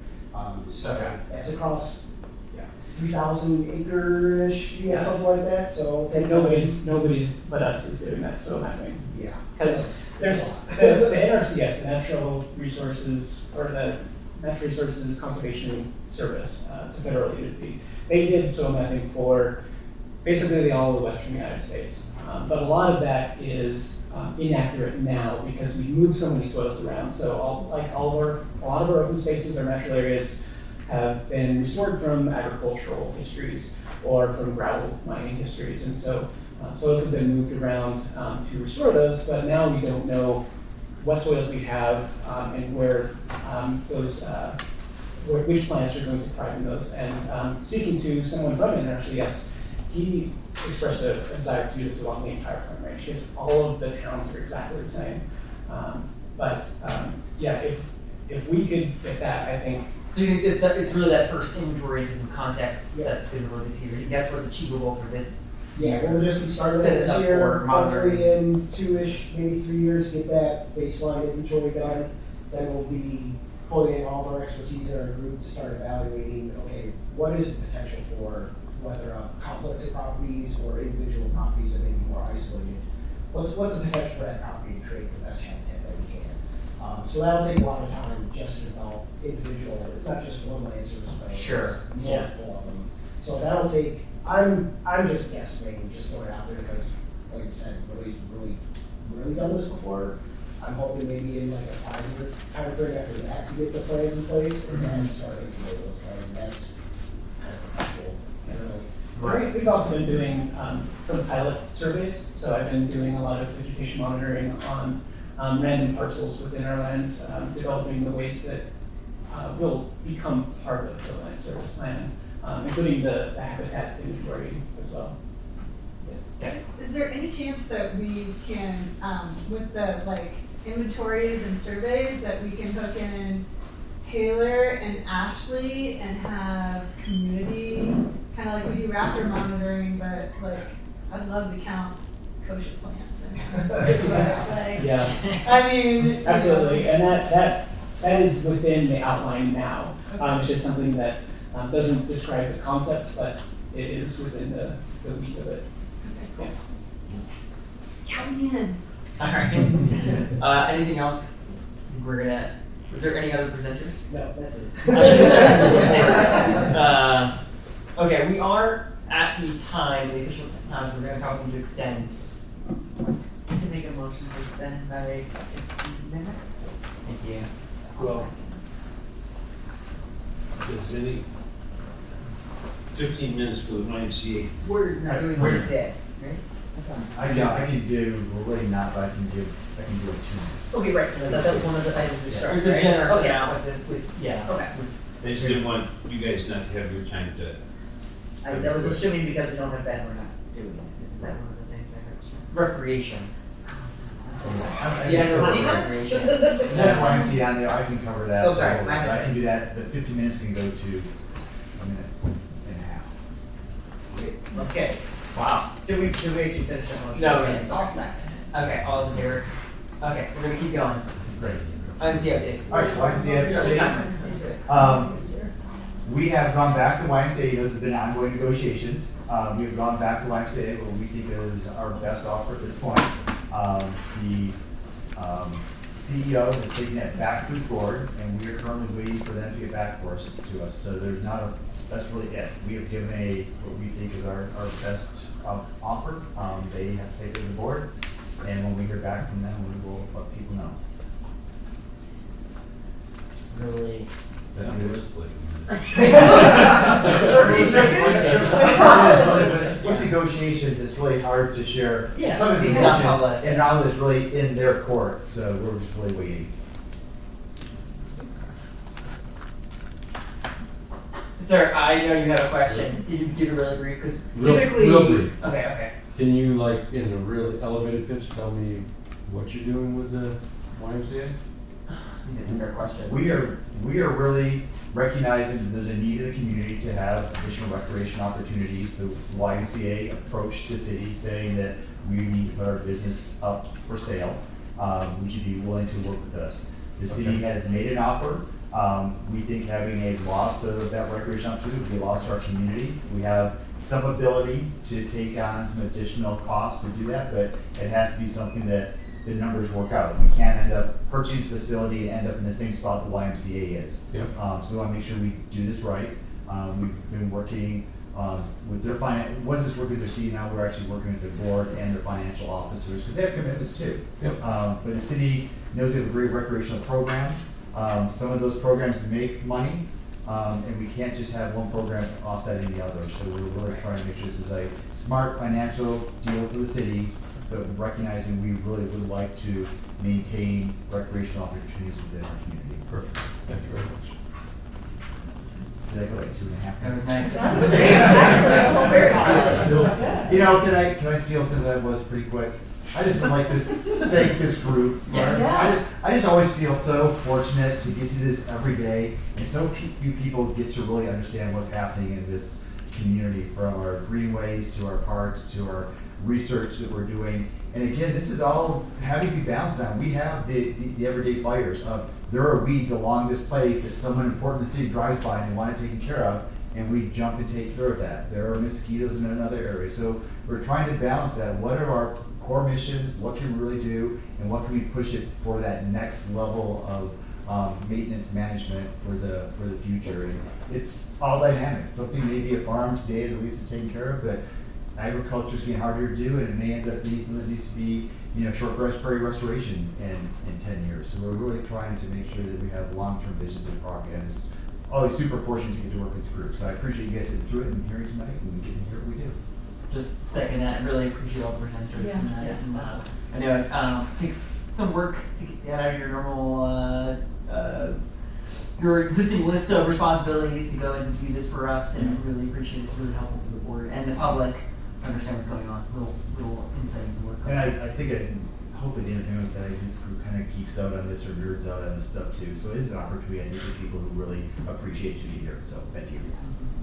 So that's across 3,000 acre-ish, something like that. So And nobody's but us is doing that soil mapping. Yeah. Because there's the NRCS, the Natural Resources, or the Natural Resources Conservation Service, it's a federal agency. They did soil mapping for basically all of the western United States. But a lot of that is inaccurate now because we move so many soils around. So a lot of our open spaces, our natural areas, have been restored from agricultural histories or from gravel mining histories. And so soils have been moved around to restore those, but now we don't know what soils we have and where which plants are going to thrive in those. And speaking to someone from NRCS, he expressed a desire to do this along the entire front range because all of the towns are exactly the same. If we could get that, I think. So you think it's really that first inventory and some context that's good for this year. You think that's what's achievable for this? Yeah, we'll just be starting this year, hopefully in 2-ish, maybe 3 years, get that baseline inventory done. Then we'll be pulling in all of our expertise in our group to start evaluating, okay, what is the potential for whether a complex of properties or individual properties that may be more isolated. What's the potential for that property to create the best habitat that we can? So that'll take a lot of time just to develop individual. It's not just one land service plan. Sure. It's multiple of them. So that'll take. I'm just guesstimating, just throwing it out there because, like I said, nobody's really done this before. I'm hoping maybe in like a 5-year time frame after that to get the plans in place and then start implementing those plans. And that's kind of perpetual. Right. We've also been doing some pilot surveys. So I've been doing a lot of vegetation monitoring on random parcels within our lands, developing the ways that will become part of the land service plan, including the habitat inventory as well. Yes. Okay. Is there any chance that we can, with the like inventories and surveys, that we can hook in Taylor and Ashley and have community, kind of like we do raptor monitoring, but like I'd love to count kosher plants and stuff like that. Yeah. I mean, Absolutely, and that is within the outline now. It's just something that doesn't describe the concept, but it is within the weeds of it. Yeah. Count me in. All right. Anything else? We're gonna. Was there any other presenters? No, that's it. Okay, we are at the time, the official times. We're gonna probably need to extend. You can make a motion to extend by 15 minutes. Thank you. Well, is any 15 minutes for the YMCA? We're not doing what it said, right? I can do, really not, but I can do it 2 minutes. Okay, right, that was one of the items we started, It's a right? generous Okay. amount with this, yeah. Okay. I just didn't want you guys not to have your time to. That was assuming because we don't have Ben, we're not doing it. Isn't that one of the things I heard? Recreation. I'm so sorry. Yeah, So no, 20 minutes? recreation. That's why I'm seeing on there, I can cover that. So sorry, my I mistake. can do that, the 50 minutes can go to a minute and a half. Okay. Wow. Did we actually finish that motion? No, Okay, we I'll second it. Okay, all those in favor? Okay, we're gonna keep going. Great. YMCA. All right, YMCA. We have gone back to YMCA, those have been ongoing negotiations. We've gone back to YMCA, what we think is our best offer at this point. The CEO has taken it back to his board, and we are currently waiting for them to get back to us. So there's not a, that's really it. We have given what we think is our best offer. They have taken it to the board, and when we hear back from them, we will let people know. Really. With negotiations, it's really hard to share Yeah. some It's not information, public. and all is really in their court, so we're just really waiting. Sir, I know you have a question. Can you keep it really brief? Because Real typically. brief. Okay. Can you, like, in a really elevated pitch, tell me what you're doing with the YMCA? That's a fair question. We are really recognizing that there's a need in the community to have additional recreation opportunities. The YMCA approached the city saying that we need to put our business up for sale. Would you be willing to work with us? The city has made an offer. We think having a loss of that recreation opportunity would be a loss to our community. We have some ability to take on some additional costs to do that, but it has to be something that the numbers work out. We can't end up purchasing this facility and end up in the same spot the YMCA is. Yep. So we want to make sure we do this right. We've been working with their once it's working with their city, now we're actually working with their board and their financial officers, because they have commitments too. Yep. But the city knows we have a great recreational program. Some of those programs make money, and we can't just have one program offsetting the other. So we're really trying to make sure this is a smart financial deal for the city, but recognizing we really would like to maintain recreational opportunities within our community. Perfect. Thank you very much. Did I go like 2.5? That was nice. That was very nice. You know, can I steal, since I was pretty quick? I just would like to thank this group. Yes. I just always feel so fortunate to get to this every day, and so few people get to really understand what's happening in this community, from our greenways to our parks to our research that we're doing. And again, this is all having to be balanced now. We have the everyday fires of there are weeds along this place that someone important in the city drives by and they want it taken care of, and we jump and take care of that. There are mosquitoes in another area. So we're trying to balance that. What are our core missions? What can we really do? And what can we push it for that next level of maintenance management for the future? And it's all dynamic. Something may be a farm today that Lisa's taking care of, but agriculture is getting harder to do, and it may end up being something that needs to be, short grass prairie restoration in 10 years. So we're really trying to make sure that we have long-term visions of the property. And it's always super fortunate to get to work with the group. So I appreciate you guys sitting through it and hearing tonight, and we get to hear what we do. just second that. Really appreciate all the presenters Yeah. tonight. Yeah, And, awesome. I know it takes some work to get that out of your normal, your existing list of responsibilities to go and do this for us, and I really appreciate it. It's really helpful for the board and the public to understand what's going on. Little insight into what's going on. And I think hopefully the independent side, this group kind of geeks out on this or nerds out on this stuff too. So it is an opportunity, I think, for people who really appreciate you here. So thank you. Yes.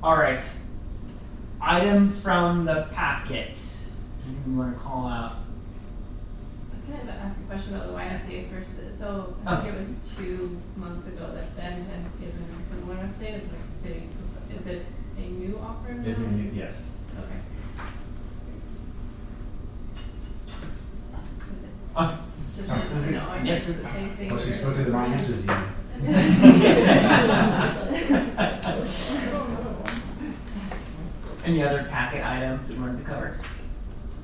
All right. Items from the packet. Anything you want to call out? Can I ask a question about the YSA first? So I think it was 2 months ago that Ben had given a similar update of like the city's. Is it a new offer? now? Is it, yes. Okay. Just wanted to know. I guess it's the same thing. Well, she spoke to the wrong answers, you. Any other packet items that you wanted to cover?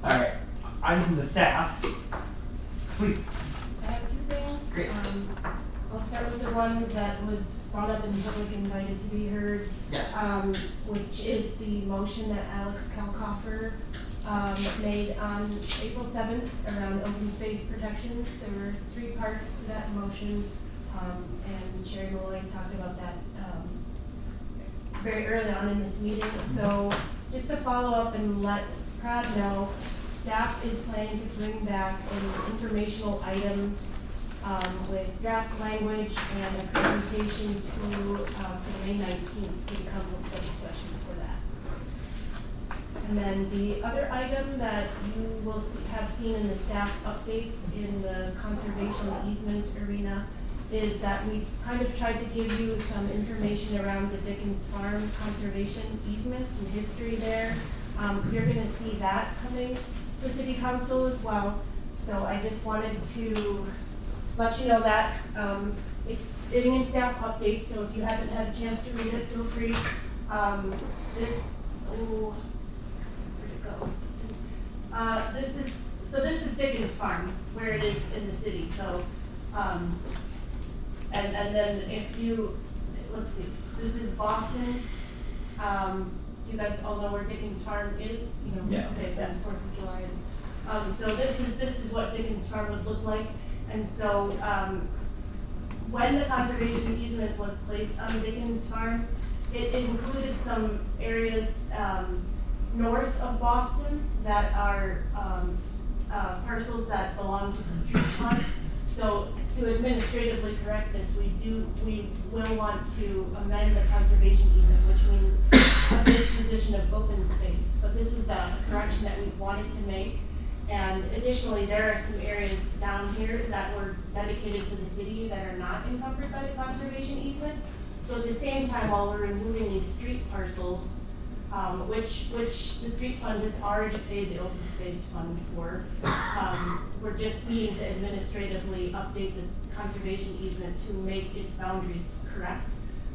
All right. Items from the staff. Please. I have 2 things. Great. I'll start with the one that was brought up in public, invited to be heard. Yes. Which is the motion that Alex Kalkoffer made on April 7th around open space protections. There were 3 parts to that motion, and Sherry Malloy talked about that very early on in this meeting. So just to follow up and let Prad know, staff is planning to bring back an informational item with draft language and a presentation to the May 19th City Council study session for that. And then the other item that you will have seen in the staff updates in the conservation easement arena is that we kind of tried to give you some information around the Dickens Farm conservation easements and history there. You're gonna see that coming to City Council as well. So I just wanted to let you know that it's sitting in staff updates, so if you haven't had a chance to read it, feel free. Where'd it go? This is Dickens Farm, where it is in the city, so, and then if you, let's see, this is Boston. Do you guys all know where Dickens Farm is? You know, Yeah. okay, from 4th of July. So this is what Dickens Farm would look like. And so, when the conservation easement was placed on Dickens Farm, it included some areas, north of Boston that are, parcels that belong to the street fund. So to administratively correct this, we will want to amend the conservation easement, which means a disposition of open space. But this is a correction that we've wanted to make. And additionally, there are some areas down here that were dedicated to the city that are not encumbered by the conservation easement. So at the same time, while we're removing these street parcels, which the street fund has already paid the open space fund for, we're just needing to administratively update this conservation easement to make its boundaries correct.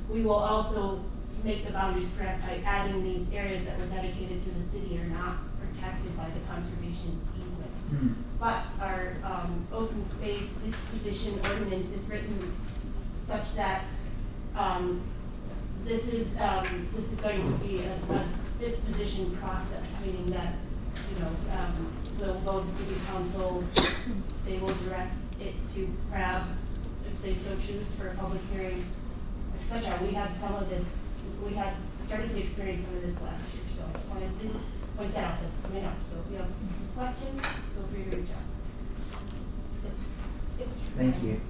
We will also make the boundaries correct by adding these areas that were dedicated to the city are not protected by the conservation easement. But our open space disposition ordinance is written such that this is going to be a disposition process, meaning that, we'll go to city council, they will direct it to PRAB if they so choose for a public hearing, etc. We had started to experience some of this last year, so I just wanted to point that out, that's coming up. So if you have questions, feel free to reach out. Thank you.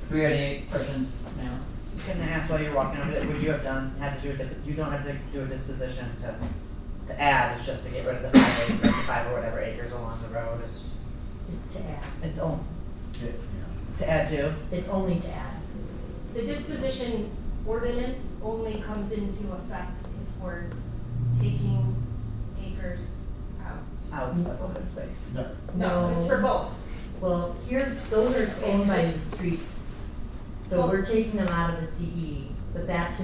Do we have any questions now? Can I ask while you're walking over there, would you have had to do it, you don't have to do a disposition to add, it's just to get rid of the 5 acres, the 5 or whatever acres along the road is. It's to add. It's to add to? It's only to add. The disposition ordinance only comes into effect if we're taking acres out. Out of open space. No, it's for both. Well, here, those are owned by the streets. So Well- we're taking them out of the CE, but that,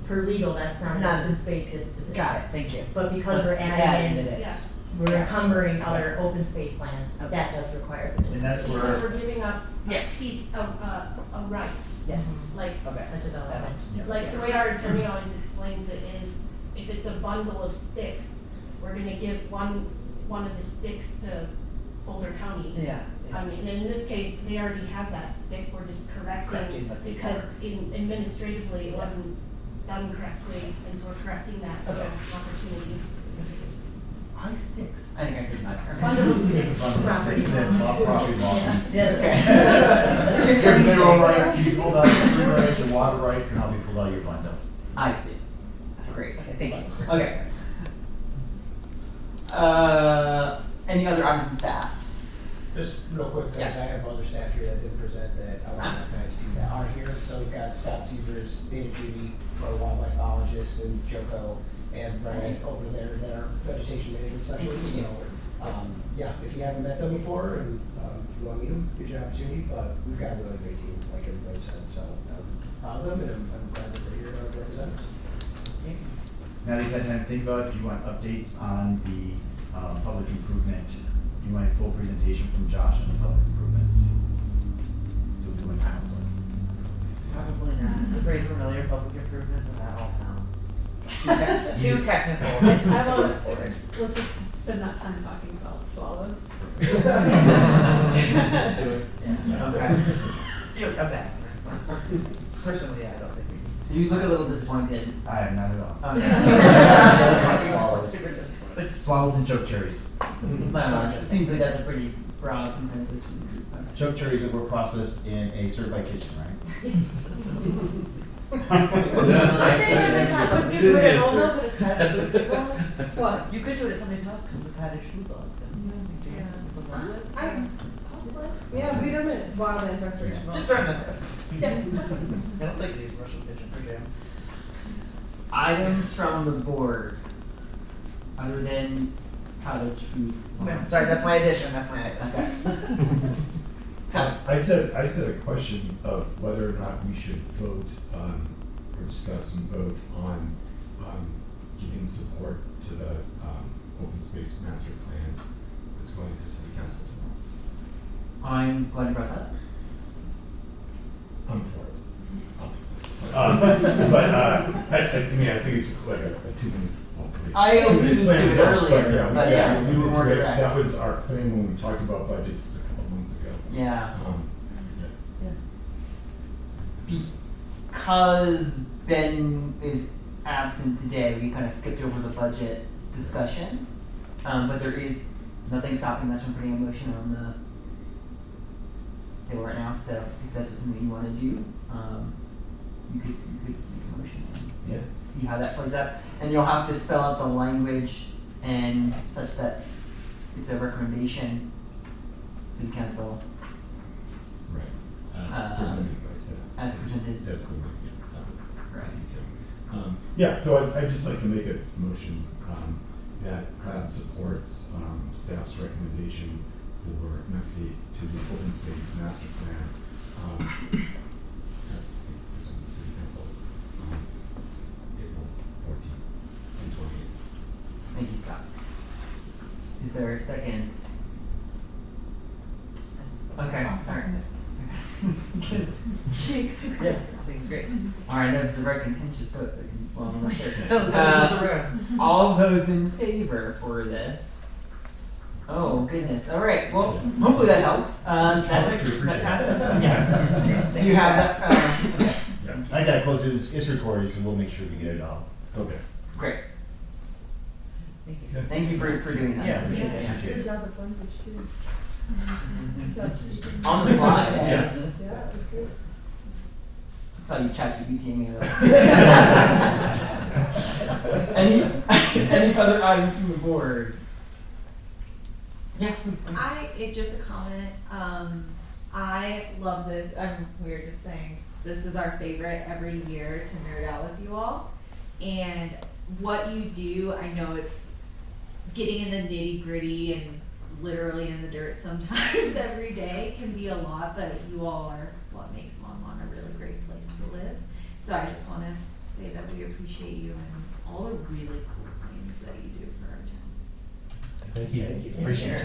per legal, that's not an open space disposition. Got it, thank you. But because we're Adding adding it in, is. we're encumbering other open space lands, that does require the disposition. And that's where. Because we're giving up a piece of, a right. Yes. Like, Okay. A development. Yeah. like the way our attorney always explains it is, if it's a bundle of sticks, we're gonna give one of the sticks to Boulder County. Yeah. I mean, in this case, they already have that stick, we're just Correcting correcting, what they because are. administratively, it Yeah. wasn't done correctly, and so we're correcting that, so Okay. it's an opportunity. High six. I think I did not. Bundle of sticks. Property losses. Yeah, okay. Your mineral rights can be pulled out of your free rights, your water rights can all be pulled out of your bundle. I see. Great. Thank you. Okay. Any other items from staff? Just real quick, guys, I have other staff here that didn't present that I want to recognize too that are here. So we've got Scott Severs, Dana Judy, our wildlife biologist, and Joko and Brian over there that are vegetation management specialists. So, yeah, if you haven't met them before and if you want to meet them, here's your opportunity. But we've got a really great team, like everybody said. So I'm proud of them, and I'm glad that they're here to represent us. Now that you've had time to think about it, do you want updates on the public improvement? Do you want a full presentation from Josh on the public improvements? Do it council. Probably not. We're very familiar public improvements, and that all sounds too technical. I've always, let's just spend that time talking about swallows. Let's do it. Yeah. Okay. I'm back. Personally, I don't think we You look a little disappointed. I am not at all. Okay. Swallows. Super disappointed. Swallows and choke cherries. It seems like that's a pretty broad consensus from the group. Okay. Choke cherries that were processed in a certified kitchen, right? Yes. What? You could do it at somebody's house because of the cottage food laws. Yeah, we don't just wildlands restoration. Just throwing that there. I don't think these commercial kitchen for jam. Items from the board, other than cottage food. Sorry, that's my addition, that's my item. Okay. I just had a question of whether or not we should vote or discuss and vote on giving support to the open space master plan that's going to city council tomorrow. I'm glad you brought that up. I'm for it, obviously. But I mean, I think it's like a 2-minute, hopefully. I alluded to it earlier, But yeah, but we alluded more to it. direct. That was our plan when we talked about budgets a couple months ago. Yeah. Yeah. Because Ben is absent today, we kind of skipped over the budget discussion. But there is nothing stopping us from putting a motion on the table right now, so if that's something you want to do, you could make a motion and see how that plays out. And you'll have to spell out the language and such that it's a recommendation to the council. Right. As presented by staff. As presented. That's the way, yeah. That would, Right. yeah, so I'd just like to make a motion that PRAD supports staff's recommendation for an update to the open space master plan as presented to city council April 14th and 28th. Thank you, Scott. Is there a second? Okay. I'll second Good. Cheeks. Yeah, I think it's great. All right, no, this is a very contentious vote. Well, I'm not sure. Let's go to the room. All those in favor for this? Oh goodness. All right. Well, hopefully that helps. That passes. Yeah. Do you have that? Yeah. I got close to it. It's recorded, so we'll make sure we get it all. Okay. Great. Thank you. Thank you for doing that. Yes. Yeah. Good job with language too. On the fly. Yeah. Yeah, it was good. Saw you chat GPTing it. Any other items from the board? Yeah, please. Just a comment. I love this. We were just saying this is our favorite every year to nerd out with you all. And what you do, I know it's getting in the nitty gritty and literally in the dirt sometimes every day can be a lot, but you all are what makes Longmont a really great place to live. So I just want to say that we appreciate you and all the really cool things that you do for our town. Thank you. Thank you. Appreciate it.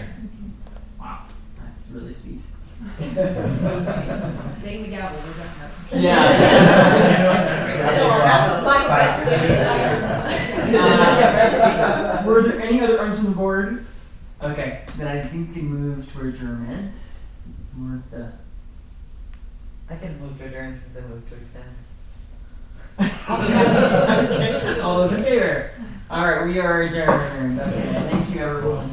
Wow, that's really sweet. Bang the gavel, we're done. Yeah. Mic drop. Were there any other items on the board? Okay, then I think we can move to adjournment. Who wants to? I can move to adjourn since I moved to extend. Okay, all those in favor? Alright, we are adjourned. Okay, thank you everyone.